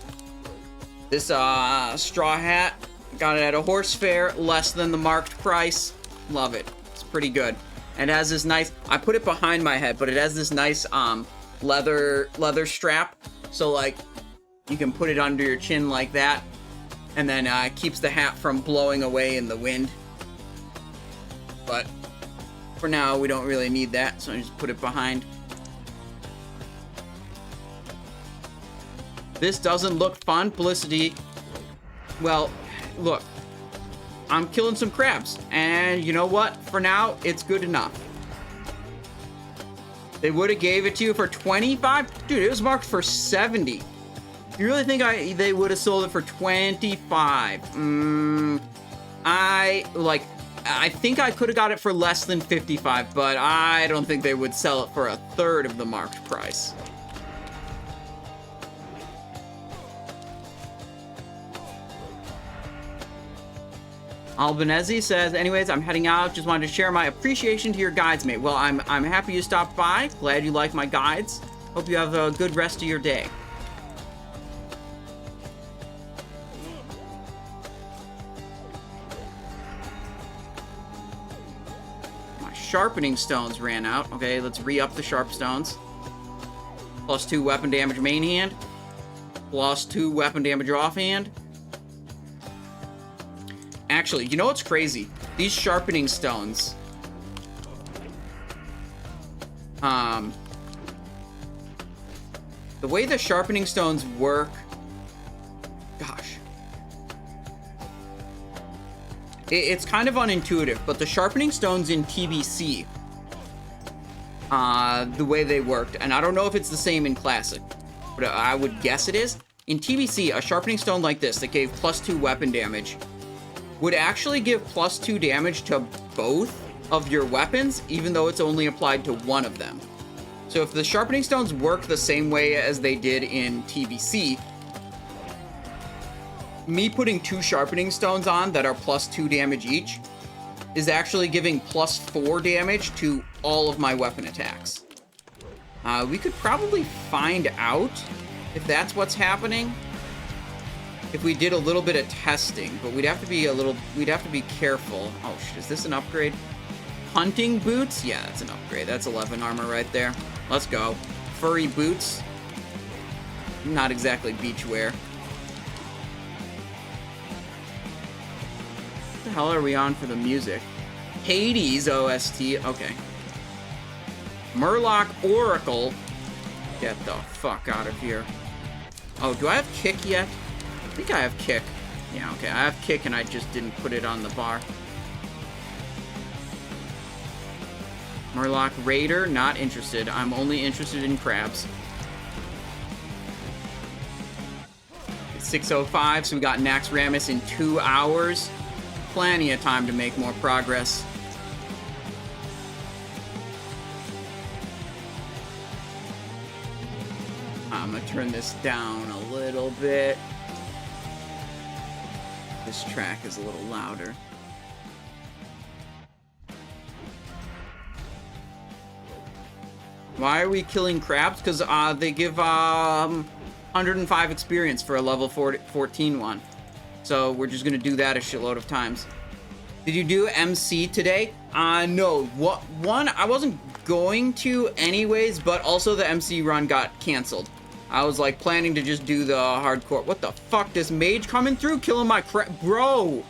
Speaker 1: this straw hat, got it at a horse fair, less than the marked price. Love it. It's pretty good. And it has this nice, I put it behind my head, but it has this nice leather strap. So like you can put it under your chin like that, and then it keeps the hat from blowing away in the wind. But for now, we don't really need that, so I just put it behind. This doesn't look fun. Felicity. Well, look. I'm killing some crabs. And you know what? For now, it's good enough. They would have gave it to you for 25? Dude, it was marked for 70. You really think they would have sold it for 25? I think I could have got it for less than 55, but I don't think they would sell it for a third of the marked price. Albanese says, anyways, I'm heading out. Just wanted to share my appreciation to your guides, mate. Well, I'm happy you stopped by. Glad you like my guides. Hope you have a good rest of your day. My sharpening stones ran out. Okay, let's re-up the sharp stones. +2 weapon damage main hand. +2 weapon damage offhand. Actually, you know what's crazy? These sharpening stones. The way the sharpening stones work. Gosh. It's kind of unintuitive, but the sharpening stones in TBC. The way they worked. And I don't know if it's the same in Classic, but I would guess it is. In TBC, a sharpening stone like this that gave +2 weapon damage would actually give +2 damage to both of your weapons, even though it's only applied to one of them. So if the sharpening stones work the same way as they did in TBC, me putting 2 sharpening stones on that are +2 damage each is actually giving +4 damage to all of my weapon attacks. We could probably find out if that's what's happening if we did a little bit of testing, but we'd have to be careful. Oh shit, is this an upgrade? Hunting boots? Yeah, that's an upgrade. That's 11 armor right there. Let's go. Furry boots. Not exactly beach wear. What the hell are we on for the music? Hades OST. Okay. Murloc Oracle. Get the fuck out of here. Oh, do I have kick yet? I think I have kick. Yeah, okay, I have kick and I just didn't put it on the bar. Murloc Raider, not interested. I'm only interested in crabs. It's 6:05, so we got Naxxramas in 2 hours. Plenty of time to make more progress. I'm gonna turn this down a little bit. This track is a little louder. Why are we killing crabs? Because they give 105 experience for a level 14 one. So we're just going to do that a shitload of times. Did you do MC today? No. One, I wasn't going to anyways, but also the MC run got canceled. I was like planning to just do the hardcore. What the fuck? This mage coming through killing my crab. Bro.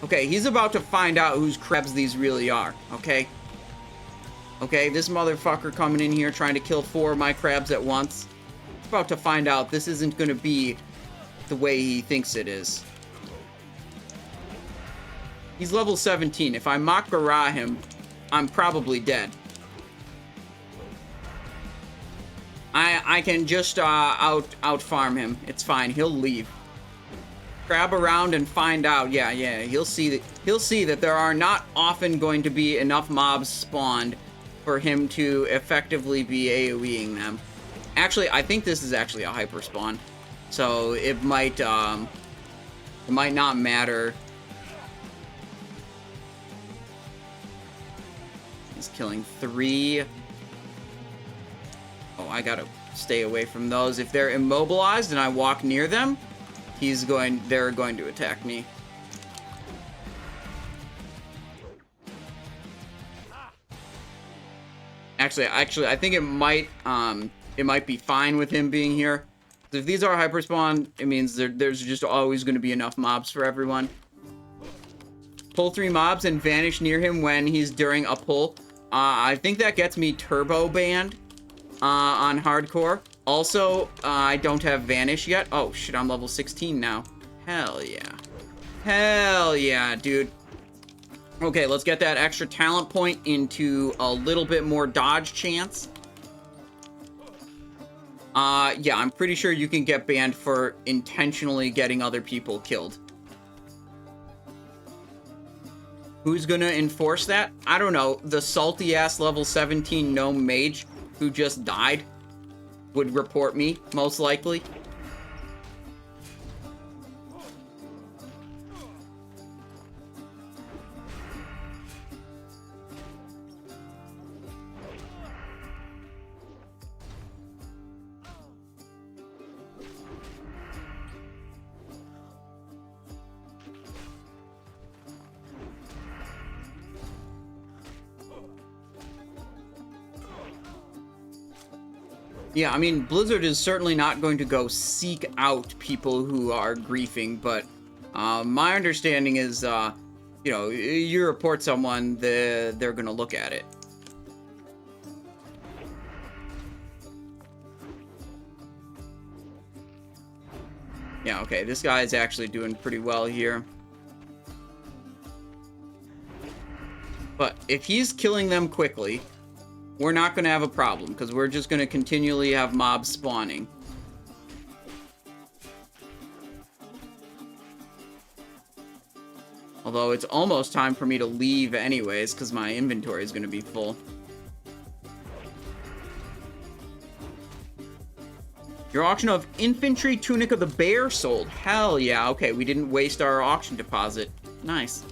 Speaker 1: Okay, he's about to find out whose crabs these really are. Okay, this motherfucker coming in here trying to kill 4 of my crabs at once. He's about to find out this isn't going to be the way he thinks it is. He's level 17. If I Makara him, I'm probably dead. I I can just out farm him. It's fine. He'll leave. Grab around and find out. Yeah, he'll see that there are not often going to be enough mobs spawned for him to effectively be AoEing them. Actually, I think this is actually a hyper spawn, so it might not matter. He's killing 3. Oh, I gotta stay away from those. If they're immobilized and I walk near them, they're going to attack me. Actually, I think it might be fine with him being here. If these are hyperspawn, it means there's just always going to be enough mobs for everyone. Pull 3 mobs and vanish near him when he's during a pull. I think that gets me turbo banned on hardcore. Also, I don't have vanish yet. Oh shit, I'm level 16 now. Hell yeah. Hell yeah, dude. Okay, let's get that extra talent point into a little bit more dodge chance. Yeah, I'm pretty sure you can get banned for intentionally getting other people killed. Who's gonna enforce that? I don't know. The salty-ass level 17 gnome mage who just died would report me, most likely. Yeah, I mean, Blizzard is certainly not going to go seek out people who are griefing, but my understanding is, you know, you report someone, they're going to look at it. Yeah, okay, this guy is actually doing pretty well here. But if he's killing them quickly, we're not going to have a problem, because we're just going to continually have mobs spawning. Although it's almost time for me to leave anyways, because my inventory is going to be full. Your auction of Infantry Tunic of the Bear sold. Hell yeah, okay, we didn't waste our auction deposit. Nice.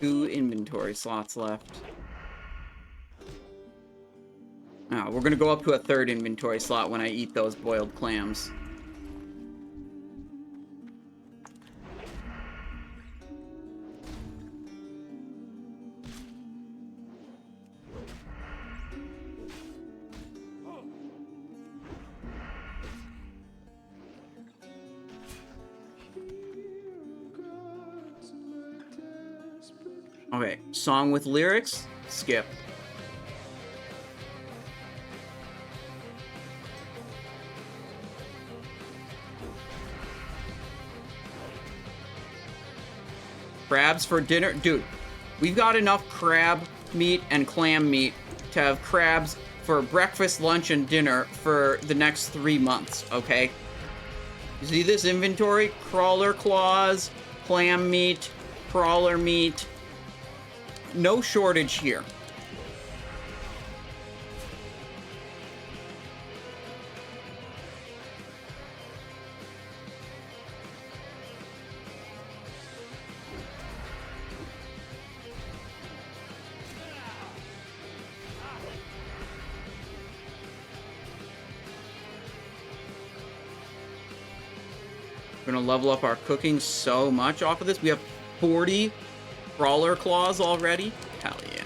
Speaker 1: Two inventory slots left. Now, we're gonna go up to a 3rd inventory slot when I eat those boiled clams. Okay, song with lyrics, skip. Crabs for dinner? Dude, we've got enough crab meat and clam meat to have crabs for breakfast, lunch, and dinner for the next 3 months, okay? You see this inventory? Crawler claws, clam meat, crawler meat. No shortage here. We're gonna level up our cooking so much off of this. We have 40 crawler claws already. Hell yeah.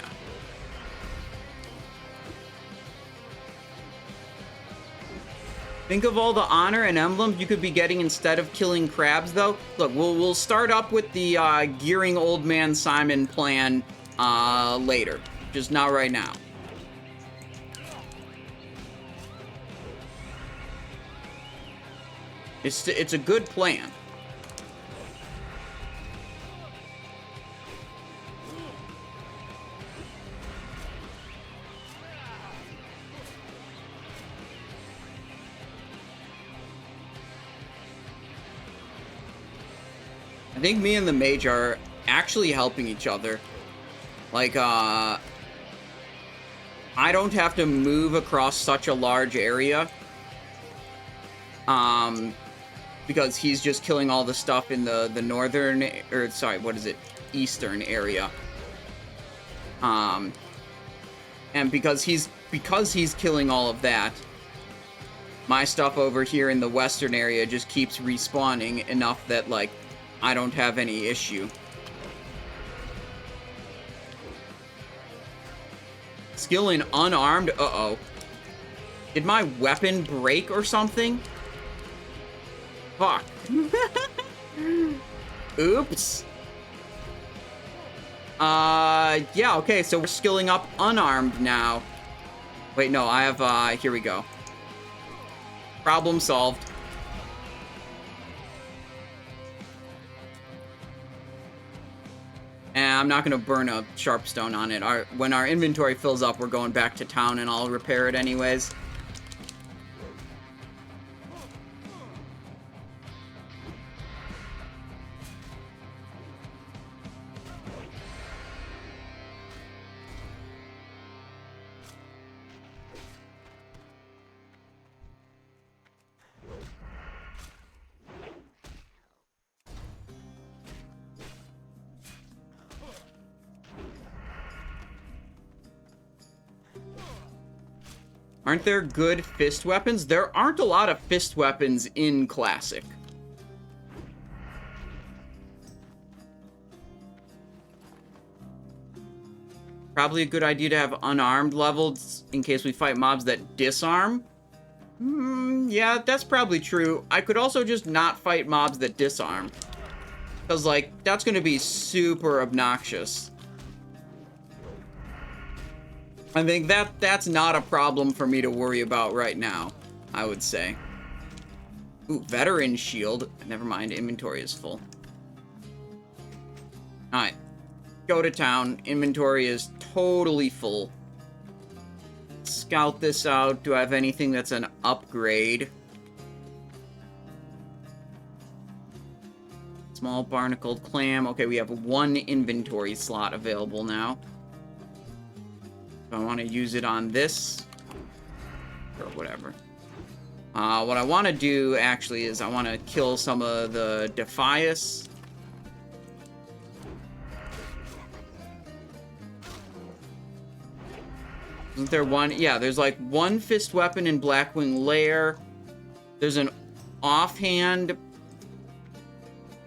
Speaker 1: Think of all the honor and emblems you could be getting instead of killing crabs, though. Look, we'll start up with the gearing Old Man Simon plan later. Just not right now. It's a good plan. I think me and the mage are actually helping each other. Like, I don't have to move across such a large area. Because he's just killing all the stuff in the northern, or sorry, what is it? Eastern area. And because he's killing all of that, my stuff over here in the western area just keeps respawning enough that, like, I don't have any issue. Skill in unarmed? Uh-oh. Did my weapon break or something? Fuck. Oops. Yeah, okay, so we're skilling up unarmed now. Wait, no, I have, here we go. Problem solved. And I'm not gonna burn a sharpstone on it. When our inventory fills up, we're going back to town and I'll repair it anyways. Aren't there good fist weapons? There aren't a lot of fist weapons in Classic. Probably a good idea to have unarmed levels in case we fight mobs that disarm. Yeah, that's probably true. I could also just not fight mobs that disarm. Because, like, that's going to be super obnoxious. I think that's not a problem for me to worry about right now, I would say. Ooh, veteran shield. Never mind, inventory is full. Alright. Go to town. Inventory is totally full. Scout this out. Do I have anything that's an upgrade? Small barnacled clam. Okay, we have one inventory slot available now. I want to use it on this, or whatever. What I want to do, actually, is I want to kill some of the Defias. Isn't there one? Yeah, there's like one fist weapon in Blackwing Lair. There's an offhand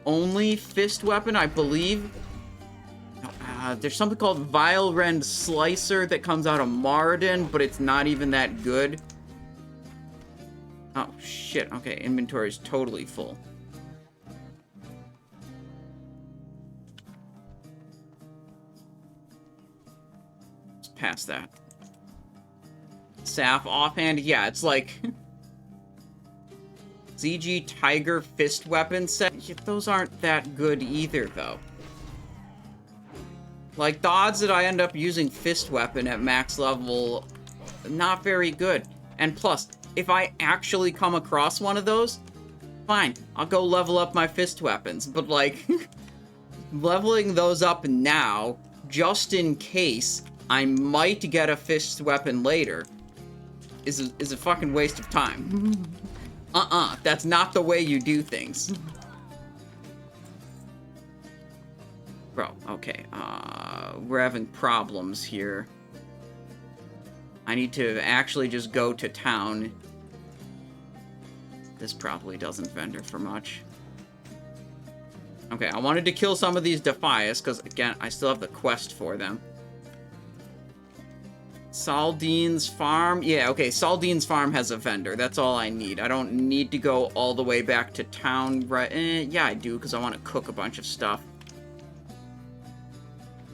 Speaker 1: only fist weapon, I believe. There's something called Vile Rend Slicer that comes out of Marden, but it's not even that good. Oh, shit. Okay, inventory is totally full. Let's pass that. Saf offhand. Yeah, it's like... ZG Tiger Fist Weapon set. Yeah, those aren't that good either, though. Like, the odds that I end up using Fist Weapon at max level, not very good. And plus, if I actually come across one of those, fine, I'll go level up my Fist Weapons. But, like, leveling those up now, just in case I might get a Fist Weapon later, is a fucking waste of time. That's not the way you do things. Bro, okay, we're having problems here. I need to actually just go to town. This probably doesn't vendor for much. Okay, I wanted to kill some of these Defias, because, again, I still have the quest for them. Saldine's Farm? Yeah, okay, Saldine's Farm has a vendor. That's all I need. I don't need to go all the way back to town, right? Yeah, I do, because I want to cook a bunch of stuff.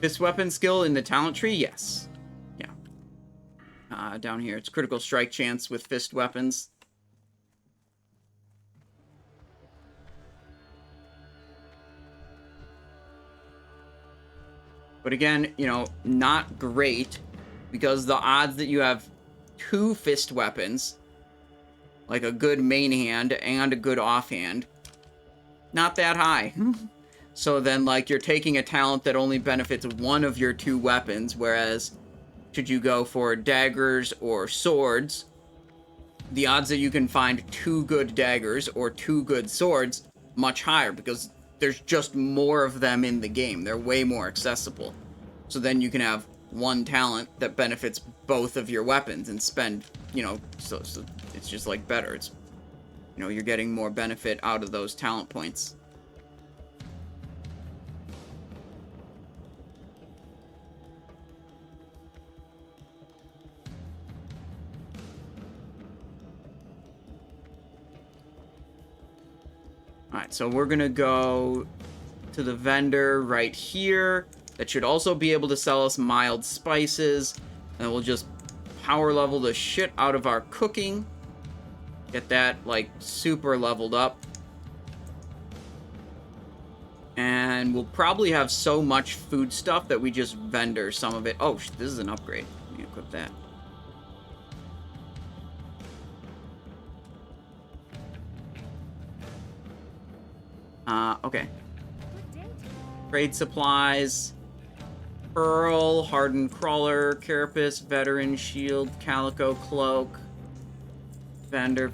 Speaker 1: This weapon skill in the talent tree? Yes. Yeah. Down here, it's critical strike chance with fist weapons. But again, you know, not great, because the odds that you have 2 fist weapons, like a good main hand and a good offhand, not that high. So then, like, you're taking a talent that only benefits one of your 2 weapons, whereas should you go for daggers or swords, the odds that you can find 2 good daggers or 2 good swords, much higher, because there's just more of them in the game. They're way more accessible. So then you can have one talent that benefits both of your weapons and spend, you know, so it's just like better. It's, you know, you're getting more benefit out of those talent points. Alright, so we're gonna go to the vendor right here. That should also be able to sell us mild spices. And we'll just power level the shit out of our cooking. Get that, like, super leveled up. And we'll probably have so much food stuff that we just vendor some of it. Oh, this is an upgrade. Let me equip that. Okay. Trade supplies. Pearl, hardened crawler, carapace, veteran shield, calico cloak. Vendor.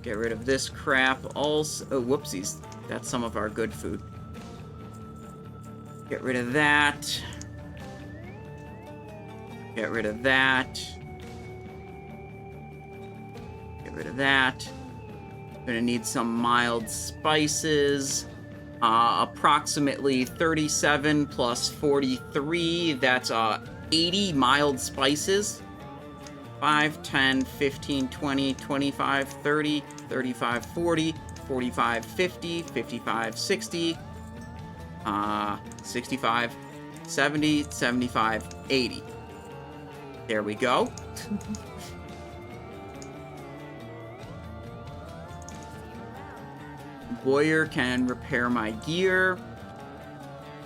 Speaker 1: Get rid of this crap. Also, oh, whoopsies. That's some of our good food. Get rid of that. Get rid of that. Get rid of that. Gonna need some mild spices. Approximately 37 plus 43. That's 80 mild spices. 5, 10, 15, 20, 25, 30, 35, 40, 45, 50, 55, 60, 65, 70, 75, 80. There we go. Boyer can repair my gear.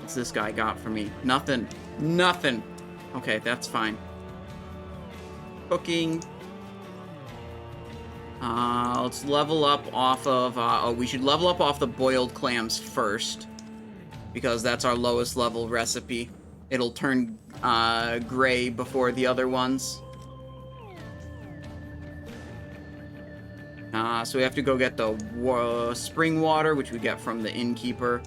Speaker 1: What's this guy got for me? Nothing. Nothing. Okay, that's fine. Cooking. Let's level up off of... oh, we should level up off the boiled clams first. Because that's our lowest level recipe. It'll turn gray before the other ones. So we have to go get the spring water, which we get from the innkeeper.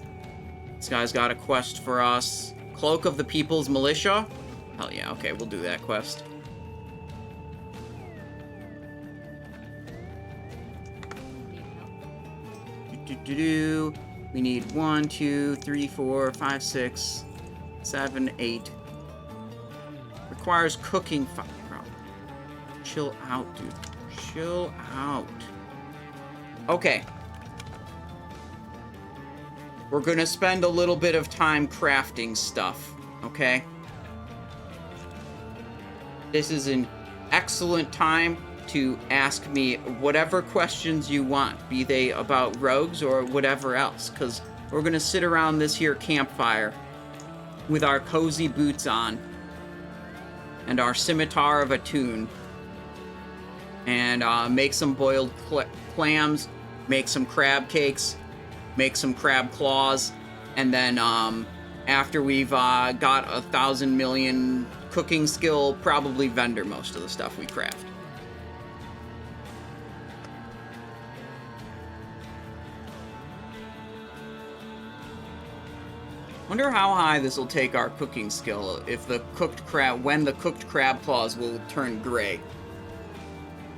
Speaker 1: This guy's got a quest for us. Cloak of the People's Militia? Hell yeah, okay, we'll do that quest. We need 1, 2, 3, 4, 5, 6, 7, 8. Requires cooking. Bro. Chill out, dude. Chill out. Okay. We're gonna spend a little bit of time crafting stuff, okay? This is an excellent time to ask me whatever questions you want, be they about rogues or whatever else, because we're gonna sit around this here campfire with our cozy boots on and our scimitar of a tune and make some boiled clams, make some crab cakes, make some crab claws, and then after we've got 1,000 million cooking skill, probably vendor most of the stuff we craft. Wonder how high this will take our cooking skill if the cooked crab, when the cooked crab claws will turn gray.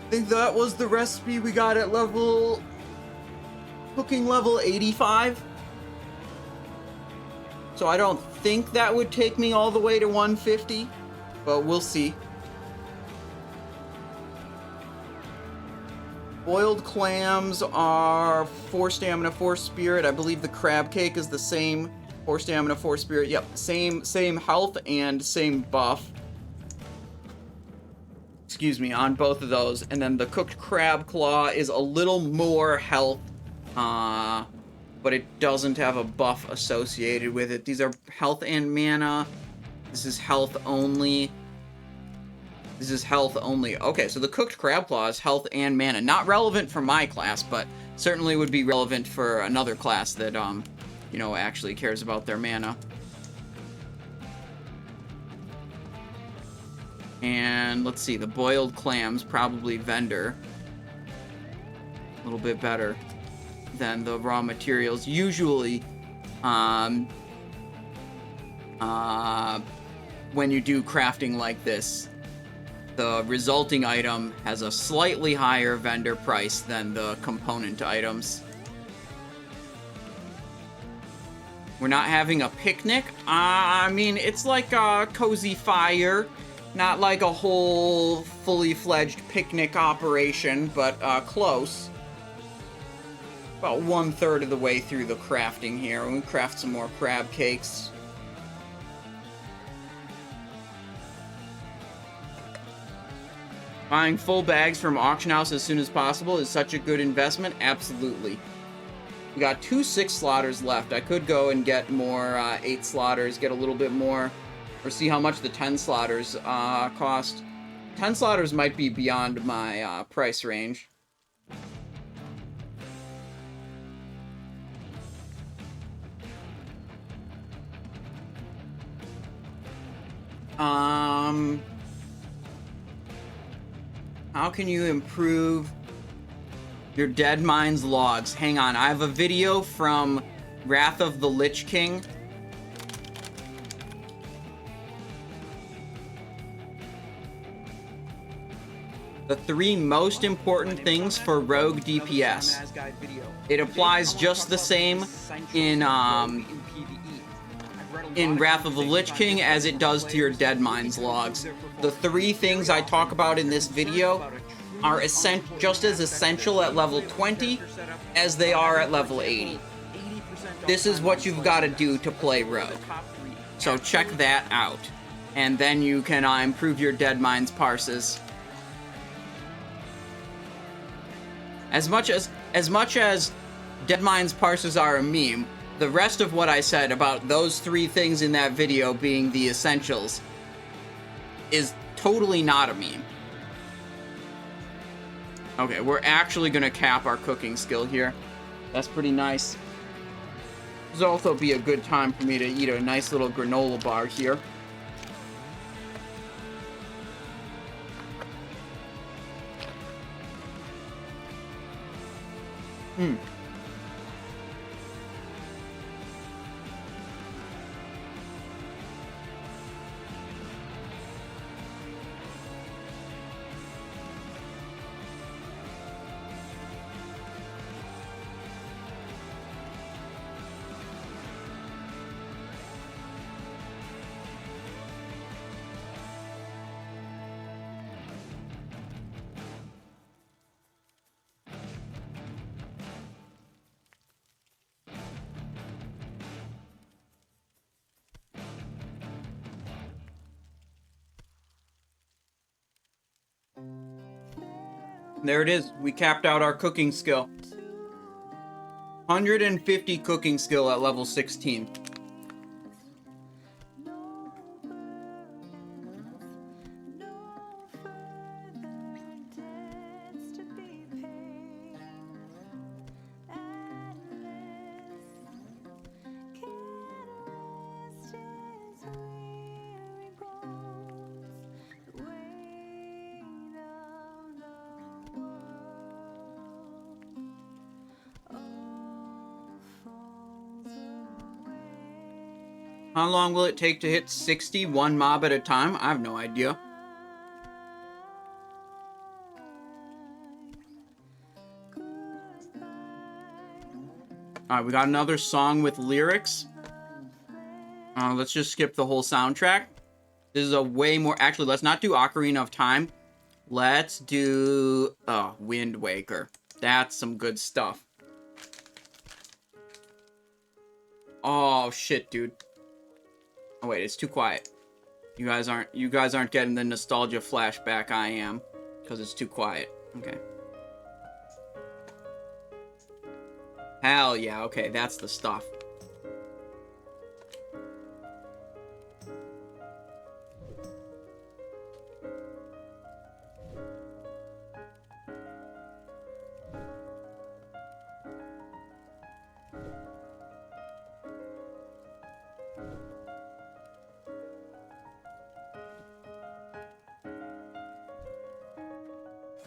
Speaker 1: I think that was the recipe we got at level cooking level 85. So I don't think that would take me all the way to 150, but we'll see. Boiled clams are 4 stamina, 4 spirit. I believe the crab cake is the same. 4 stamina, 4 spirit. Yep, same health and same buff. Excuse me, on both of those. And then the cooked crab claw is a little more health, but it doesn't have a buff associated with it. These are health and mana. This is health only. This is health only. Okay, so the cooked crab claw is health and mana. Not relevant for my class, but certainly would be relevant for another class that, you know, actually cares about their mana. And let's see, the boiled clams, probably vendor. A little bit better than the raw materials. Usually, when you do crafting like this, the resulting item has a slightly higher vendor price than the component items. We're not having a picnic? I mean, it's like a cozy fire. Not like a whole fully fledged picnic operation, but close. About 1/3 of the way through the crafting here. We craft some more crab cakes. Buying full bags from auction house as soon as possible is such a good investment. Absolutely. We got 2 6 slaughters left. I could go and get more 8 slaughters, get a little bit more, or see how much the 10 slaughters cost. 10 slaughters might be beyond my price range. How can you improve your Dead Mines logs? Hang on, I have a video from Wrath of the Lich King. The 3 most important things for rogue DPS. It applies just the same in Wrath of the Lich King as it does to your Dead Mines logs. The 3 things I talk about in this video are just as essential at level 20 as they are at level 80. This is what you've got to do to play rogue. So check that out. And then you can improve your Dead Mines parses. As much as Dead Mines parses are a meme, the rest of what I said about those 3 things in that video being the essentials is totally not a meme. Okay, we're actually gonna cap our cooking skill here. That's pretty nice. This will also be a good time for me to eat a nice little granola bar here. There it is. We capped out our cooking skill. 150 cooking skill at level 16. How long will it take to hit 60 one mob at a time? I have no idea. Alright, we got another song with lyrics. Let's just skip the whole soundtrack. This is a way more... Actually, let's not do Ocarina of Time. Let's do... Wind Waker. That's some good stuff. Oh, shit, dude. Oh, wait, it's too quiet. You guys aren't getting the nostalgia flashback I am. Because it's too quiet. Okay. Hell yeah, okay, that's the stuff.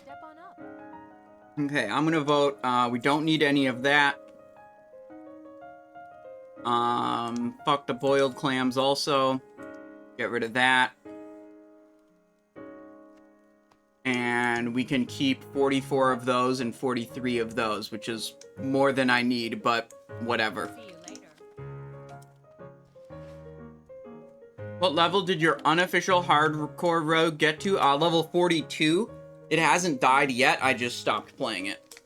Speaker 3: Step on up.
Speaker 1: Okay, I'm gonna vote, we don't need any of that. Fuck the boiled clams also. Get rid of that. And we can keep 44 of those and 43 of those, which is more than I need, but whatever.
Speaker 3: See you later.
Speaker 1: What level did your unofficial hardcore rogue get to? Level 42. It hasn't died yet, I just stopped playing it.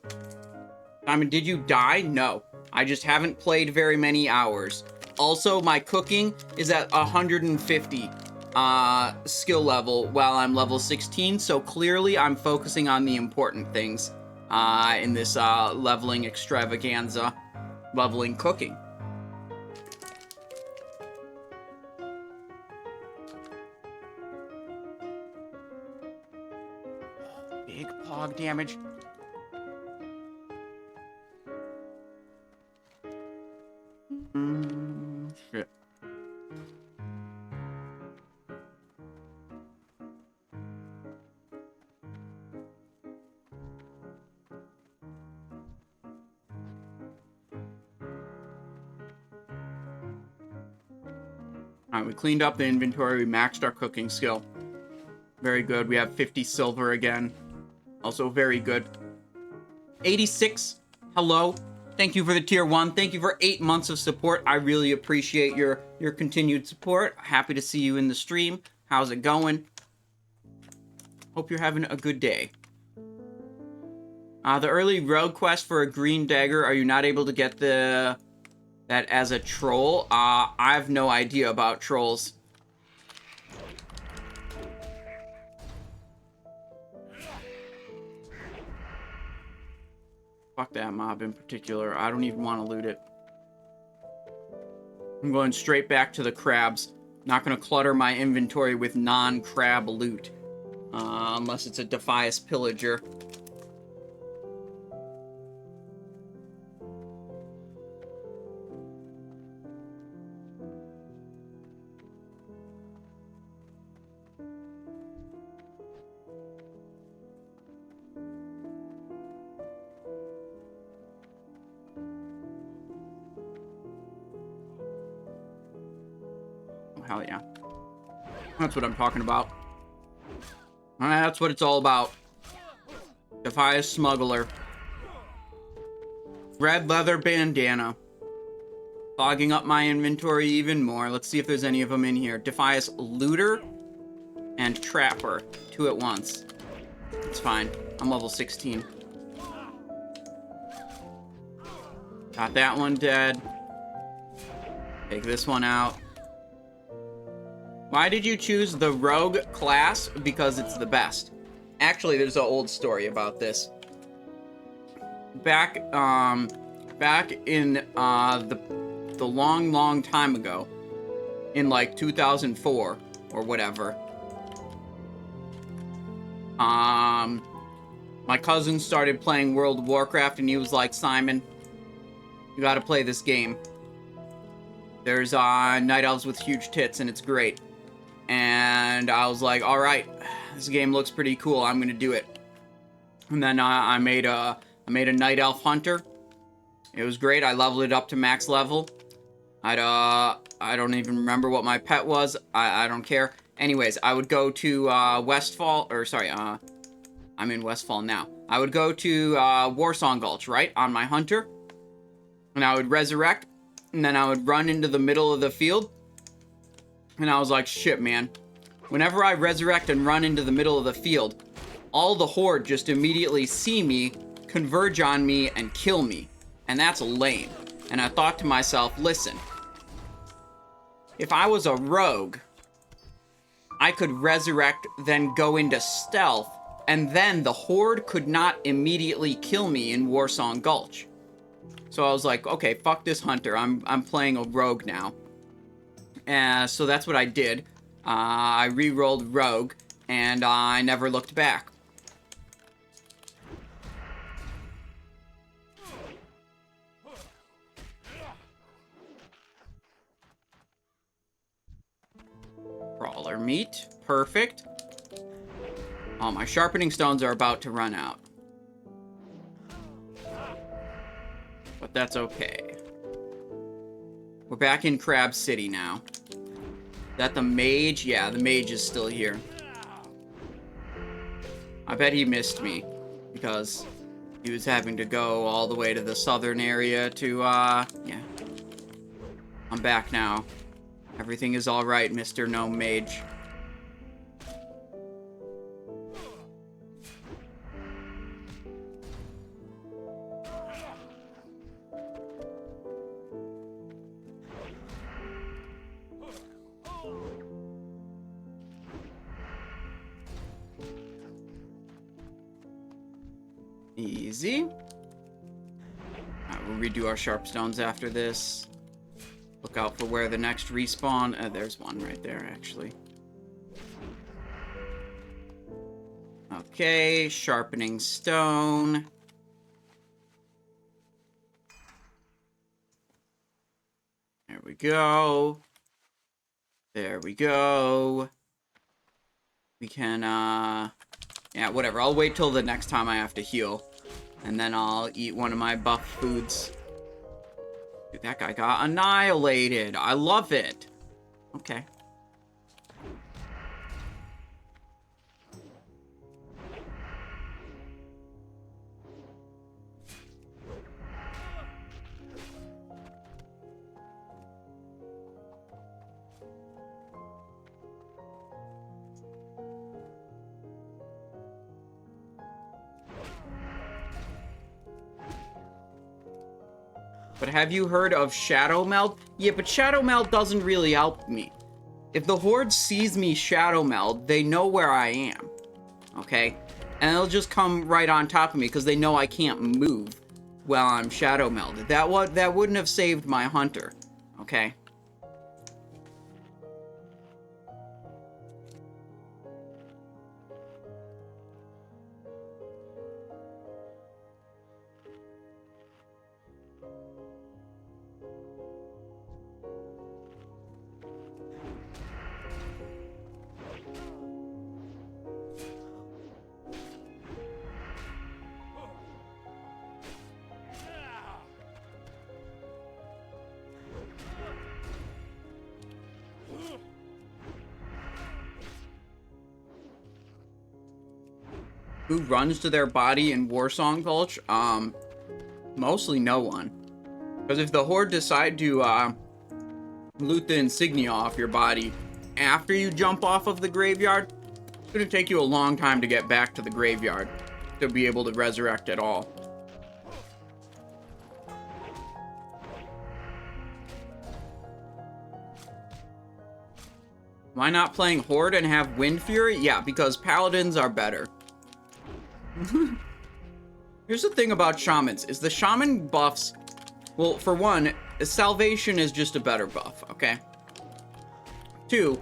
Speaker 1: Simon, did you die? No. I just haven't played very many hours. Also, my cooking is at 150 skill level while I'm level 16, so clearly I'm focusing on the important things in this leveling extravaganza, leveling cooking. Big pog damage. Shit. Alright, we cleaned up the inventory, we maxed our cooking skill. Very good. We have 50 silver again. Also very good. 86. Hello. Thank you for the tier 1. Thank you for 8 months of support. I really appreciate your continued support. Happy to see you in the stream. How's it going? Hope you're having a good day. The early rogue quest for a green dagger. Are you not able to get that as a troll? I have no idea about trolls. Fuck that mob in particular. I don't even want to loot it. I'm going straight back to the crabs. Not going to clutter my inventory with non-crab loot. Unless it's a Defias pillager. Hell yeah. That's what I'm talking about. That's what it's all about. Defias smuggler. Red leather bandana. Fogging up my inventory even more. Let's see if there's any of them in here. Defias looter and trapper. 2 at once. It's fine. I'm level 16. Got that one dead. Take this one out. Why did you choose the rogue class? Because it's the best. Actually, there's an old story about this. Back in the long time ago, in like 2004 or whatever, my cousin started playing World of Warcraft, and he was like, Simon, you gotta play this game. There's night elves with huge tits, and it's great. And I was like, all right, this game looks pretty cool. I'm gonna do it. And then I made a night elf hunter. It was great. I leveled it up to max level. I don't even remember what my pet was. I don't care. Anyways, I would go to Westfall, or sorry, I'm in Westfall now. I would go to Warsong Gulch, right, on my hunter. and I would resurrect, and then I would run into the middle of the field, and I was like, shit, man. Whenever I resurrect and run into the middle of the field, all the horde just immediately see me, converge on me, and kill me. And that's lame. And I thought to myself, listen, if I was a rogue, I could resurrect, then go into stealth, and then the horde could not immediately kill me in Warsong Gulch. So I was like, okay, fuck this hunter. I'm playing a rogue now. So that's what I did. I re-rolled rogue, and I never looked back. Brawler meat. Perfect. Oh, my sharpening stones are about to run out. But that's okay. We're back in Crab City now. Is that the mage? Yeah, the mage is still here. I bet he missed me. Because he was having to go all the way to the southern area to, yeah. I'm back now. Everything is alright, Mr. Gnome Mage. Easy. Alright, we'll redo our sharp stones after this. Look out for where the next respawn... there's one right there, actually. Okay, sharpening stone. There we go. There we go. We can, yeah, whatever. I'll wait till the next time I have to heal. And then I'll eat one of my buff foods. Dude, that guy got annihilated. I love it. Okay. But have you heard of Shadow Meld? Yeah, but Shadow Meld doesn't really help me. If the horde sees me Shadow Meld, they know where I am. Okay? And they'll just come right on top of me because they know I can't move while I'm Shadow Melded. That wouldn't have saved my hunter. Okay? Who runs to their body in Warsong Gulch? Mostly no one. Because if the horde decide to, loot the insignia off your body after you jump off of the graveyard, it's gonna take you a long time to get back to the graveyard to be able to resurrect at all. Why not playing Horde and have Wind Fury? Yeah, because Paladins are better. Here's the thing about Shamans, is the Shaman buffs... Well, for one, Salvation is just a better buff, okay? 2,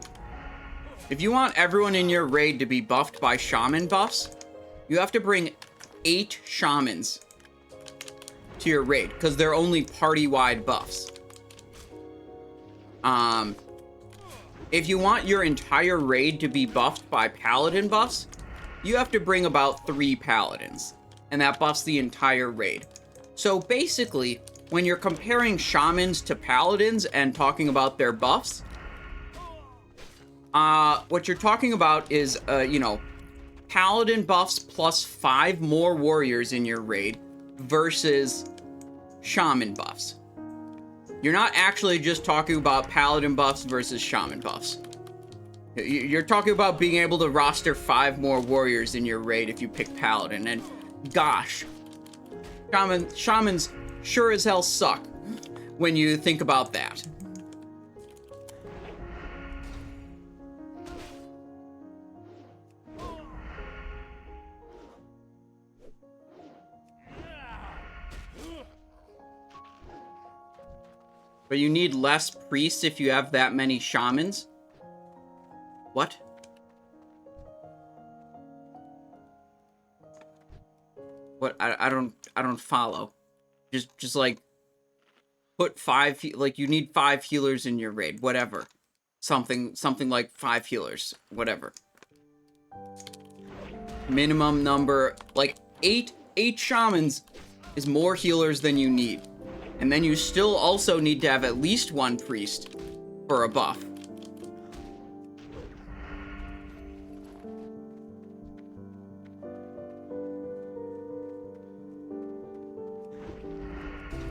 Speaker 1: if you want everyone in your raid to be buffed by Shaman buffs, you have to bring 8 Shamans to your raid, because they're only party-wide buffs. If you want your entire raid to be buffed by Paladin buffs, you have to bring about 3 Paladins, and that buffs the entire raid. So basically, when you're comparing Shamans to Paladins and talking about their buffs, what you're talking about is, you know, Paladin buffs plus 5 more warriors in your raid versus Shaman buffs. you're not actually just talking about paladin buffs versus shaman buffs. You're talking about being able to roster 5 more warriors in your raid if you pick paladin, and gosh, shamans sure as hell suck when you think about that. But you need less priests if you have that many shamans? What? What? I don't follow. Just like put 5, like you need 5 healers in your raid, whatever. Something like 5 healers, whatever. Minimum number, like 8 shamans is more healers than you need. And then you still also need to have at least 1 priest for a buff.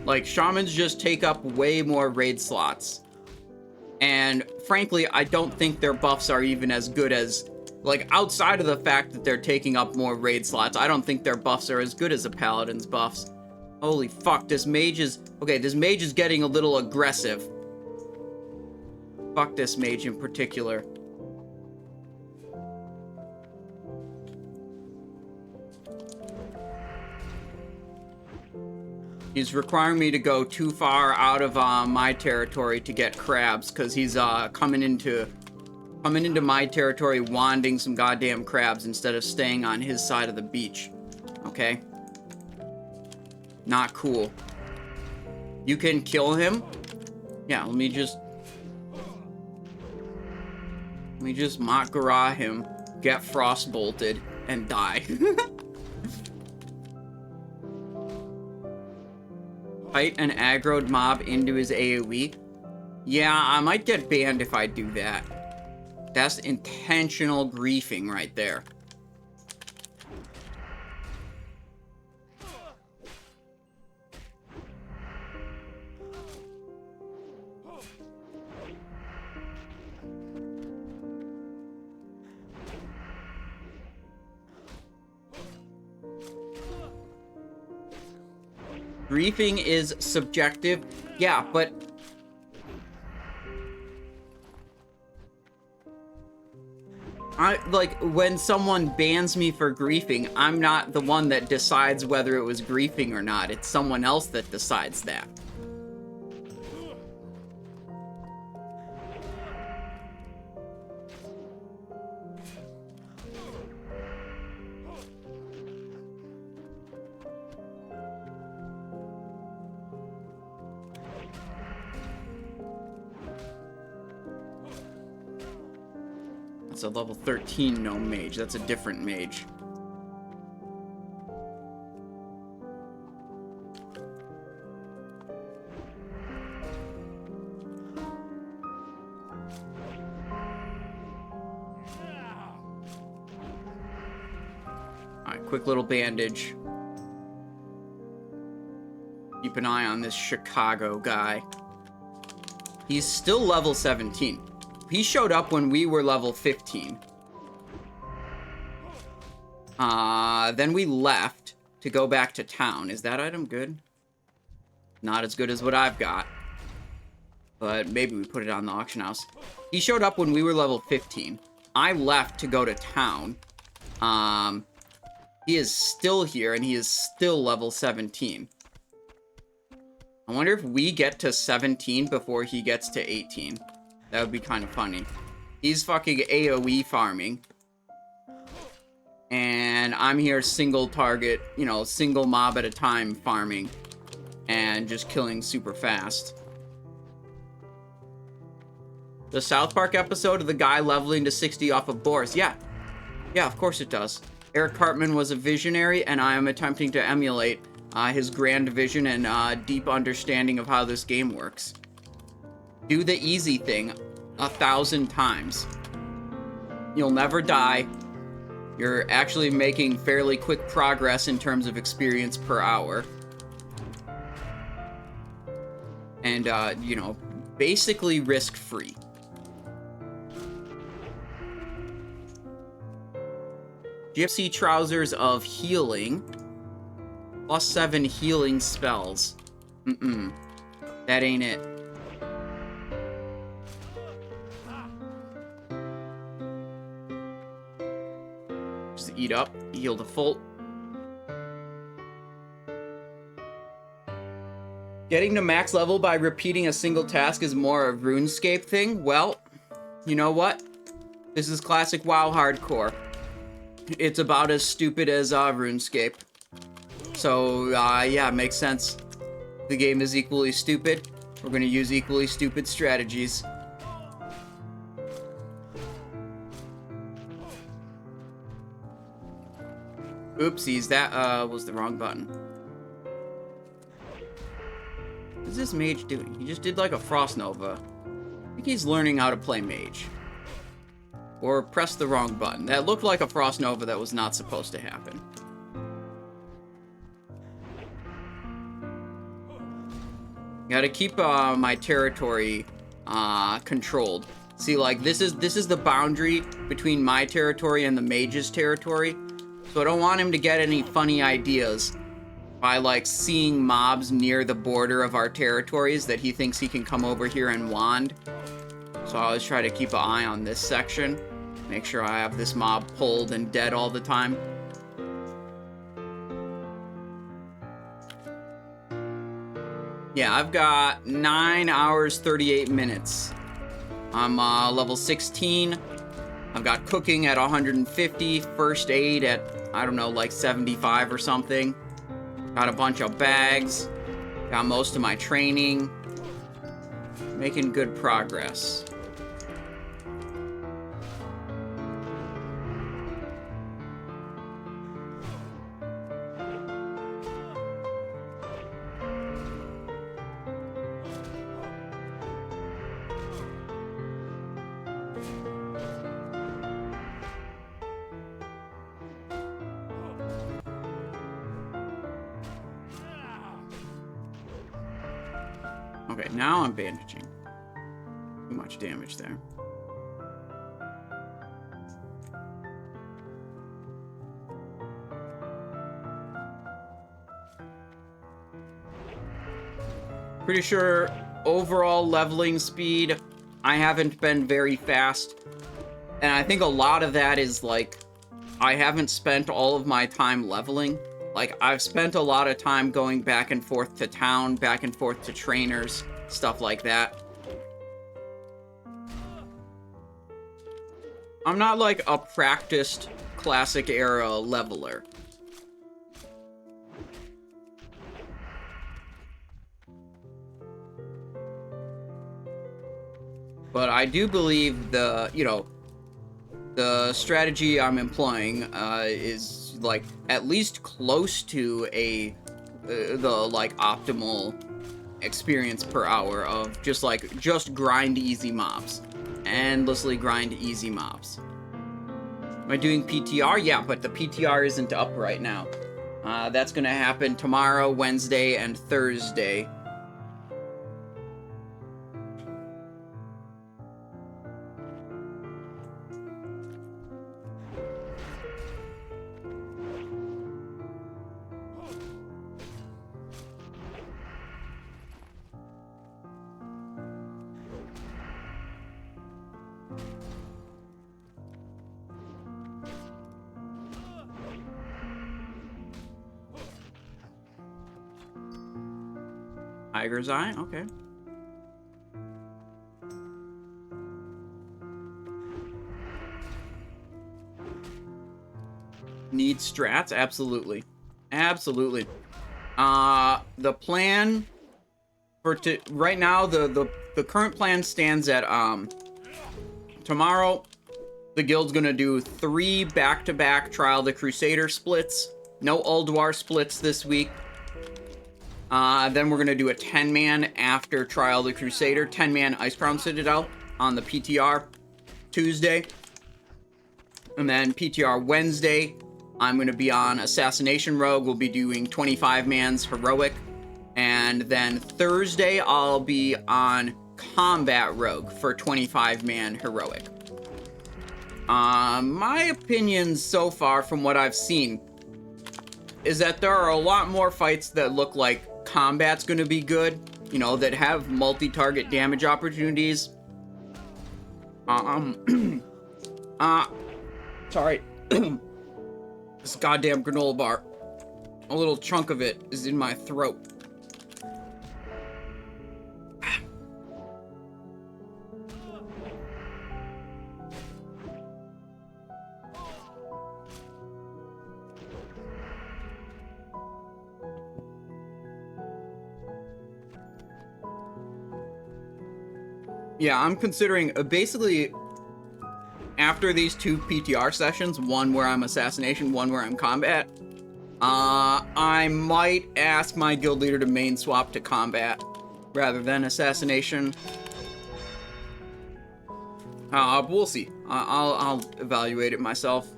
Speaker 1: Like, shamans just take up way more raid slots. And frankly, I don't think their buffs are even as good as, like, outside of the fact that they're taking up more raid slots, I don't think their buffs are as good as a paladin's buffs. Holy fuck, this mage is... Okay, this mage is getting a little aggressive. Fuck this mage in particular. He's requiring me to go too far out of my territory to get crabs, because he's coming into my territory wanding some goddamn crabs instead of staying on his side of the beach. Okay? Not cool. You can kill him? Yeah, let me just Makara him, get frostbolted, and die. Fight an aggroed mob into his AoE? Yeah, I might get banned if I do that. That's intentional griefing right there. Griefing is subjective. Yeah, but... like, when someone bans me for griefing, I'm not the one that decides whether it was griefing or not. It's someone else that decides that. That's a level 13 gnome mage. That's a different mage. Alright, quick little bandage. Keep an eye on this Chicago guy. He's still level 17. He showed up when we were level 15. Then we left to go back to town. Is that item good? Not as good as what I've got. But maybe we put it on the auction house. He showed up when we were level 15. I left to go to town. He is still here, and he is still level 17. I wonder if we get to 17 before he gets to 18. That would be kind of funny. He's fucking AoE farming. And I'm here single target, you know, single mob at a time farming. And just killing super fast. The South Park episode of the guy leveling to 60 off of Boris. Yeah. Yeah, of course it does. Eric Cartman was a visionary, and I am attempting to emulate his grand vision and deep understanding of how this game works. Do the easy thing 1,000 times. You'll never die. You're actually making fairly quick progress in terms of experience per hour. and, you know, basically risk-free. Gypsy Trousers of Healing. +7 healing spells. That ain't it. Just eat up, heal the full. Getting to max level by repeating a single task is more a RuneScape thing? Well, you know what? This is classic WoW hardcore. It's about as stupid as RuneScape. So, yeah, it makes sense. The game is equally stupid. We're gonna use equally stupid strategies. Oopsies, that, was the wrong button. What is this mage doing? He just did, like, a Frost Nova. I think he's learning how to play mage. Or pressed the wrong button. That looked like a Frost Nova that was not supposed to happen. Gotta keep my territory controlled. See, like, this is the boundary between my territory and the mage's territory. So I don't want him to get any funny ideas by, like, seeing mobs near the border of our territories that he thinks he can come over here and wand. So I always try to keep an eye on this section. Make sure I have this mob pulled and dead all the time. Yeah, I've got 9 hours, 38 minutes. I'm level 16. I've got cooking at 150, first aid at, I don't know, like 75 or something. Got a bunch of bags. Got most of my training. Making good progress. Okay, now I'm bandaging. Too much damage there. Pretty sure overall leveling speed, I haven't been very fast. And I think a lot of that is like, I haven't spent all of my time leveling. Like, I've spent a lot of time going back and forth to town, back and forth to trainers, stuff like that. I'm not like a practiced classic era leveler. But I do believe the, you know, the strategy I'm employing is like at least close to the like optimal experience per hour of just grind easy mobs. Endlessly grind easy mobs. Am I doing PTR? Yeah, but the PTR isn't up right now. That's gonna happen tomorrow, Wednesday, and Thursday. Tiger's Eye? Okay. Need strats? Absolutely. Absolutely. The plan for right now, the current plan stands at, tomorrow, the guild's gonna do 3 back-to-back Trial of the Crusader splits. No Ulduar splits this week. Then we're gonna do a 10-man after Trial of the Crusader, 10-man Icecrown Citadel on the PTR Tuesday. And then PTR Wednesday, I'm gonna be on Assassination Rogue. We'll be doing 25-man's Heroic. And then Thursday, I'll be on Combat Rogue for 25-man heroic. My opinion so far from what I've seen is that there are a lot more fights that look like combat's going to be good, you know, that have multi-target damage opportunities. Sorry. This goddamn granola bar. A little chunk of it is in my throat. Yeah, I'm considering basically after these 2 PTR sessions, one where I'm assassination, one where I'm combat, I might ask my guild leader to main swap to combat rather than assassination. We'll see. I'll evaluate it myself.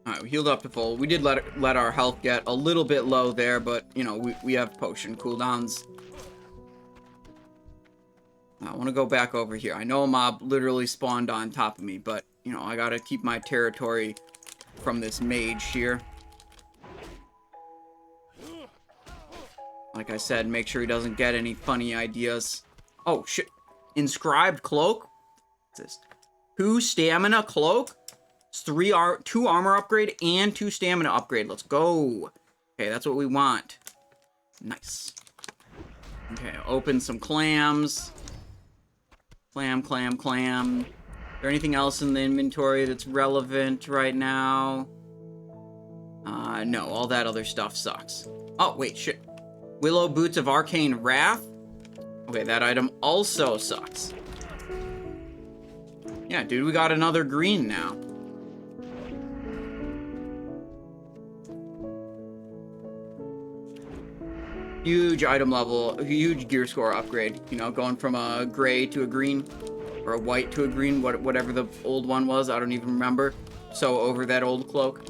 Speaker 1: Alright, we healed up to full. We did let our health get a little bit low there, but, you know, we have potion cooldowns. I want to go back over here. I know a mob literally spawned on top of me, but, you know, I gotta keep my territory from this mage here. Like I said, make sure he doesn't get any funny ideas. Oh, shit. Inscribed cloak? What's this? 2 stamina cloak? It's 2 armor upgrade and 2 stamina upgrade. Let's go. Okay, that's what we want. Nice. Okay, open some clams. Clam. Is there anything else in the inventory that's relevant right now? No, all that other stuff sucks. Oh, wait, shit. Willow Boots of Arcane Wrath? Okay, that item also sucks. Yeah, dude, we got another green now. Huge item level, huge gear score upgrade. You know, going from a gray to a green, or a white to a green, whatever the old one was, I don't even remember. So over that old cloak.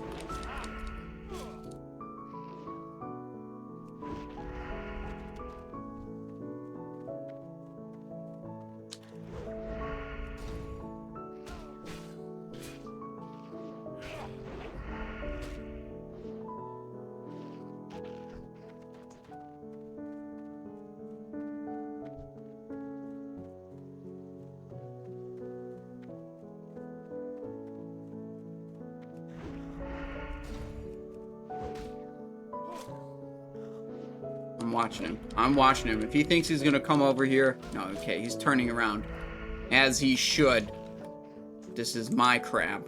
Speaker 1: I'm watching him. If he thinks he's gonna come over here... No, okay, he's turning around. As he should. This is my crab.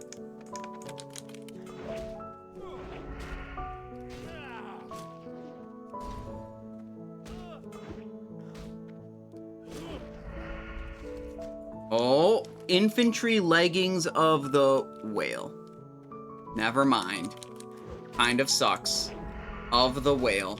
Speaker 1: Oh, infantry leggings of the whale. Never mind. Kind of sucks. Of the whale.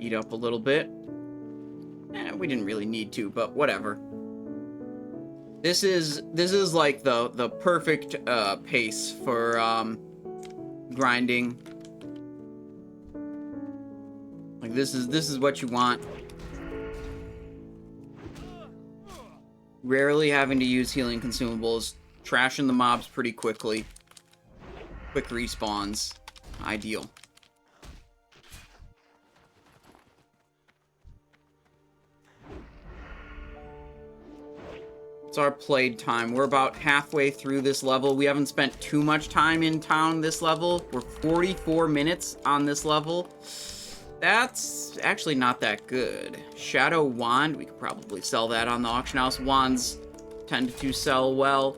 Speaker 1: Eat up a little bit. We didn't really need to, but whatever. This is like the perfect pace for grinding. Like this is what you want. rarely having to use healing consumables, trashing the mobs pretty quickly. Quick respawns. Ideal. It's our played time. We're about halfway through this level. We haven't spent too much time in town this level. We're 44 minutes on this level. That's actually not that good. Shadow Wand, we could probably sell that on the auction house. Wands tend to sell well.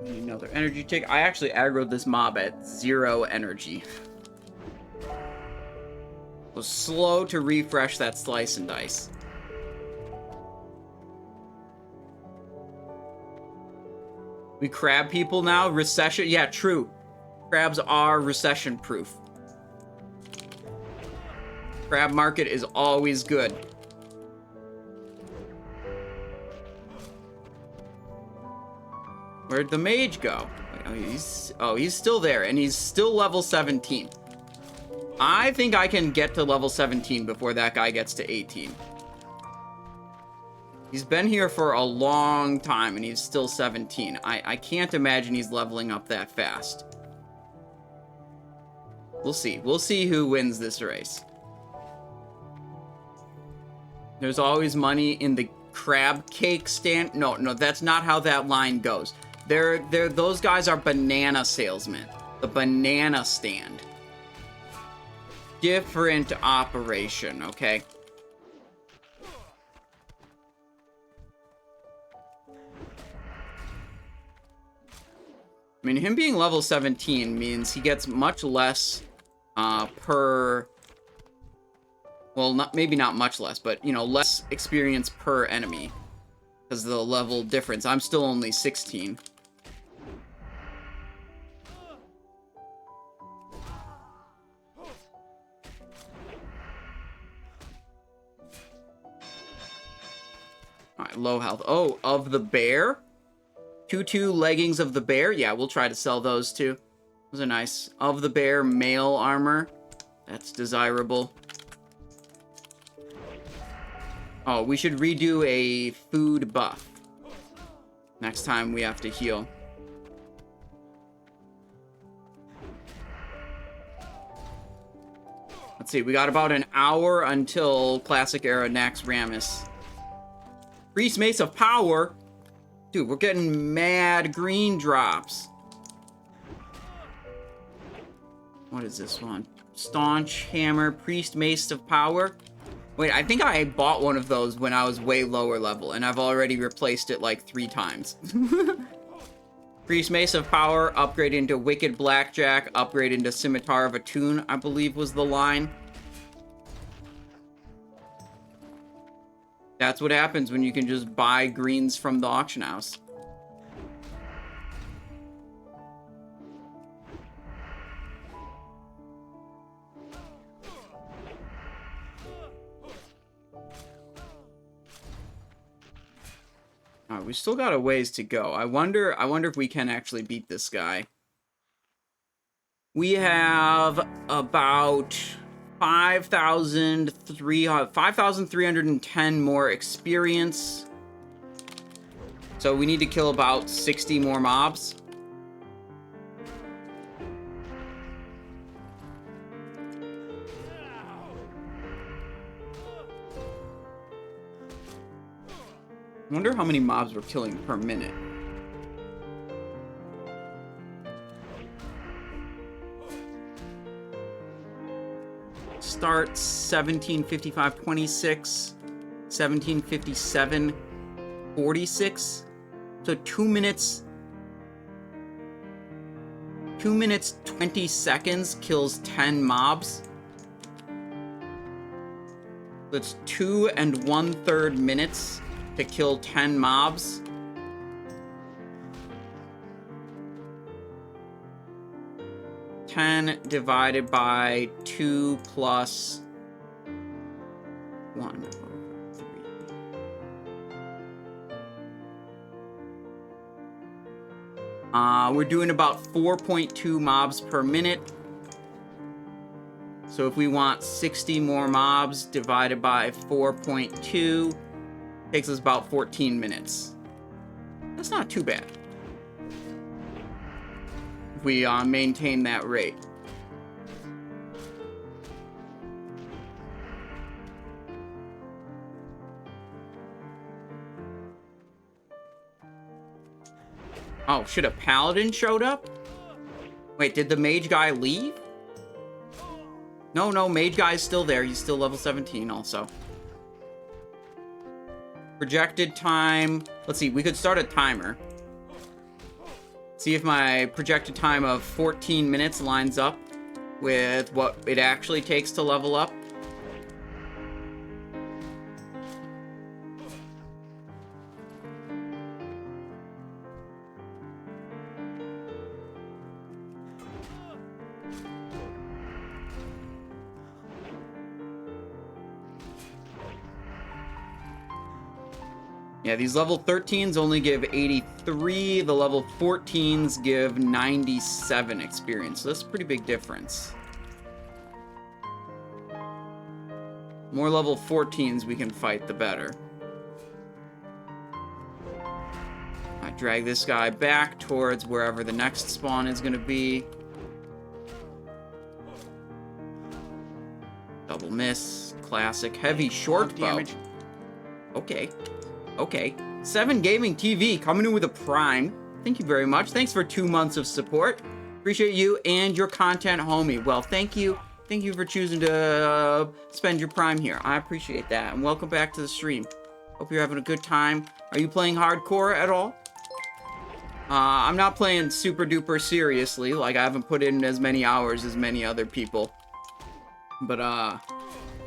Speaker 1: Need another energy tick. I actually aggroed this mob at 0 energy. Was slow to refresh that slice and dice. We crab people now? Recession? Yeah, true. Crabs are recession proof. Crab market is always good. Where'd the mage go? He's still there, and he's still level 17. I think I can get to level 17 before that guy gets to 18. He's been here for a long time, and he's still 17. I can't imagine he's leveling up that fast. We'll see. We'll see who wins this race. There's always money in the crab cake stand. No, that's not how that line goes. Those guys are banana salesmen. The banana stand. Different operation, okay? I mean, him being level 17 means he gets much less per... Well, maybe not much less, but, you know, less experience per enemy. Because of the level difference. I'm still only 16. Alright, low health. Oh, of the bear? 2 leggings of the bear? Yeah, we'll try to sell those too. Those are nice. Of the bear mail armor. That's desirable. Oh, we should redo a food buff. Next time we have to heal. Let's see, we got about an hour until Classic Era Nax Ramus. Priest Mace of Power? Dude, we're getting mad green drops. What is this one? Staunch Hammer, Priest Mace of Power? Wait, I think I bought one of those when I was way lower level, and I've already replaced it like 3 times. Priest Mace of Power, upgrade into Wicked Blackjack, upgrade into Scimitar of Attune, I believe was the line. That's what happens when you can just buy greens from the auction house. We still got a ways to go. I wonder if we can actually beat this guy. We have about 5,310 more experience. So we need to kill about 60 more mobs. I wonder how many mobs we're killing per minute. Start 1755, 26, 1757, 46. So 2 minutes 2 minutes 20 seconds kills 10 mobs. That's 2 1/3 minutes to kill 10 mobs. Ten divided by 2 plus 1 over 3. We're doing about 4.2 mobs per minute. So if we want 60 more mobs divided by 4.2, takes us about 14 minutes. That's not too bad. If we maintain that rate. Oh, shit, a paladin showed up? Wait, did the mage guy leave? No, mage guy's still there. He's still level 17 also. Projected time. Let's see, we could start a timer. See if my projected time of 14 minutes lines up with what it actually takes to level up. Yeah, these level 13s only give 83. The level 14s give 97 experience. So that's a pretty big difference. More level 14s we can fight, the better. I drag this guy back towards wherever the next spawn is going to be. Double miss. Classic. Heavy short bow.
Speaker 4: Damage.
Speaker 1: Okay. 7 Gaming TV coming in with a Prime. Thank you very much. Thanks for 2 months of support. Appreciate you and your content, homie. Well, thank you. Thank you for choosing to spend your Prime here. I appreciate that. And welcome back to the stream. Hope you're having a good time. Are you playing hardcore at all? I'm not playing super duper seriously. Like, I haven't put in as many hours as many other people. But,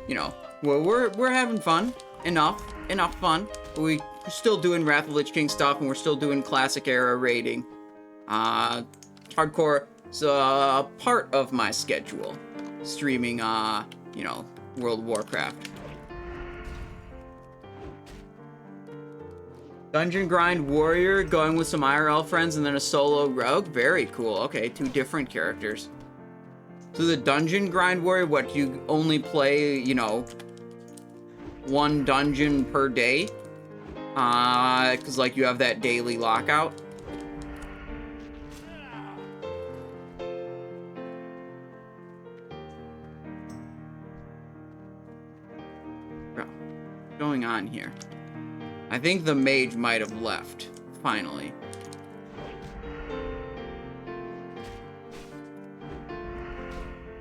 Speaker 1: you know, we're having fun. Enough fun. We're still doing Wrath of Lich King stuff, and we're still doing classic era raiding. Hardcore is a part of my schedule. Streaming, you know, World of Warcraft. Dungeon Grind Warrior, going with some IRL friends, and then a solo rogue. Very cool. Okay, 2 different characters. So the Dungeon Grind Warrior, what, you only play, you know, 1 dungeon per day? Because, like, you have that daily lockout. What's going on here? I think the mage might have left, finally.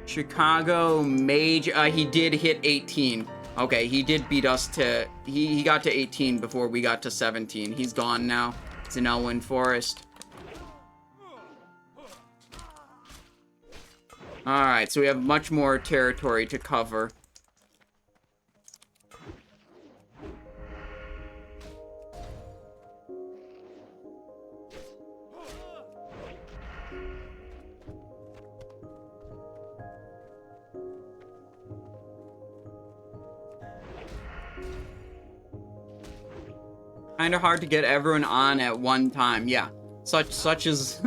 Speaker 1: Chicago mage, he did hit 18. Okay, he did beat us to... He got to 18 before we got to 17. He's gone now. It's in Elwyn Forest. Alright, so we have much more territory to cover. Kind of hard to get everyone on at one time. Yeah, such is...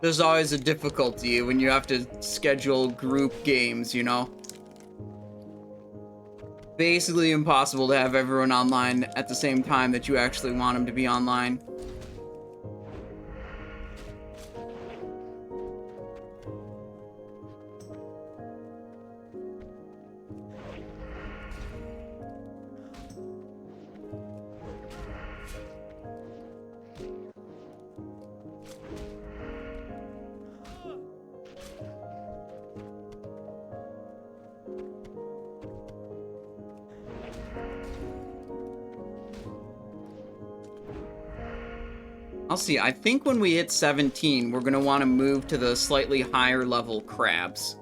Speaker 1: There's always a difficulty when you have to schedule group games, you know? Basically impossible to have everyone online at the same time that you actually want them to be online. I'll see. I think when we hit 17, we're going to want to move to the slightly higher level crabs.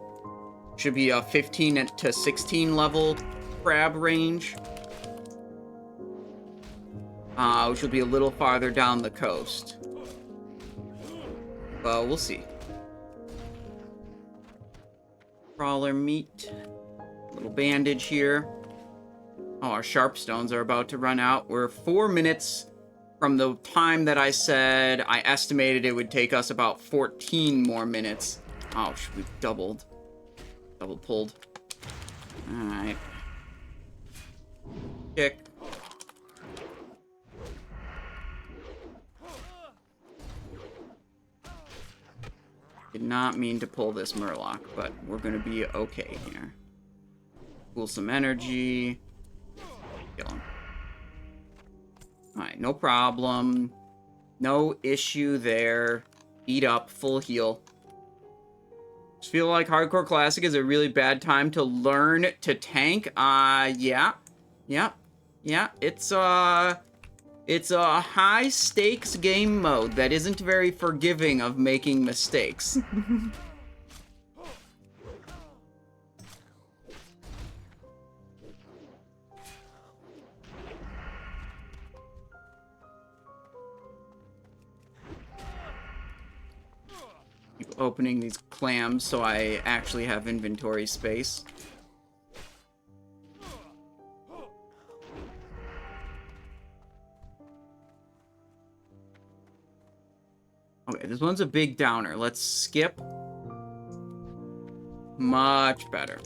Speaker 1: Should be a 15 to 16 level crab range. Which will be a little farther down the coast. Well, we'll see. Crawler meat. Little bandage here. Oh, our sharp stones are about to run out. We're 4 minutes from the time that I said I estimated it would take us about 14 more minutes. Oh, we've doubled. Double pulled. Alright. Kick. Did not mean to pull this Murloc, but we're gonna be okay here. Cool some energy. Kill him. Alright, no problem. No issue there. Eat up, full heal. Just feel like Hardcore Classic is a really bad time to learn to tank. Yeah. It's a high stakes game mode that isn't very forgiving of making mistakes. Keep opening these clams so I actually have inventory space. Okay, this one's a big downer. Let's skip. Much better.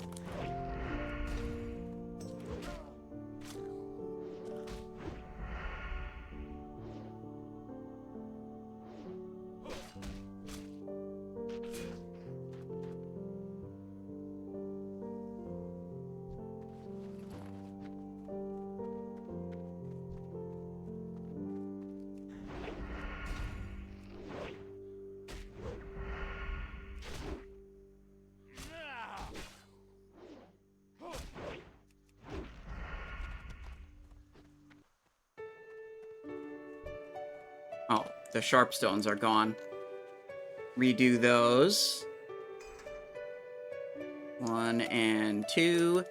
Speaker 1: Oh, the sharp stones are gone. Redo those. 1 and 2.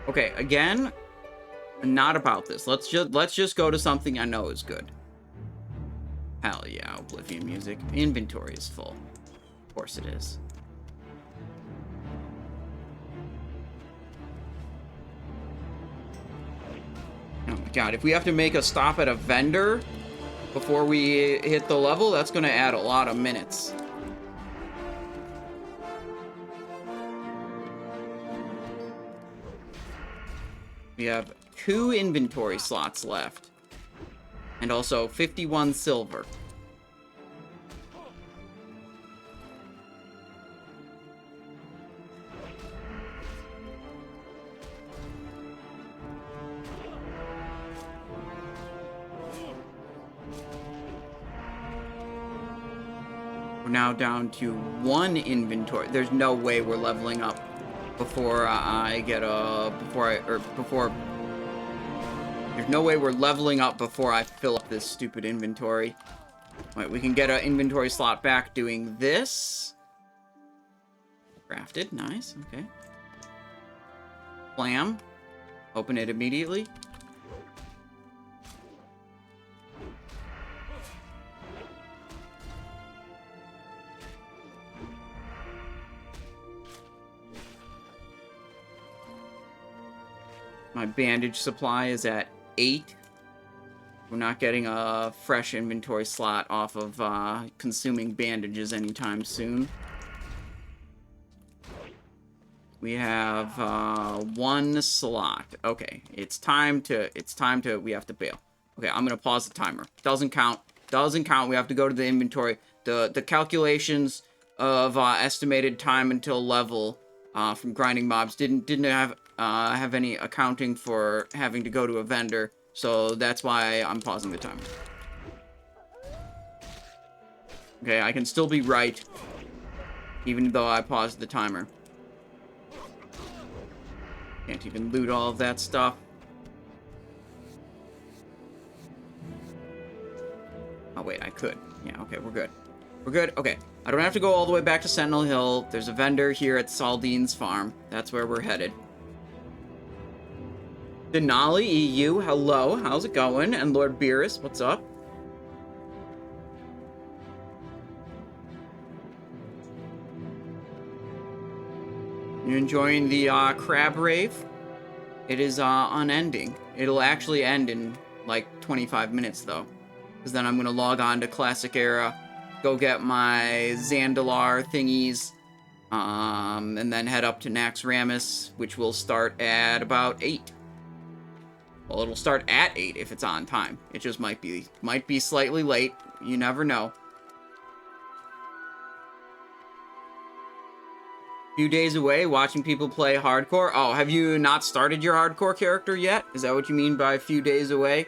Speaker 1: Okay, again, not about this. Let's just go to something I know is good. Hell yeah, Oblivion music. Inventory is full. Of course it is. Oh my god, if we have to make a stop at a vendor before we hit the level, that's gonna add a lot of minutes. We have 2 inventory slots left. And also 51 silver. We're now down to 1 inventory. There's no way we're leveling up before I get a... There's no way we're leveling up before I fill up this stupid inventory. Wait, we can get an inventory slot back doing this. Crafted, nice, okay. Clam. Open it immediately. My bandage supply is at 8. We're not getting a fresh inventory slot off of consuming bandages anytime soon. We have one slot. Okay, it's time to, we have to bail. Okay, I'm gonna pause the timer. Doesn't count. Doesn't count. We have to go to the inventory. The calculations of estimated time until level from grinding mobs didn't have any accounting for having to go to a vendor. So that's why I'm pausing the timer. Okay, I can still be right, even though I paused the timer. Can't even loot all of that stuff. Oh, wait, I could. Yeah, okay, we're good. We're good? Okay. I don't have to go all the way back to Sentinel Hill. There's a vendor here at Saldine's farm. That's where we're headed. Denali EU, hello. How's it going? And Lord Beerus, what's up? You enjoying the crab rave? It is unending. It'll actually end in like 25 minutes though, because then I'm gonna log on to Classic Era, go get my Zandalar thingies, and then head up to Nax Ramus, which will start at about 8. Well, it'll start at 8 if it's on time. It just might be slightly late. You never know. Few days away watching people play hardcore. Oh, have you not started your hardcore character yet? Is that what you mean by a few days away?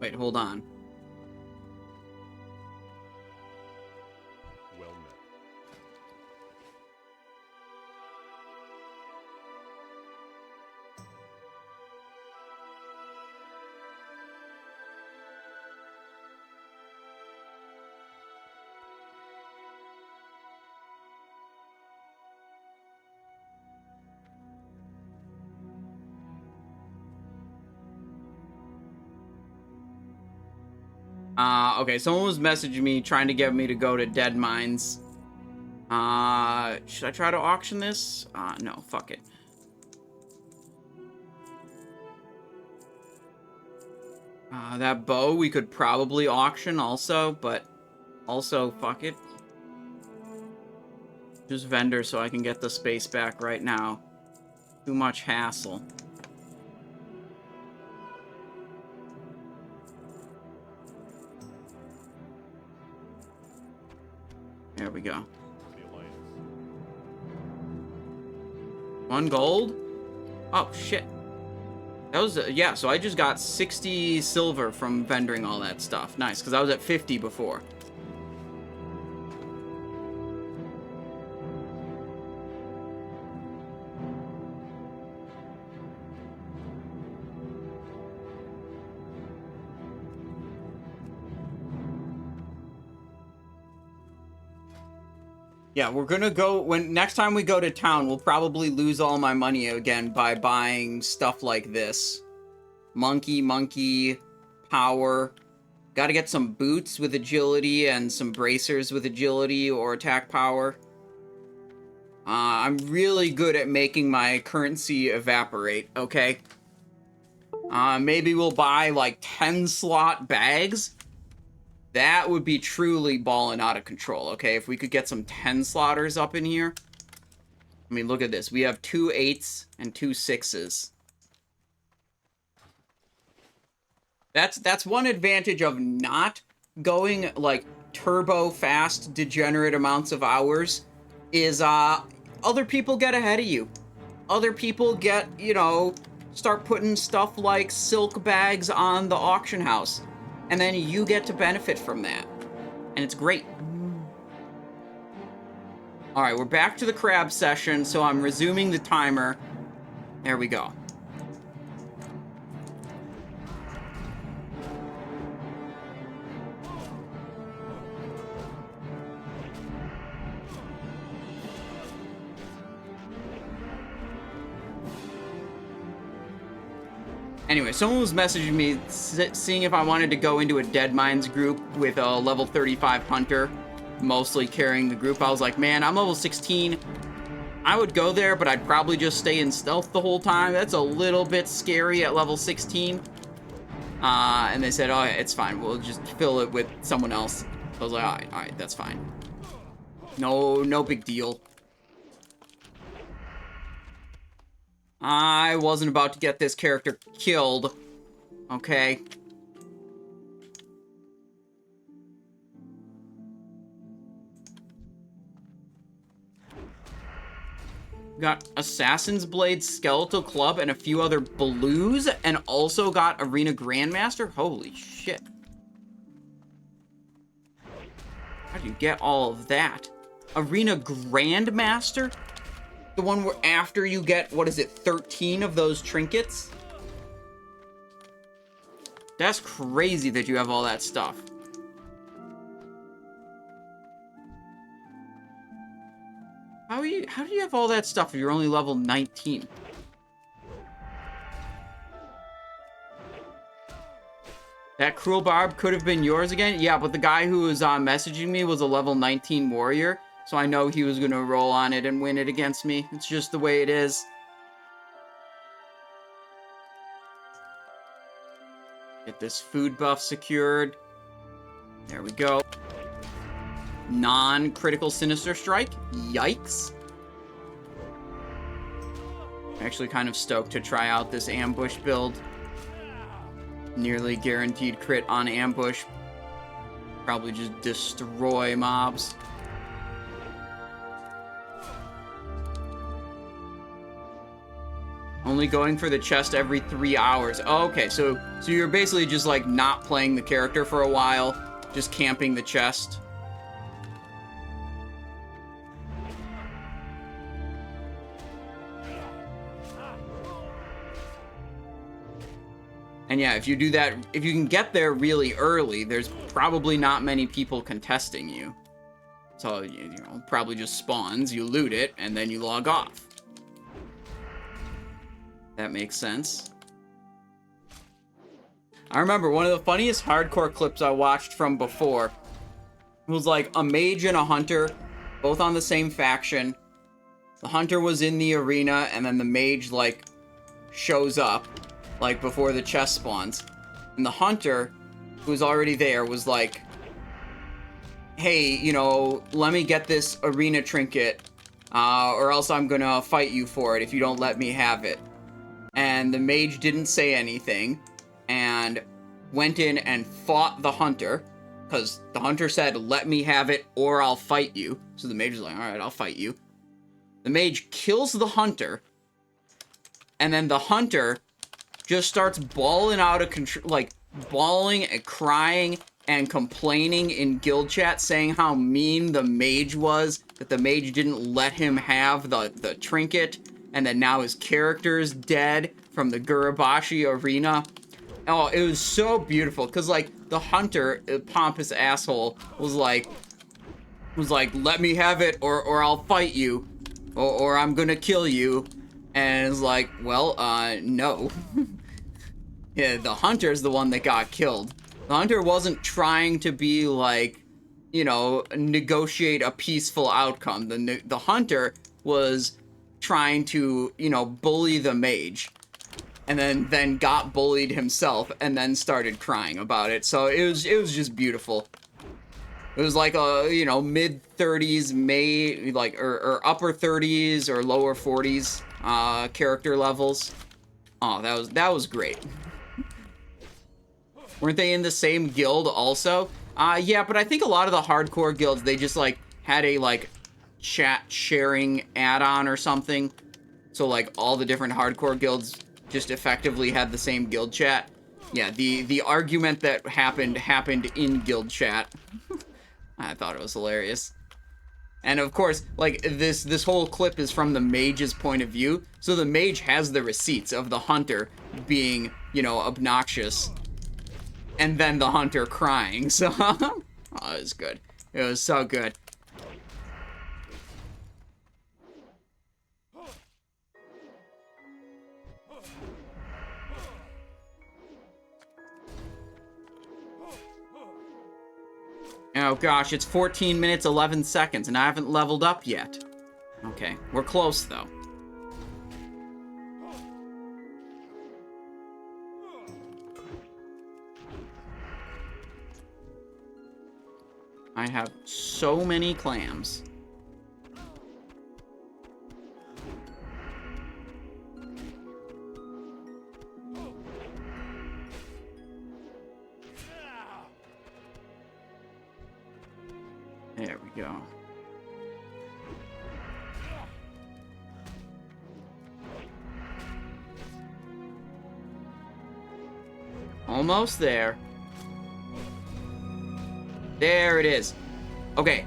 Speaker 1: Wait, hold on.
Speaker 2: Well met.
Speaker 1: Okay, someone was messaging me trying to get me to go to Dead Mines. Should I try to auction this? No, fuck it. That bow we could probably auction also, but also, fuck it. Just vendor so I can get the space back right now. Too much hassle. There we go.
Speaker 2: The Alliance.
Speaker 1: 1 gold? Oh, shit. That was, yeah, so I just got 60 silver from vendoring all that stuff. Nice, because I was at 50 before. Yeah, we're gonna go, next time we go to town, we'll probably lose all my money again by buying stuff like this. Monkey, power. Gotta get some boots with agility and some bracers with agility or attack power. I'm really good at making my currency evaporate, okay? Maybe we'll buy like 10 slot bags. That would be truly balling out of control, okay? If we could get some 10 slotters up in here. I mean, look at this. We have 2 8s and 2 6s. That's one advantage of not going, like, turbo fast, degenerate amounts of hours, is, other people get ahead of you. Other people get, you know, start putting stuff like silk bags on the auction house. And then you get to benefit from that. And it's great. Alright, we're back to the crab session, so I'm resuming the timer. There we go. Anyway, someone was messaging me seeing if I wanted to go into a Dead Mines group with a level 35 hunter, mostly carrying the group. I was like, man, I'm level 16. I would go there, but I'd probably just stay in stealth the whole time. That's a little bit scary at level 16. And they said, oh, it's fine. We'll just fill it with someone else. I was like, all right, that's fine. No big deal. I wasn't about to get this character killed. Okay. Got Assassin's Blade, Skeletal Club, and a few other blues, and also got Arena Grandmaster? Holy shit. How do you get all of that? Arena Grandmaster? The one where after you get, what is it, 13 of those trinkets? That's crazy that you have all that stuff. How do you have all that stuff if you're only level 19? That Cruel Barb could have been yours again? Yeah, but the guy who was messaging me was a level 19 warrior, so I know he was going to roll on it and win it against me. It's just the way it is. Get this food buff secured. There we go. Non-critical Sinister Strike. Yikes. Actually kind of stoked to try out this ambush build. Nearly guaranteed crit on ambush. Probably just destroy mobs. Only going for the chest every 3 hours. Oh, okay, so you're basically just like not playing the character for a while, just camping the chest. And yeah, if you do that, if you can get there really early, there's probably not many people contesting you. So, you know, probably just spawns, you loot it, and then you log off. That makes sense. I remember one of the funniest hardcore clips I watched from before was like a mage and a hunter, both on the same faction. The hunter was in the arena, and then the mage, like, shows up, like, before the chest spawns. And the hunter, who's already there, was like, hey, you know, let me get this arena trinket, or else I'm gonna fight you for it if you don't let me have it. And the mage didn't say anything, and went in and fought the hunter, because the hunter said, let me have it, or I'll fight you. So the mage was like, alright, I'll fight you. The mage kills the hunter, and then the hunter just starts bawling out of control, like, bawling and crying and complaining in guild chat, saying how mean the mage was, that the mage didn't let him have the trinket, and that now his character is dead from the Gurabashi arena. Oh, it was so beautiful, because, like, the hunter, a pompous asshole, was like, let me have it, or I'll fight you, or I'm gonna kill you. And it's like, well, no. Yeah, the hunter's the one that got killed. The hunter wasn't trying to be, like, you know, negotiate a peaceful outcome. The hunter was trying to, you know, bully the mage. And then got bullied himself, and then started crying about it. So it was just beautiful. It was like a, you know, mid-30s, like, or upper 30s or lower 40s character levels. Oh, that was great. Weren't they in the same guild also? Yeah, but I think a lot of the hardcore guilds, they just, like, had a, like, chat sharing add-on or something. So, like, all the different hardcore guilds just effectively had the same guild chat. Yeah, the argument that happened in guild chat. I thought it was hilarious. And of course, like, this whole clip is from the mage's point of view, so the mage has the receipts of the hunter being, you know, obnoxious, and then the hunter crying, so, oh, it was good. It was so good. Oh gosh, it's 14 minutes, 11 seconds, and I haven't leveled up yet. Okay, we're close though. I have so many clams. There we go. Almost there. There it is. Okay.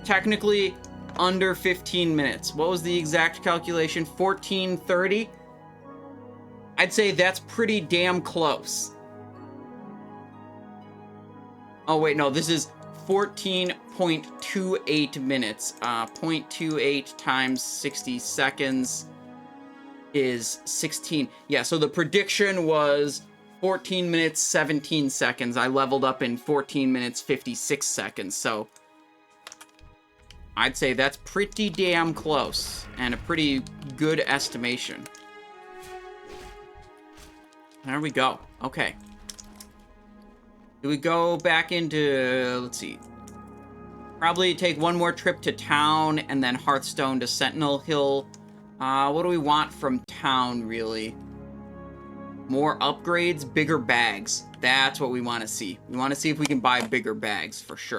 Speaker 1: Technically, under 15 minutes. What was the exact calculation? 14:30? I'd say that's pretty damn close. Oh, wait, no. This is 14.28 minutes. 0.28 times 60 seconds is 16. Yeah, so the prediction was 14 minutes, 17 seconds. I leveled up in 14 minutes, 56 seconds. So I'd say that's pretty damn close and a pretty good estimation. There we go. Okay. Do we go back into, let's see. Probably take one more trip to town and then Hearthstone to Sentinel Hill. What do we want from town, really? More upgrades, bigger bags. That's what we want to see. We want to see if we can buy bigger bags, for sure.